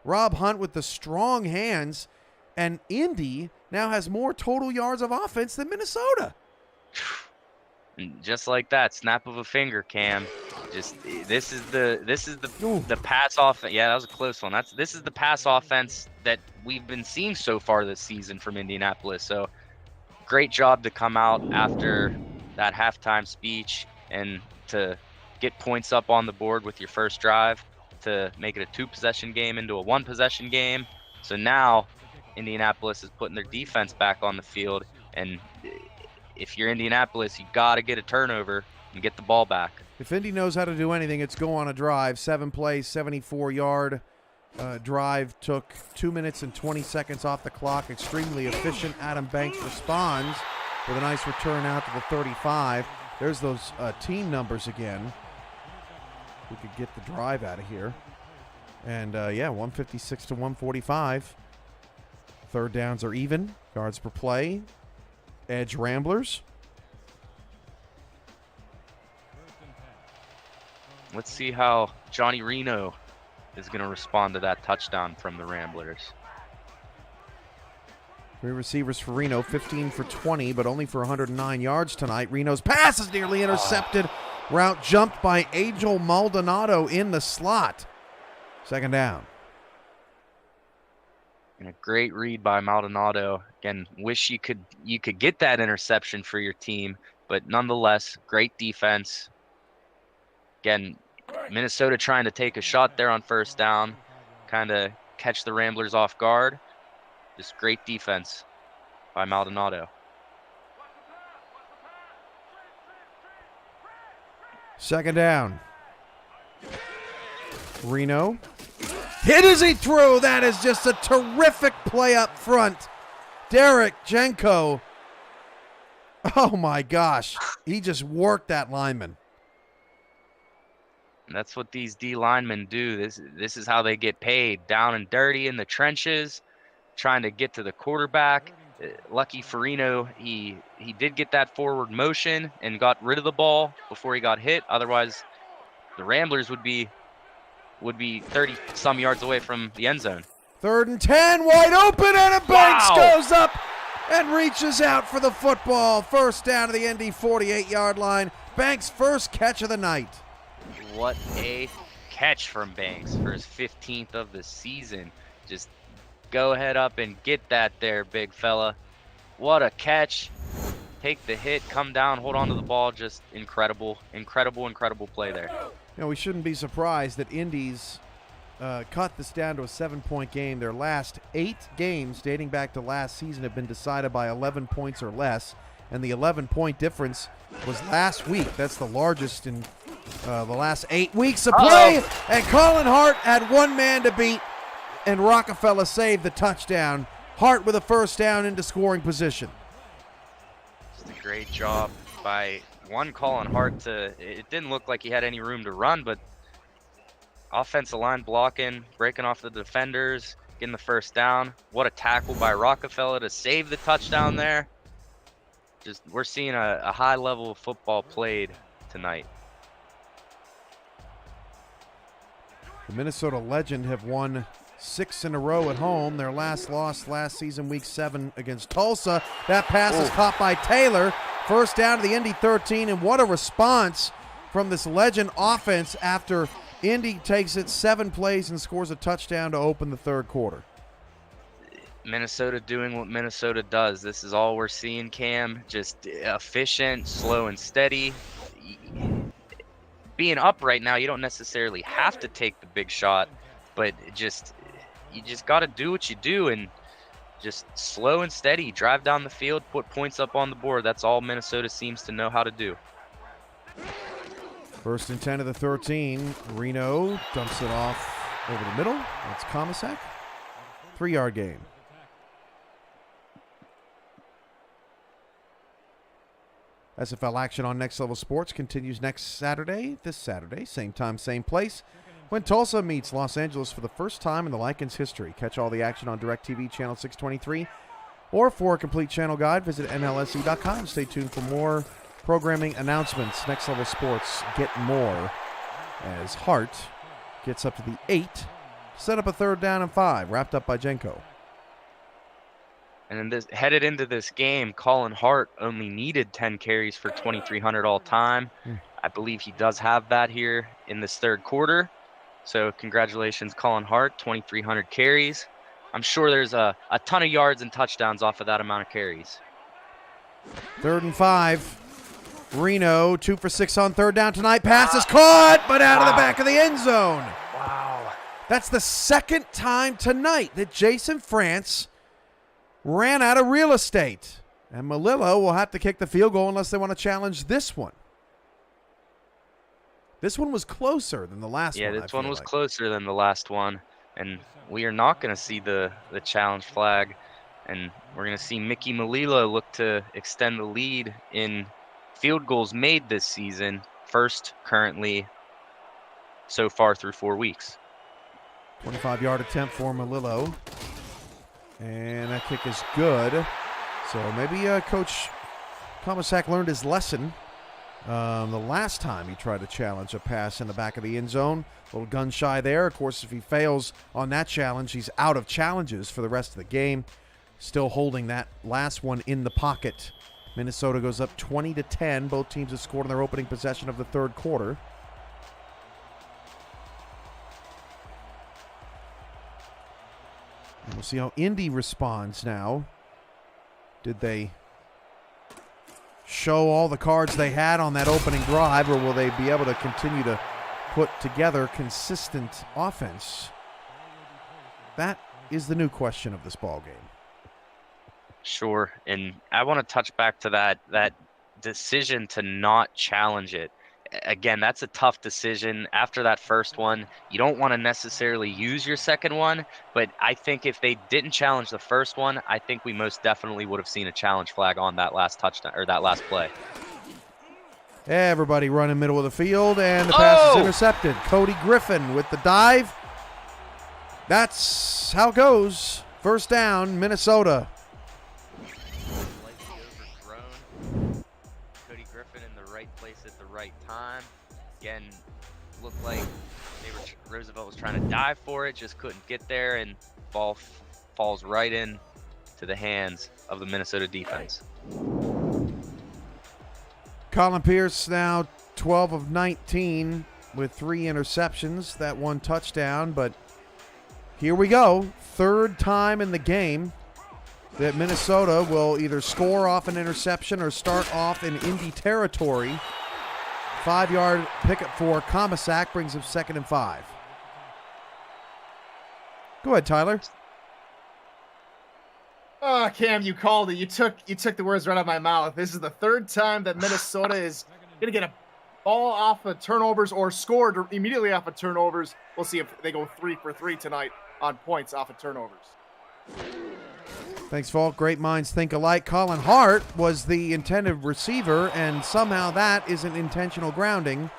Rob Hunt with the strong hands, and Indy now has more total yards of offense than Minnesota. Just like that, snap of a finger, Cam. Just this is the pass offense. Yeah, that was a close one. This is the pass offense that we've been seeing so far this season from Indianapolis. So great job to come out after that halftime speech and to get points up on the board with your first drive to make it a 2-possession game into a 1-possession game. So now Indianapolis is putting their defense back on the field, and if you're Indianapolis, you got to get a turnover and get the ball back. If Indy knows how to do anything, it's go on a drive. 7 plays, 74-yard drive, took 2 minutes and 20 seconds off the clock. Extremely efficient. Adam Banks responds with a nice return out to the 35. There's those team numbers again. We could get the drive out of here. And, 156 to 145. Third downs are even. Yards per play. Edge Ramblers. Let's see how Johnny Reno is going to respond to that touchdown from the Ramblers. 3 receivers for Reno, 15 for 20, but only for 109 yards tonight. Reno's pass is nearly intercepted. Route jumped by Angel Maldonado in the slot. 2nd down. And a great read by Maldonado. Again, wish you could get that interception for your team, but nonetheless, great defense. Again, Minnesota trying to take a shot there on first down, kind of catch the Ramblers off guard. Just great defense by Maldonado. Second down. Reno. Hit as he threw. That is just a terrific play up front. Derek Jenko. Oh my gosh. He just worked that lineman. And that's what these D linemen do. This is how they get paid. Down and dirty in the trenches, trying to get to the quarterback. Lucky for Reno, he did get that forward motion and got rid of the ball before he got hit. Otherwise, the Ramblers would be 30-some yards away from the end zone. 3rd and 10, wide open, and a Banks goes up and reaches out for the football. First down to the Indy 48-yard line. Banks' first catch of the night. What a catch from Banks for his 15th of the season. Just go ahead up and get that there, big fella. What a catch. Take the hit, come down, hold on to the ball. Just incredible play there. You know, we shouldn't be surprised that Indy's cut this down to a 7-point game. Their last 8 games dating back to last season have been decided by 11 points or less, and the 11-point difference was last week. That's the largest in the last 8 weeks of play. And Colin Hart had one man to beat, and Rockefeller saved the touchdown. Hart with a first down into scoring position. Just a great job by Colin Hart. It didn't look like he had any room to run, but offensive line blocking, breaking off the defenders, getting the first down. What a tackle by Rockefeller to save the touchdown there. Just we're seeing a high level of football played tonight. The Minnesota Legend have won 6 in a row at home. Their last loss last season, week 7 against Tulsa. That pass is caught by Taylor. First down to the Indy 13, and what a response from this Legend offense after Indy takes it 7 plays and scores a touchdown to open the third quarter. Minnesota doing what Minnesota does. This is all we're seeing, Cam. Just efficient, slow and steady. Being up right now, you don't necessarily have to take the big shot, but you just got to do what you do and just slow and steady, drive down the field, put points up on the board. That's all Minnesota seems to know how to do. 1st and 10 of the 13. Reno dumps it off over the middle. That's Komisak. 3-yard gain. SFL action on Next Level Sports continues this Saturday, same time, same place, when Tulsa meets Los Angeles for the first time in the Lycans history. Catch all the action on DirecTV Channel 623, or for a complete channel guide, visit NLSE.com. Stay tuned for more programming announcements. Next Level Sports get more as Hart gets up to the 8, set up a 3rd down and 5, wrapped up by Jenko. And then headed into this game, Colin Hart only needed 10 carries for 2,300 all time. I believe he does have that here in this third quarter. So congratulations, Colin Hart, 2,300 carries. I'm sure there's a ton of yards and touchdowns off of that amount of carries. 3rd and 5. Reno, 2 for 6 on 3rd down tonight. Pass is caught, but out of the back of the end zone. Wow. That's the second time tonight that Jason France ran out of real estate. And Malillo will have to kick the field goal unless they want to challenge this one. This one was closer than the last one. Yeah, this one was closer than the last one. And we are not going to see the challenge flag. And we're going to see Mickey Malillo look to extend the lead in field goals made this season. First currently so far through 4 weeks. 25-yard attempt for Malillo. And that kick is good. So maybe Coach Komisak learned his lesson the last time he tried to challenge a pass in the back of the end zone. A little gun shy there. Of course, if he fails on that challenge, he's out of challenges for the rest of the game. Still holding that last one in the pocket. Minnesota goes up 20-10. Both teams have scored in their opening possession of the third quarter. We'll see how Indy responds now. Did they show all the cards they had on that opening drive, or will they be able to continue to put together consistent offense? That is the new question of this ball game. Sure, and I want to touch back to that decision to not challenge it. Again, that's a tough decision. After that first one, you don't want to necessarily use your second one, but I think if they didn't challenge the first one, I think we most definitely would have seen a challenge flag on that last touchdown or that last play. Everybody running middle of the field, and the pass is intercepted. Cody Griffin with the dive. That's how it goes. First down, Minnesota. Cody Griffin in the right place at the right time. Again, looked like Roosevelt was trying to dive for it, just couldn't get there, and ball falls right in to the hands of the Minnesota defense. Colin Pierce now 12 of 19 with 3 interceptions, that one touchdown, but here we go. Third time in the game that Minnesota will either score off an interception or start off in Indy territory. 5-yard pickup for Komisak brings him 2nd and 5. Go ahead, Tyler. Oh, Cam, you called it. You took the words right out of my mouth. This is the third time that Minnesota is going to get a ball off of turnovers or scored immediately off of turnovers. We'll see if they go 3 for 3 tonight on points off of turnovers. Thanks, Falk. Great minds think alike. Colin Hart was the intended receiver, and somehow that is an intentional grounding,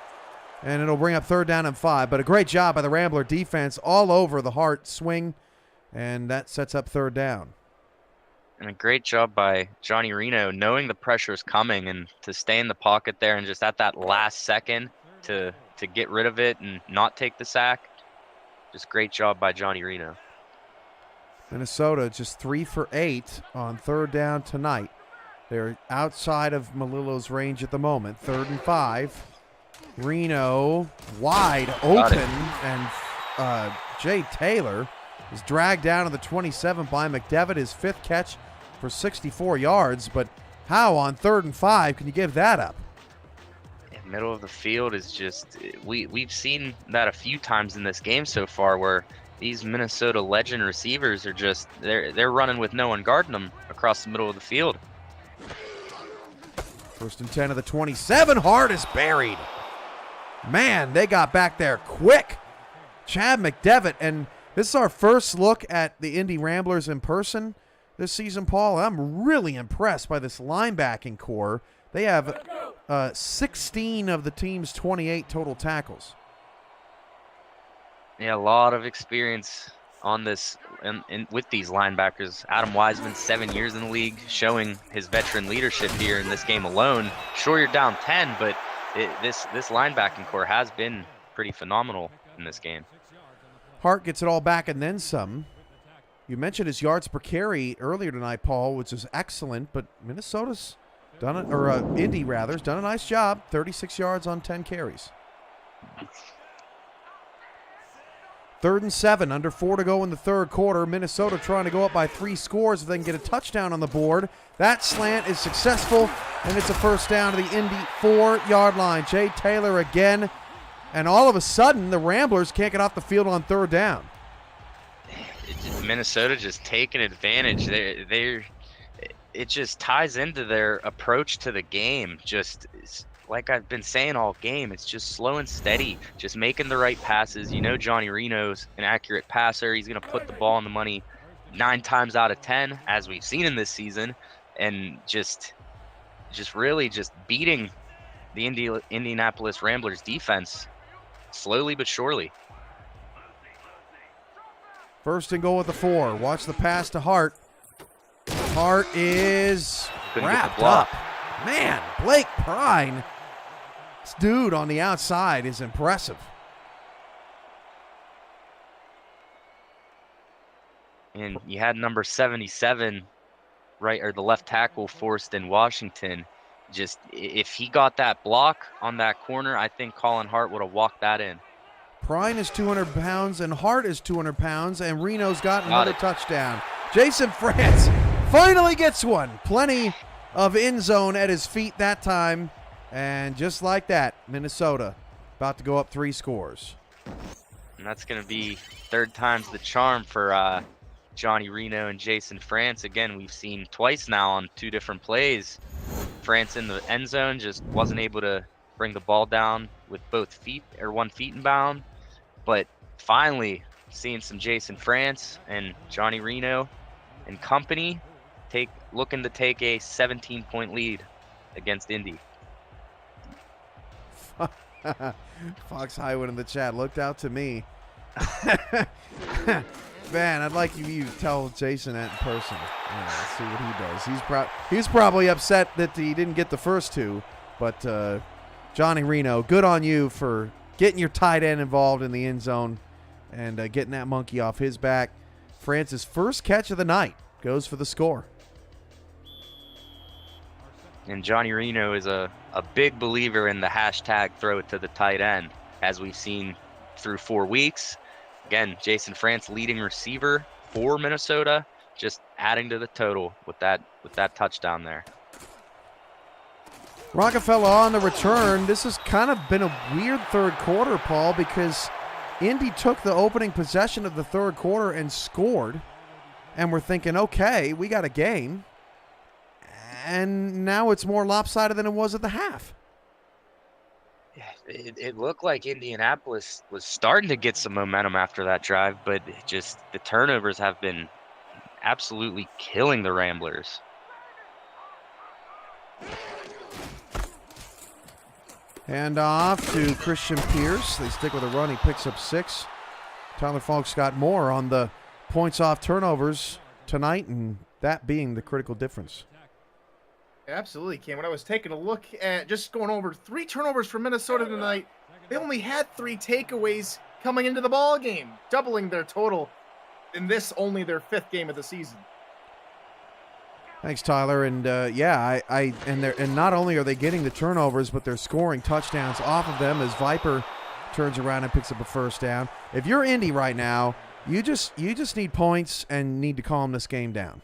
and it'll bring up 3rd down and 5. But a great job by the Rambler defense all over the Hart swing, and that sets up 3rd down. And a great job by Johnny Reno knowing the pressure is coming and to stay in the pocket there and just at that last second to get rid of it and not take the sack. Just great job by Johnny Reno. Minnesota just 3 for 8 on 3rd down tonight. They're outside of Malillo's range at the moment. 3rd and 5. Reno wide open, and Jay Taylor is dragged down to the 27 by McDevitt, his 5th catch for 64 yards. But how on 3rd and 5 can you give that up? Middle of the field is just, we've seen that a few times in this game so far where these Minnesota legend receivers are just, they're running with no one guarding them across the middle of the field. 1st and 10 of the 27. Hart is buried. Man, they got back there quick. Chad McDevitt, and this is our first look at the Indy Ramblers in person this season, Paul. I'm really impressed by this linebacking core. They have 16 of the team's 28 total tackles. Yeah, a lot of experience on this with these linebackers. Adam Wiseman, 7 years in the league, showing his veteran leadership here in this game alone. Sure, you're down 10, but this linebacking core has been pretty phenomenal in this game. Hart gets it all back and then some. You mentioned his yards per carry earlier tonight, Paul, which is excellent, but Minnesota's done it, or Indy rather, has done a nice job. 36 yards on 10 carries. 3rd and 7, under 4 to go in the 3rd quarter. Minnesota trying to go up by 3 scores if they can get a touchdown on the board. That slant is successful, and it's a 1st down to the Indy 4-yard line. Jay Taylor again, and all of a sudden the Ramblers can't get off the field on 3rd down. Minnesota just taking advantage. It just ties into their approach to the game. Just like I've been saying all game, it's just slow and steady, just making the right passes. You know, Johnny Reno's an accurate passer. He's going to put the ball on the money 9 times out of 10, as we've seen in this season, and just really just beating the Indianapolis Ramblers defense slowly but surely. 1st and goal at the 4. Watch the pass to Hart. Hart is wrapped up. Man, Blake Prine, this dude on the outside is impressive. And you had number 77, right, or the left tackle forced in Washington. Just if he got that block on that corner, I think Colin Hart would have walked that in. Prine is 200 pounds, and Hart is 200 pounds, and Reno's got another touchdown. Jason France finally gets one. Plenty of end zone at his feet that time. And just like that, Minnesota about to go up 3 scores. And that's going to be third time's the charm for Johnny Reno and Jason France. Again, we've seen twice now on 2 different plays. France in the end zone just wasn't able to bring the ball down with both feet or 1 foot in bound. But finally, seeing some Jason France and Johnny Reno and company looking to take a 17-point lead against Indy. Fox Highwood in the chat looked out to me. Man, I'd like you to tell Jason that in person. See what he does. He's probably upset that he didn't get the first 2, but Johnny Reno, good on you for getting your tight end involved in the end zone and getting that monkey off his back. France's first catch of the night goes for the score. And Johnny Reno is a big believer in the hashtag throw it to the tight end, as we've seen through 4 weeks. Again, Jason France leading receiver for Minnesota, just adding to the total with that touchdown there. Rockefeller on the return. This has kind of been a weird third quarter, Paul, because Indy took the opening possession of the third quarter and scored. And we're thinking, okay, we got a game. And now it's more lopsided than it was at the half. It looked like Indianapolis was starting to get some momentum after that drive, but just the turnovers have been absolutely killing the Ramblers. Hand off to Christian Pierce. They stick with a run. He picks up 6. Tyler Falk's got more on the points off turnovers tonight, and that being the critical difference. Absolutely, Cam. When I was taking a look at just going over 3 turnovers for Minnesota tonight, they only had 3 takeaways coming into the ball game, doubling their total in this only their 5th game of the season. Thanks, Tyler. And and not only are they getting the turnovers, but they're scoring touchdowns off of them as Viper turns around and picks up a first down. If you're Indy right now, you just need points and need to calm this game down.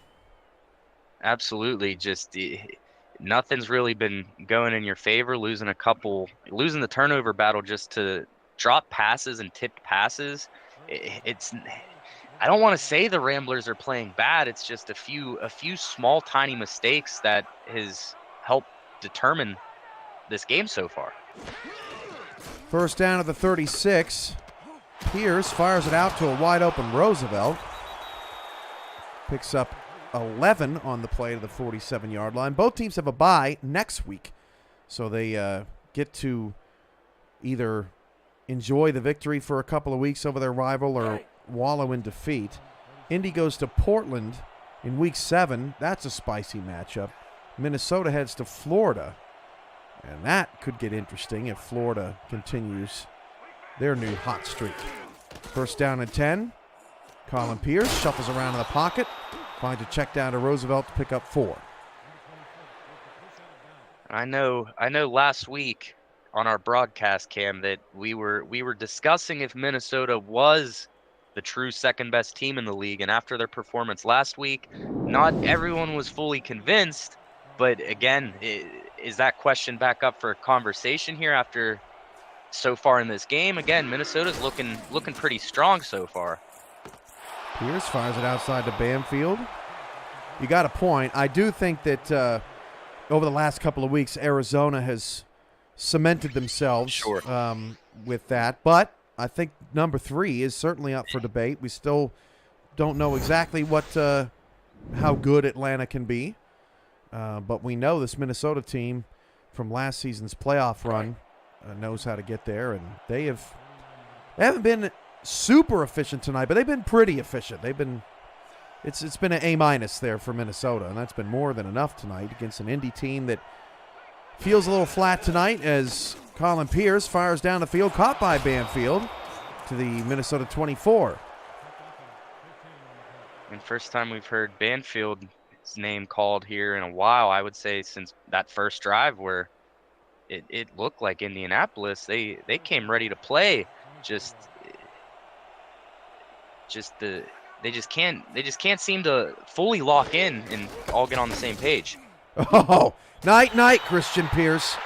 Absolutely, just nothing's really been going in your favor. Losing the turnover battle just to drop passes and tipped passes. I don't want to say the Ramblers are playing bad. It's just a few small, tiny mistakes that has helped determine this game so far. First down at the 36. Pierce fires it out to a wide open Roosevelt. Picks up 11 on the play to the 47-yard line. Both teams have a bye next week, so they get to either enjoy the victory for a couple of weeks over their rival or wallow in defeat. Indy goes to Portland in week 7. That's a spicy matchup. Minnesota heads to Florida, and that could get interesting if Florida continues their new hot streak. First down and 10. Colin Pierce shuffles around in the pocket, finds a check down to Roosevelt to pick up 4. I know last week on our broadcast, Cam, that we were discussing if Minnesota was the true second best team in the league, and after their performance last week, not everyone was fully convinced. But again, is that question back up for conversation here after so far in this game? Again, Minnesota's looking pretty strong so far. Pierce fires it outside to Banfield. You got a point. I do think that over the last couple of weeks, Arizona has cemented themselves with that. But I think number 3 is certainly up for debate. We still don't know exactly how good Atlanta can be. But we know this Minnesota team from last season's playoff run knows how to get there. And they haven't been super efficient tonight, but they've been pretty efficient. It's been an A- there for Minnesota, and that's been more than enough tonight against an Indy team that feels a little flat tonight as Colin Pierce fires down the field, caught by Banfield to the Minnesota 24. And first time we've heard Banfield's name called here in a while, I would say since that first drive where it looked like Indianapolis, they came ready to play. Just they just can't seem to fully lock in and all get on the same page. Oh, night, Christian Pierce.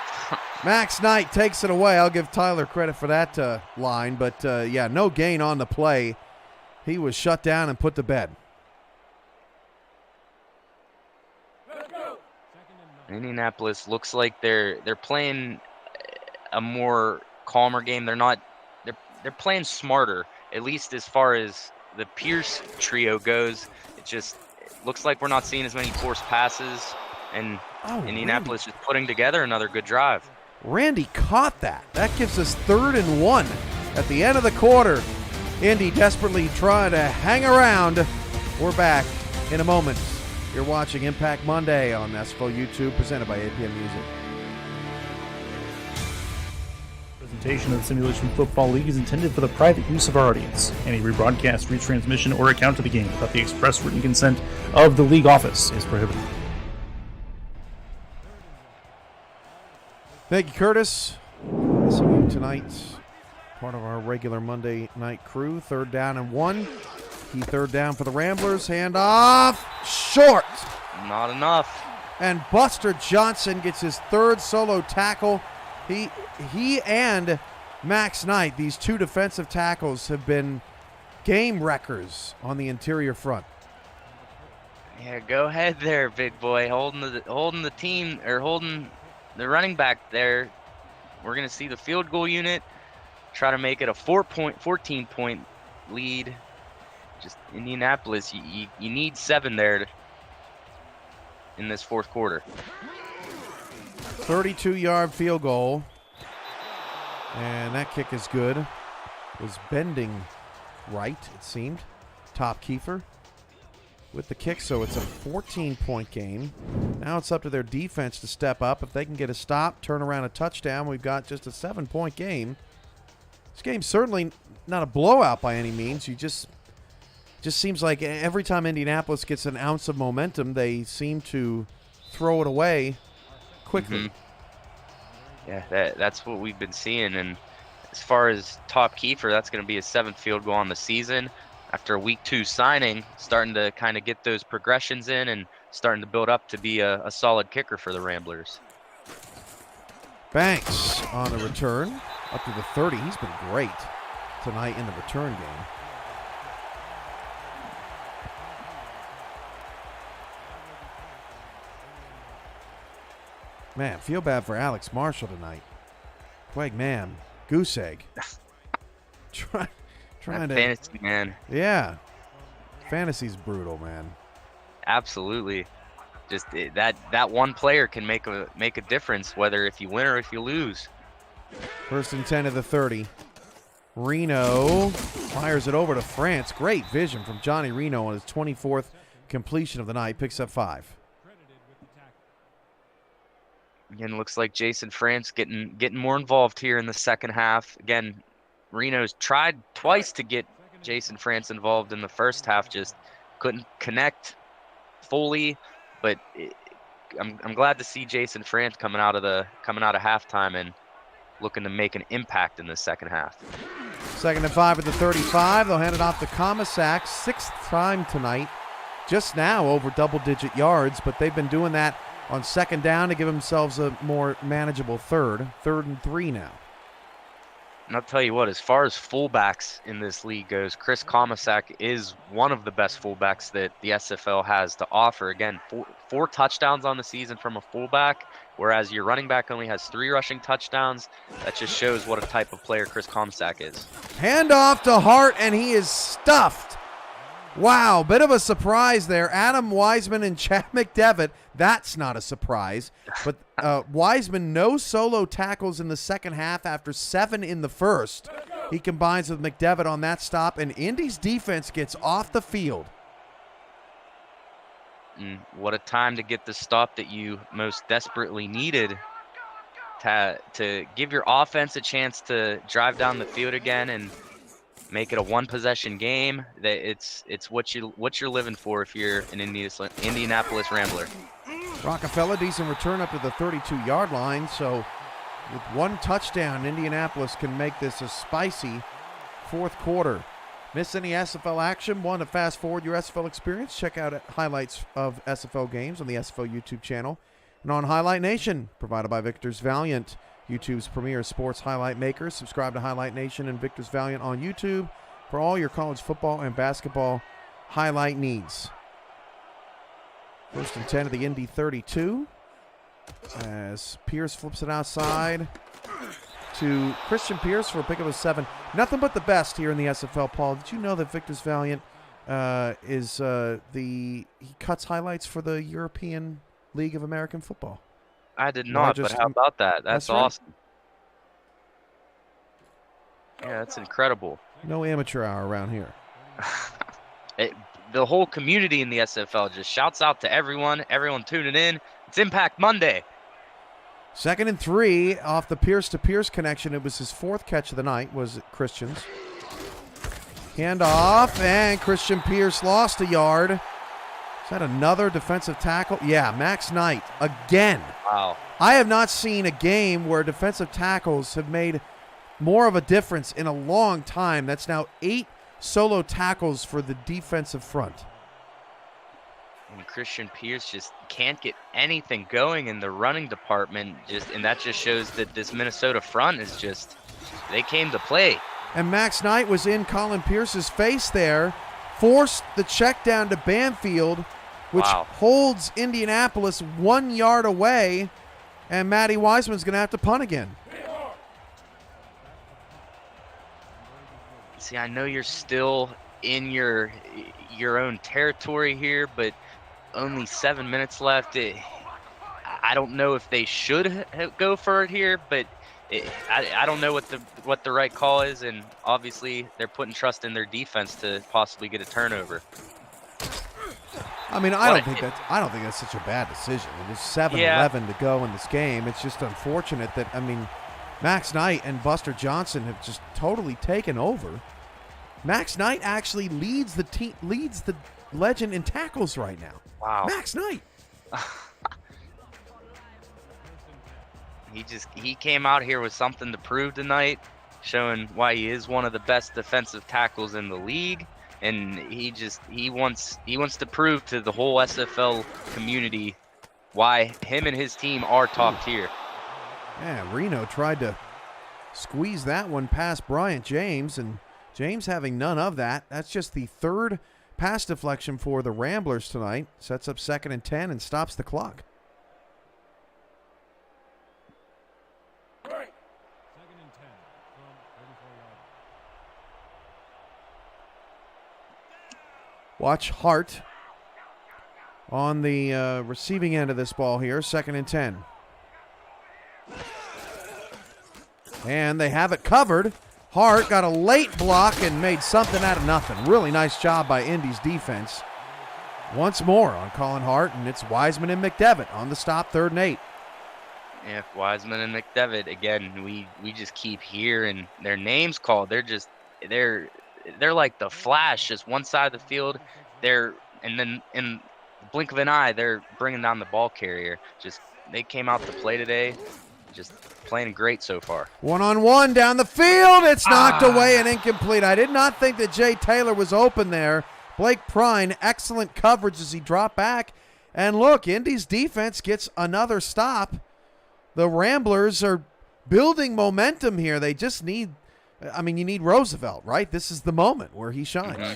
Max Knight takes it away. I'll give Tyler credit for that line, but yeah, no gain on the play. He was shut down and put to bed. Indianapolis looks like they're playing a more calmer game. They're playing smarter, at least as far as the Pierce trio goes. It looks like we're not seeing as many forced passes, and Indianapolis is putting together another good drive. Randy caught that. That gives us 3rd and 1 at the end of the quarter. Indy desperately trying to hang around. We're back in a moment. You're watching Impact Monday on SFL YouTube, presented by APM Music. Presentation of the Simulation Football League is intended for the private use of our audience. Any rebroadcast, retransmission, or account of the game without the express written consent of the league office is prohibited. Thank you, Curtis. SMU tonight, part of our regular Monday night crew. 3rd down and 1. Key 3rd down for the Ramblers. Hand off. Short. Not enough. And Buster Johnson gets his 3rd solo tackle. He and Max Knight, these 2 defensive tackles, have been game wreckers on the interior front. Yeah, go ahead there, big boy. Holding the team, or holding the running back there. We're going to see the field goal unit try to make it a 14-point lead. Just Indianapolis, you need 7 there in this 4th quarter. 32-yard field goal. And that kick is good. Was bending right, it seemed. Top Kiefer with the kick, so it's a 14-point game. Now it's up to their defense to step up. If they can get a stop, turn around a touchdown, we've got just a 7-point game. This game's certainly not a blowout by any means. You just seems like every time Indianapolis gets an ounce of momentum, they seem to throw it away quickly. Yeah, that's what we've been seeing. And as far as Top Kiefer, that's going to be his 7th field goal on the season. After a week 2 signing, starting to kind of get those progressions in and starting to build up to be a solid kicker for the Ramblers. Banks on the return, up to the 30. He's been great tonight in the return game. Man, feel bad for Alex Marshall tonight. Quag man, goose egg. Trying to fantasy, man. Yeah, fantasy's brutal, man. Absolutely. Just that one player can make a difference, whether if you win or if you lose. 1st and 10 of the 30. Reno fires it over to France. Great vision from Johnny Reno on his 24th completion of the night. Picks up 5. Again, looks like Jason France getting more involved here in the second half. Again, Reno's tried twice to get Jason France involved in the first half, just couldn't connect fully. But I'm glad to see Jason France coming out of halftime and looking to make an impact in the second half. 2nd and 5 at the 35. They'll hand it off to Comisac. 6th time tonight. Just now over double-digit yards, but they've been doing that on 2nd down to give themselves a more manageable 3rd. 3rd and 3 now. And I'll tell you what, as far as fullbacks in this league goes, Chris Comisac is one of the best fullbacks that the SFL has to offer. Again, four touchdowns on the season from a fullback, whereas your running back only has 3 rushing touchdowns. That just shows what a type of player Chris Comisac is. Hand off to Hart, and he is stuffed. Wow, bit of a surprise there. Adam Wiseman and Chad McDevitt. That's not a surprise. But Wiseman, no solo tackles in the second half after 7 in the first. He combines with McDevitt on that stop, and Indy's defense gets off the field. What a time to get the stop that you most desperately needed to give your offense a chance to drive down the field again and make it a one-possession game. It's what you're living for if you're an Indianapolis Rambler. Rockefeller, decent return up to the 32-yard line. So with 1 touchdown, Indianapolis can make this a spicy 4th quarter. Miss any SFL action? Want to fast forward your SFL experience? Check out highlights of SFL games on the SFL YouTube channel and on Highlight Nation, provided by Victor's Valiant, YouTube's premier sports highlight maker. Subscribe to Highlight Nation and Victor's Valiant on YouTube for all your college football and basketball highlight needs. 1st and 10 of the Indy 32 as Pierce flips it outside to Christian Pierce for a pick of a 7. Nothing but the best here in the SFL, Paul. Did you know that Victor's Valiant he cuts highlights for the European League of American Football? I did not, but how about that? That's right. awesome. Yeah, that's incredible. No amateur hour around here. The whole community in the SFL just shouts out to everyone tuning in. It's Impact Monday. 2nd and 3 off the Pierce-to-Pierce connection. It was his 4th catch of the night, was Christian's. Handoff, and Christian Pierce lost a yard. Is that another defensive tackle? Yeah, Max Knight again. Wow. I have not seen a game where defensive tackles have made more of a difference in a long time. That's now 8 solo tackles for the defensive front. And Christian Pierce just can't get anything going in the running department, and that just shows that this Minnesota front is just, they came to play. And Max Knight was in Colin Pierce's face there, forced the check down to Banfield, which holds Indianapolis 1 yard away, and Matty Wiseman's going to have to punt again. See, I know you're still in your own territory here, but only 7 minutes left. I don't know if they should go for it here, but I don't know what the right call is, and obviously they're putting trust in their defense to possibly get a turnover. I mean, I don't think that's such a bad decision. There's 7-11 to go in this game. It's just unfortunate that, I mean, Max Knight and Buster Johnson have just totally taken over. Max Knight actually leads the legend in tackles right now. Wow. Max Knight. He came out here with something to prove tonight, showing why he is one of the best defensive tackles in the league, and he wants to prove to the whole SFL community why him and his team are top tier. Yeah, Reno tried to squeeze that one past Bryant James, and James having none of that. That's just the 3rd pass deflection for the Ramblers tonight. Sets up 2nd and 10 and stops the clock. Watch Hart on the receiving end of this ball here. 2nd and 10. And they have it covered. Hart got a late block and made something out of nothing. Really nice job by Indy's defense. Once more on Colin Hart, and it's Wiseman and McDevitt on the stop, 3rd and 8. Yeah, Wiseman and McDevitt, again, we just keep hearing their names called. They're like the Flash, just one side of the field. And then in the blink of an eye, they're bringing down the ball carrier. They came out to play today, just playing great so far. 1-on-1 down the field. It's knocked away and incomplete. I did not think that Jay Taylor was open there. Blake Prine, excellent coverage as he dropped back. And look, Indy's defense gets another stop. The Ramblers are building momentum here. They just need, I mean, you need Roosevelt, right? This is the moment where he shines. Mm-hmm.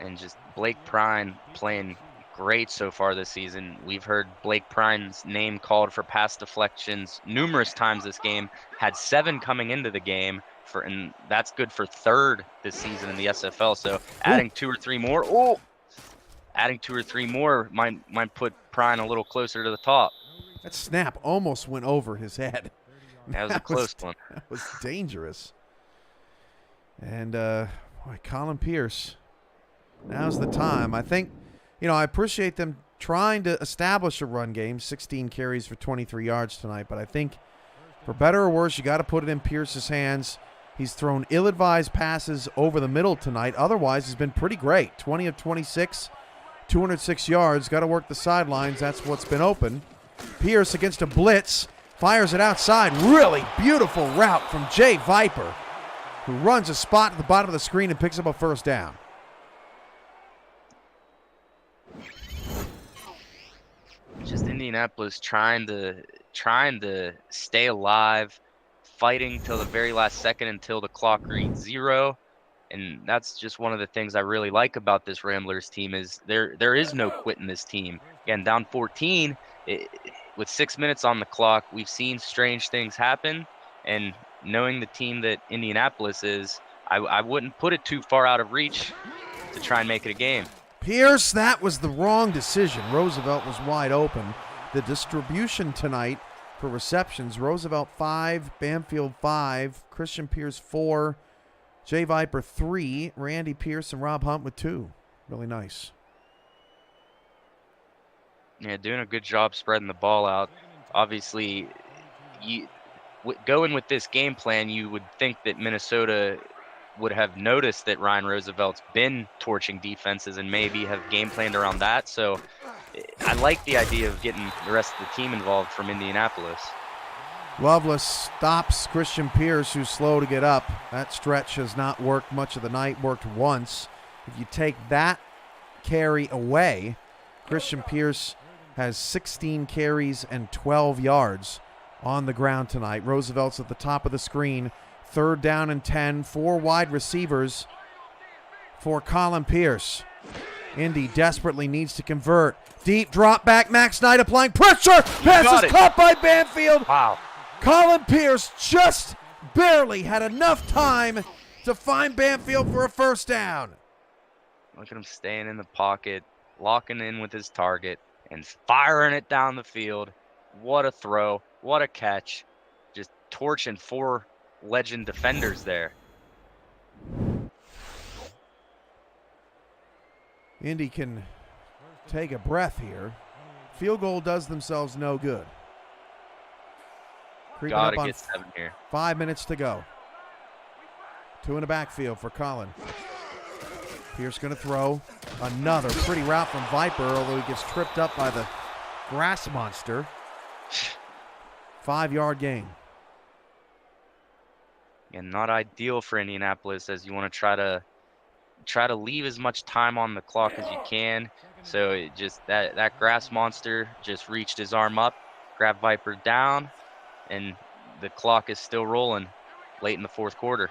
And just Blake Prine playing great so far this season. We've heard Blake Prine's name called for pass deflections numerous times this game. Had 7 coming into the game, and that's good for 3rd this season in the SFL. So adding 2 or 3 more, adding 2 or 3 more might put Prine a little closer to the top. That snap almost went over his head. That was a close one. That was dangerous. And boy, Colin Pierce, now's the time. I think, I appreciate them trying to establish a run game, 16 carries for 23 yards tonight, but I think for better or worse, you got to put it in Pierce's hands. He's thrown ill-advised passes over the middle tonight. Otherwise, he's been pretty great. 20 of 26, 206 yards. Got to work the sidelines. That's what's been open. Pierce against a blitz. Fires it outside. Really beautiful route from Jay Viper. who runs a spot at the bottom of the screen and picks up a first down. Just Indianapolis trying to stay alive, fighting till the very last second until the clock reads 0. And that's just one of the things I really like about this Ramblers team is there is no quit in this team. Again, down 14 with 6 minutes on the clock, we've seen strange things happen. And knowing the team that Indianapolis is, I wouldn't put it too far out of reach to try and make it a game. Pierce, that was the wrong decision. Roosevelt was wide open. The distribution tonight for receptions, Roosevelt 5, Banfield 5, Christian Pierce 4, Jay Viper 3, Randy Pierce and Rob Hunt with 2. Really nice. Yeah, doing a good job spreading the ball out. Obviously, going with this game plan, you would think that Minnesota would have noticed that Ryan Roosevelt's been torching defenses and maybe have game planned around that. So I like the idea of getting the rest of the team involved from Indianapolis. Loveless stops Christian Pierce, who's slow to get up. That stretch has not worked much of the night, worked once. If you take that carry away, Christian Pierce has 16 carries and 12 yards on the ground tonight. Roosevelt's at the top of the screen. 3rd down and 10, 4 wide receivers for Colin Pierce. Indy desperately needs to convert. Deep drop back, Max Knight applying pressure. Pass is caught by Banfield. Wow. Colin Pierce just barely had enough time to find Banfield for a first down. Look at him staying in the pocket, locking in with his target, and firing it down the field. What a throw. What a catch. Just torching 4 legend defenders there. Indy can take a breath here. Field goal does themselves no good. Creeping Gotta up on get 7 here. 5 minutes to go. 2 in the backfield for Colin. Pierce going to throw another pretty route from Viper, although he gets tripped up by the grass monster. 5-yard gain. And not ideal for Indianapolis, as you want to try to leave as much time on the clock as you can. So it just that grass monster just reached his arm up, grabbed Viper down, and the clock is still rolling late in the 4th quarter.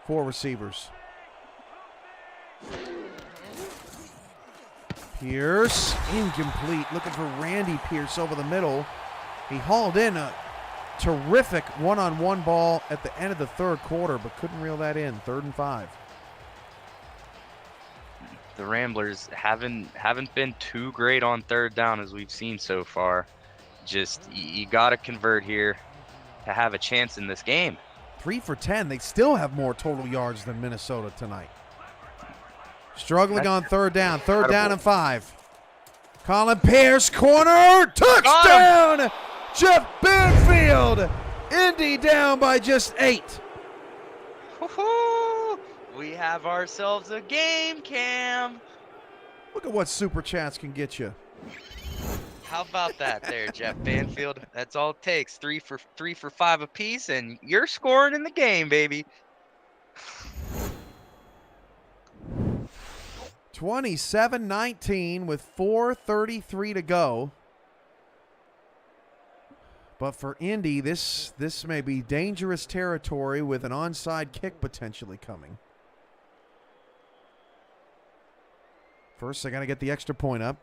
4 receivers. Pierce, incomplete. Looking for Randy Pierce over the middle. He hauled in a terrific one-on-one ball at the end of the 3rd quarter, but couldn't reel that in. 3rd and 5. The Ramblers haven't been too great on 3rd down as we've seen so far. Just you got to convert here to have a chance in this game. 3 for 10. They still have more total yards than Minnesota tonight. Struggling on 3rd down. 3rd down and 5. Colin Pierce, corner, touchdown! Jeff Banfield. Indy down by just 8. Woo-hoo! We have ourselves a game, Cam. Look at what Super Chats can get you. How about that there, Jeff Banfield? That's all it takes. 3 for 5 apiece, and you're scoring in the game, baby. 27-19 with 4:33 to go. But for Indy, this may be dangerous territory with an onside kick potentially coming. First, they got to get the extra point up.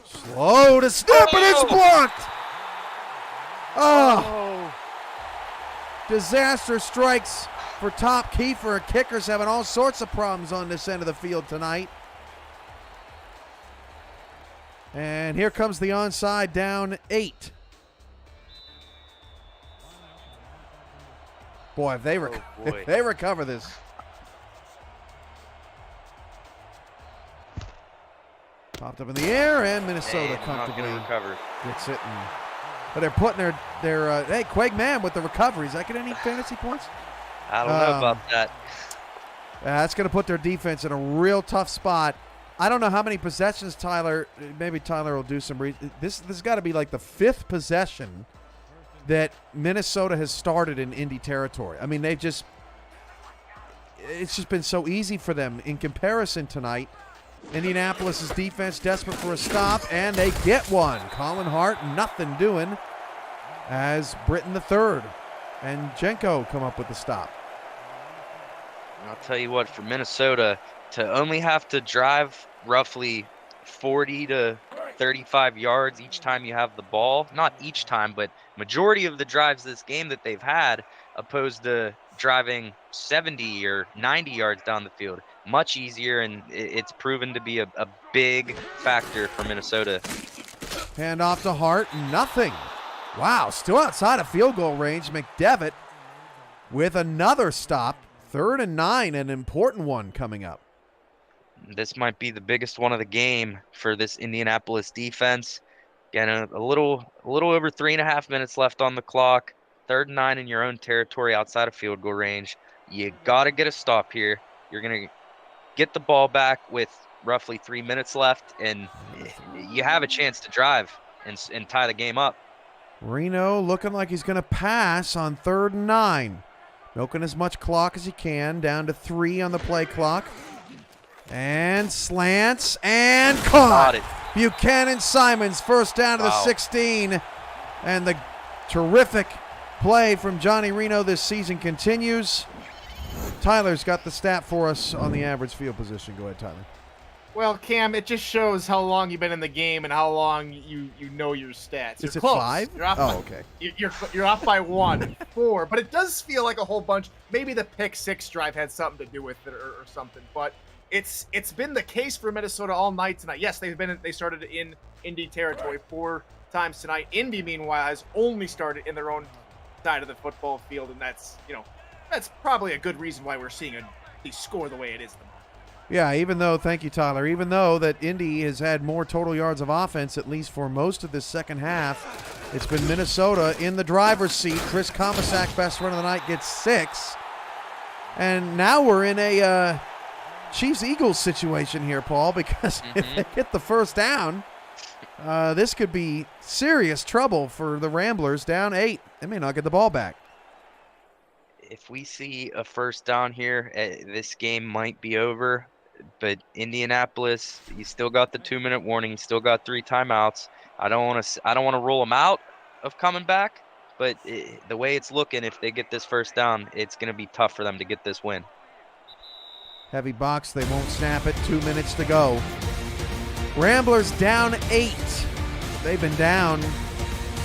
Slow to snap, and it's blocked. Oh. Disaster strikes for Top Kiefer. Kickers having all sorts of problems on this end of the field tonight. And here comes the onside, down 8. Boy, if they, if they recover this. Popped up in the air, and Minnesota comfortably gets it. But they're putting their hey, Quake Man with the recovery. Is that get any fantasy points? I don't know about that. That's going to put their defense in a real tough spot I don't know how many possessions, Tyler. Maybe Tyler will do some. This has got to be like the 5th possession that Minnesota has started in Indy territory. I mean, it's just been so easy for them in comparison tonight. Indianapolis' defense desperate for a stop, and they get one. Colin Hart, nothing doing, as Britton III and Jenko come up with the stop. I'll tell you what, for Minnesota, to only have to drive roughly 40 to 35 yards each time you have the ball, not each time, but majority of the drives this game that they've had, opposed to driving 70 or 90 yards down the field. Much easier, and it's proven to be a big factor for Minnesota. Hand off to Hart, nothing. Wow, still outside of field goal range. McDevitt with another stop. 3rd and 9, an important one coming up. This might be the biggest one of the game for this Indianapolis defense. Again, a little over 3.5 minutes left on the clock. 3rd and 9 in your own territory outside of field goal range. You got to get a stop here. You're going to get the ball back with roughly 3 minutes left, and you have a chance to drive and tie the game up. Reno looking like he's going to pass on 3rd and 9. Milking as much clock as he can, down to 3 on the play clock. And slants and caught. Buchanan Simons, first down to the 16. And the terrific play from Johnny Reno this season continues. Tyler's got the stat for us on the average field position. Go ahead, Tyler. Well, Cam, it just shows how long you've been in the game and how long you know your stats. Is You're it close. 5? You're off okay. You're off by 1, 4, but it does feel like a whole bunch. Maybe the pick 6 drive had something to do with it or something, but it's been the case for Minnesota all night tonight. Yes, they started in Indy territory 4 times tonight. Indy, meanwhile, has only started in their own side of the football field, and that's probably a good reason why we're seeing the score the way it is. Yeah, thank you, Tyler, even though that Indy has had more total yards of offense, at least for most of this second half, it's been Minnesota in the driver's seat. Chris Komisak, best run of the night, gets 6. And now we're in a Chiefs-Eagles situation here, Paul, because if they get the first down, this could be serious trouble for the Ramblers, down 8. They may not get the ball back. If we see a first down here, this game might be over. But Indianapolis, you still got the 2-minute warning. You still got 3 timeouts. I don't want to rule them out of coming back. But the way it's looking, if they get this first down, it's going to be tough for them to get this win. Heavy box. They won't snap it. 2 minutes to go. Ramblers down 8. They've been down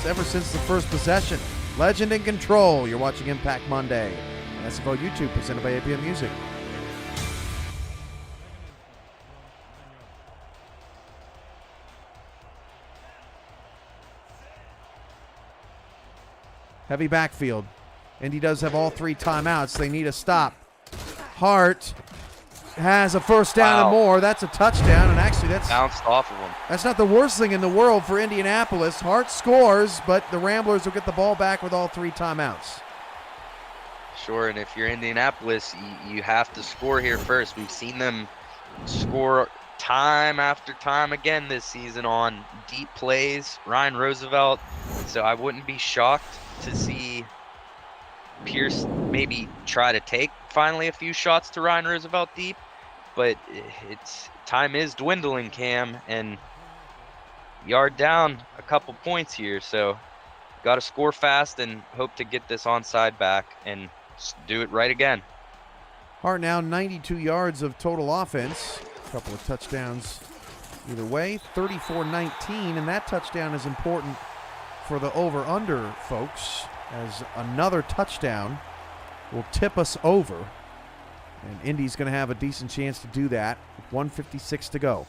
ever since the first possession. Legend in control. You're watching Impact Monday. SFL YouTube presented by APM Music. Heavy backfield. Indy does have all 3 timeouts. They need a stop. Hart has a first down and more. That's a touchdown, and actually that's bounced off of him. That's not the worst thing in the world for Indianapolis. Hart scores, but the Ramblers will get the ball back with all 3 timeouts. Sure, and if you're Indianapolis, you have to score here first. We've seen them score time after time again this season on deep plays. Ryan Roosevelt, so I wouldn't be shocked to see Pierce maybe try to take finally a few shots to Ryan Roosevelt deep, but time is dwindling, Cam, and yard down a couple points here, so got to score fast and hope to get this onside back and do it right again. Hart now 92 yards of total offense, a couple of touchdowns either way, 34-19, and that touchdown is important for the over-under folks, as another touchdown will tip us over. And Indy's going to have a decent chance to do that with 1:56 to go.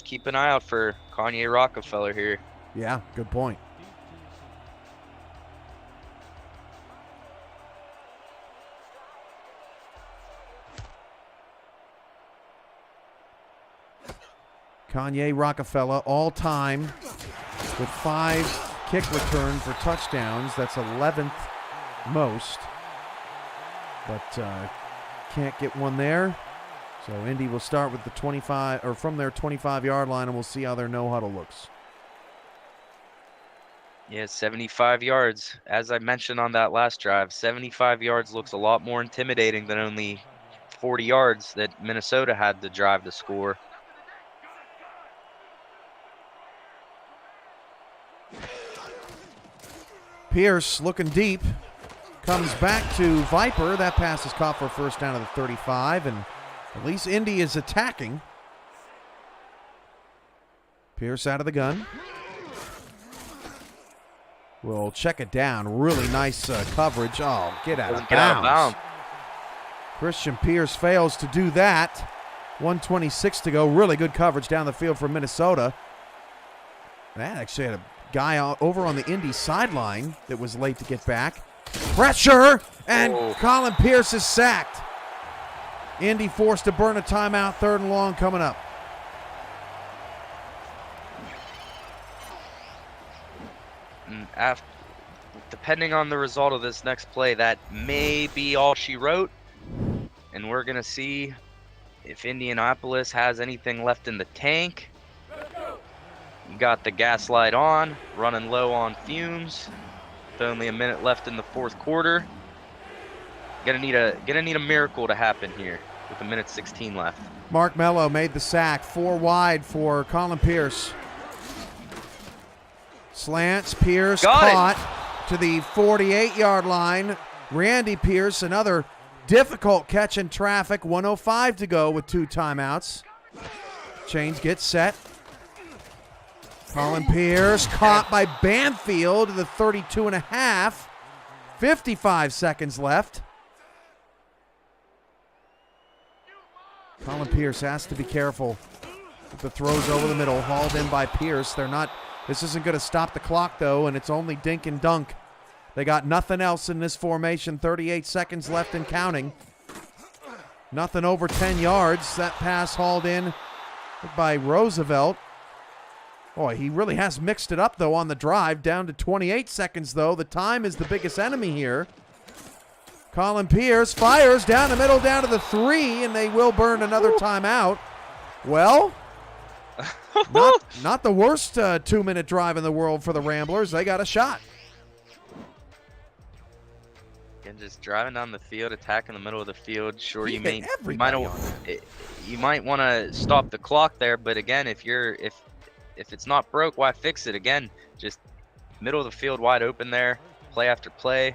Keep an eye out for Kanye Rockefeller here. Yeah, good point. Kanye Rockefeller, all-time, with 5 kick return for touchdowns. That's 11th most. But can't get one there. So Indy will start with the 25, or from their 25-yard line, and we'll see how their no huddle looks. Yeah, 75 yards. As I mentioned on that last drive, 75 yards looks a lot more intimidating than only 40 yards that Minnesota had to drive to score. Pierce looking deep. Comes back to Viper. That pass is caught for a first down at the 35, and at least Indy is attacking. Pierce out of the gun. We'll check it down. Really nice coverage. Oh, get out of bounds. Christian Pierce fails to do that. 1:26 to go. Really good coverage down the field for Minnesota. That actually had a guy over on the Indy sideline that was late to get back. Pressure, and Colin Pierce is sacked. Indy forced to burn a timeout. 3rd and long coming up. Depending on the result of this next play, that may be all she wrote. And we're going to see if Indianapolis has anything left in the tank. You got the gas light on, running low on fumes. With only a minute left in the 4th quarter. Gonna need a miracle to happen here with 1:16 left. Mark Mello made the sack. 4 wide for Colin Pierce. Slants, Pierce caught to the 48-yard line. Randy Pierce, another difficult catch in traffic. 1:05 to go with 2 timeouts. Chains get set. Colin Pierce caught by Banfield to the 32.5. 55 seconds left. Colin Pierce has to be careful with the throws over the middle, hauled in by Pierce. This isn't going to stop the clock, though, and it's only dink and dunk. They got nothing else in this formation. 38 seconds left and counting. Nothing over 10 yards. That pass hauled in by Roosevelt. Boy, he really has mixed it up, though, on the drive. Down to 28 seconds, though. The time is the biggest enemy here. Colin Pierce fires down the middle, down to the 3, and they will burn another timeout. Well, not the worst 2-minute drive in the world for the Ramblers. They got a shot. And just driving down the field, attacking the middle of the field. Sure, you might want to stop the clock there, but again, if it's not broke, why fix it? Again, just middle of the field wide open there, play after play.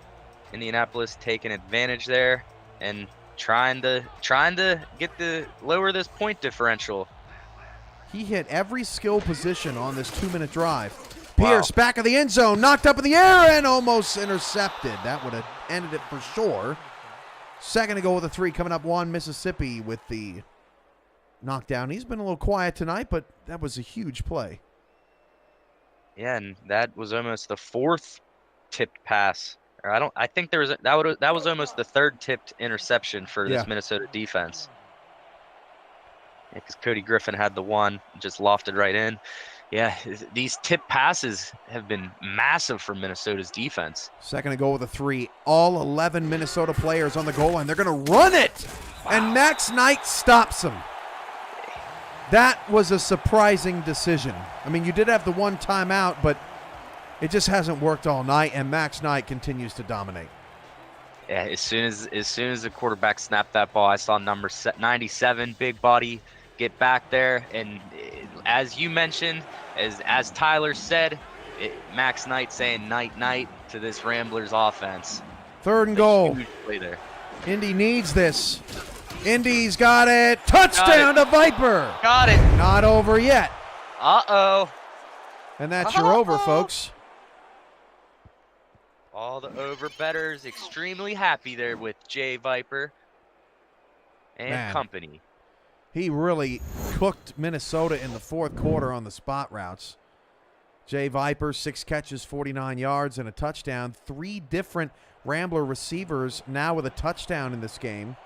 Indianapolis taking advantage there and trying to lower this point differential. He hit every skill position on this 2-minute drive. Pierce back of the end zone, knocked up in the air and almost intercepted. That would have ended it for sure. 2nd to go with a 3 coming up. Juan Mississippi with the knockdown. He's been a little quiet tonight, but that was a huge play. Yeah, and that was almost the 4th tipped pass. I think there was that was almost the 3rd tipped interception for this Minnesota defense. Because Cody Griffin had the one, just lofted right in. Yeah, these tip passes have been massive for Minnesota's defense. 2nd to go with a 3. All 11 Minnesota players on the goal line. They're going to run it, and Max Knight stops them. That was a surprising decision. I mean, you did have the 1 timeout, but it just hasn't worked all night, and Max Knight continues to dominate. Yeah, as soon as the quarterback snapped that ball, I saw number 97, big body, get back there, and as you mentioned, as Tyler said, Max Knight saying night to this Ramblers offense. 3rd and goal. Huge play there. Indy needs this. Indy's got it. Touchdown to Viper. Got it. Not over yet. Uh-oh. And that's your over, folks. All the over-bettors extremely happy there with Jay Viper and company. He really cooked Minnesota in the 4th quarter on the spot routes. Jay Viper, 6 catches, 49 yards, and a touchdown. 3 different Rambler receivers now with a touchdown in this game.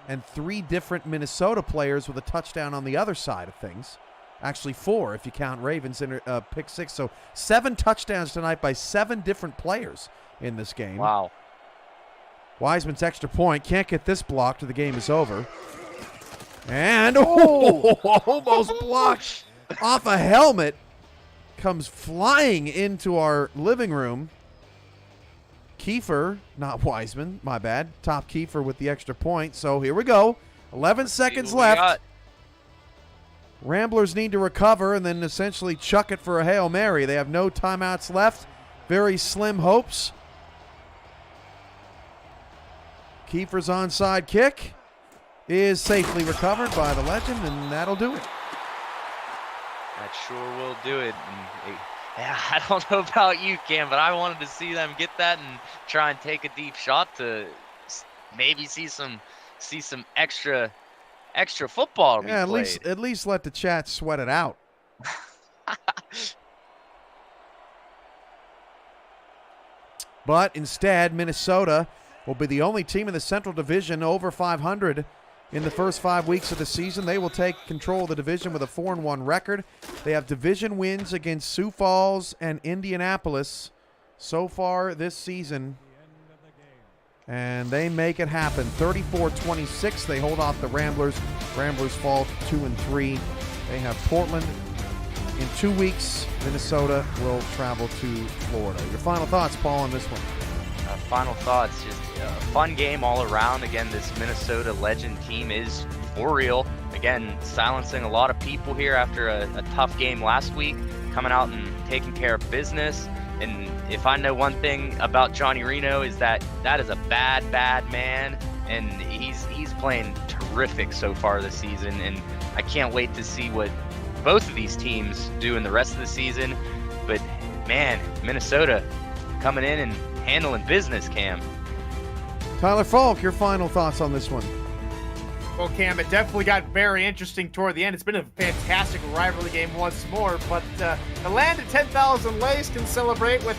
And 3 different Minnesota players with a touchdown on the other side of things. Actually 4 if you count Ravens in pick 6. So 7 touchdowns tonight by 7 different players in this game. Wow. Wiseman's extra point. Can't get this blocked or the game is over. And almost blocked off a helmet. Comes flying into our living room. Kiefer, not Wiseman, my bad. Top Kiefer with the extra point. So here we go. 11 seconds left. Ramblers need to recover and then essentially chuck it for a Hail Mary. They have no timeouts left. Very slim hopes. Kiefer's onside kick is safely recovered by the legend, and that'll do it. That sure will do it. And I don't know about you, Cam, but I wanted to see them get that and try and take a deep shot to maybe see some extra football to be played. At least let the chat sweat it out. But instead, Minnesota will be the only team in the Central Division over 500 in the first 5 weeks of the season. They will take control of the division with a 4-1 record. They have division wins against Sioux Falls and Indianapolis so far this season. And they make it happen. 34-26. They hold off the Ramblers. Ramblers fall 2-3. They have Portland. In 2 weeks, Minnesota will travel to Florida. Your final thoughts, Paul, on this one? Final thoughts, just a fun game all around. Again, this Minnesota Legend team is for real. Again, silencing a lot of people here after a tough game last week, coming out and taking care of business. And if I know one thing about Johnny Reno is that is a bad man, and he's playing terrific so far this season. And I can't wait to see what both of these teams do in the rest of the season. But man, Minnesota coming in and handling business, Cam. Tyler Falk, your final thoughts on this one? Well, Cam, it definitely got very interesting toward the end. It's been a fantastic rivalry game once more, but the land of 10,000 Lays can celebrate with,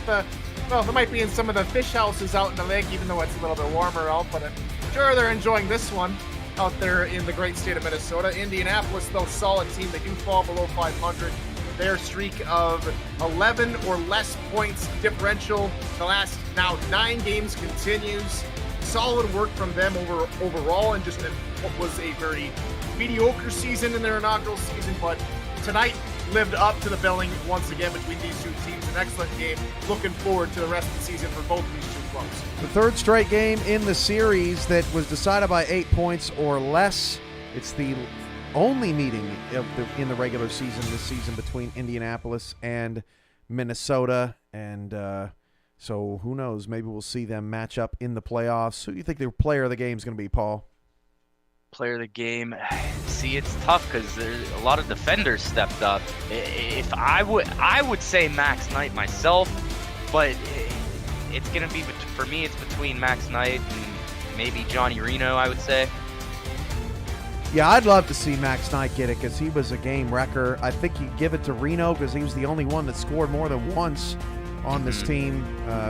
well, they might be in some of the fish houses out in the lake, even though it's a little bit warmer out, but I'm sure they're enjoying this one out there in the great state of Minnesota. Indianapolis, though, solid team. They do fall below 500. Their streak of 11 or less points differential the last now 9 games continues. Solid work from them overall, and just what was a very mediocre season in their inaugural season, but tonight lived up to the billing once again between these two teams. An excellent game. Looking forward to the rest of the season for both of these two clubs. The third straight game in the series that was decided by 8 points or less. It's the only meeting in the regular season this season between Indianapolis and Minnesota, and so who knows, maybe we'll see them match up in the playoffs. Who do you think the player of the game is going to be, Paul? Player of the game, see, it's tough because there's a lot of defenders stepped up. If I would say Max Knight myself, but it's going to be, for me, it's between Max Knight and maybe Johnny Reno, I would say. Yeah, I'd love to see Max Knight get it because he was a game wrecker. I think you'd give it to Reno because he was the only one that scored more than once on this team.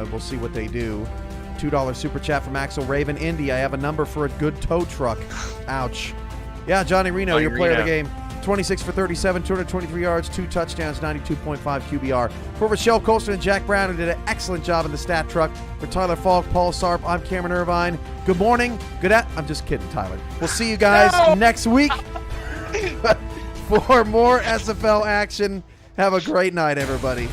We'll see what they do. $2 super chat from Axel Raven. Indy, I have a number for a good tow truck. Ouch. Yeah, Johnny Reno, your player of the game. 26 for 37, 223 yards, 2 touchdowns, 92.5 QBR. For Rochelle Colston and Jack Brown, who did an excellent job in the stat truck. For Tyler Falk, Paul Sarp, I'm Cameron Irvine. Good morning. I'm just kidding, Tyler. We'll see you guys next week for more SFL action. Have a great night, everybody.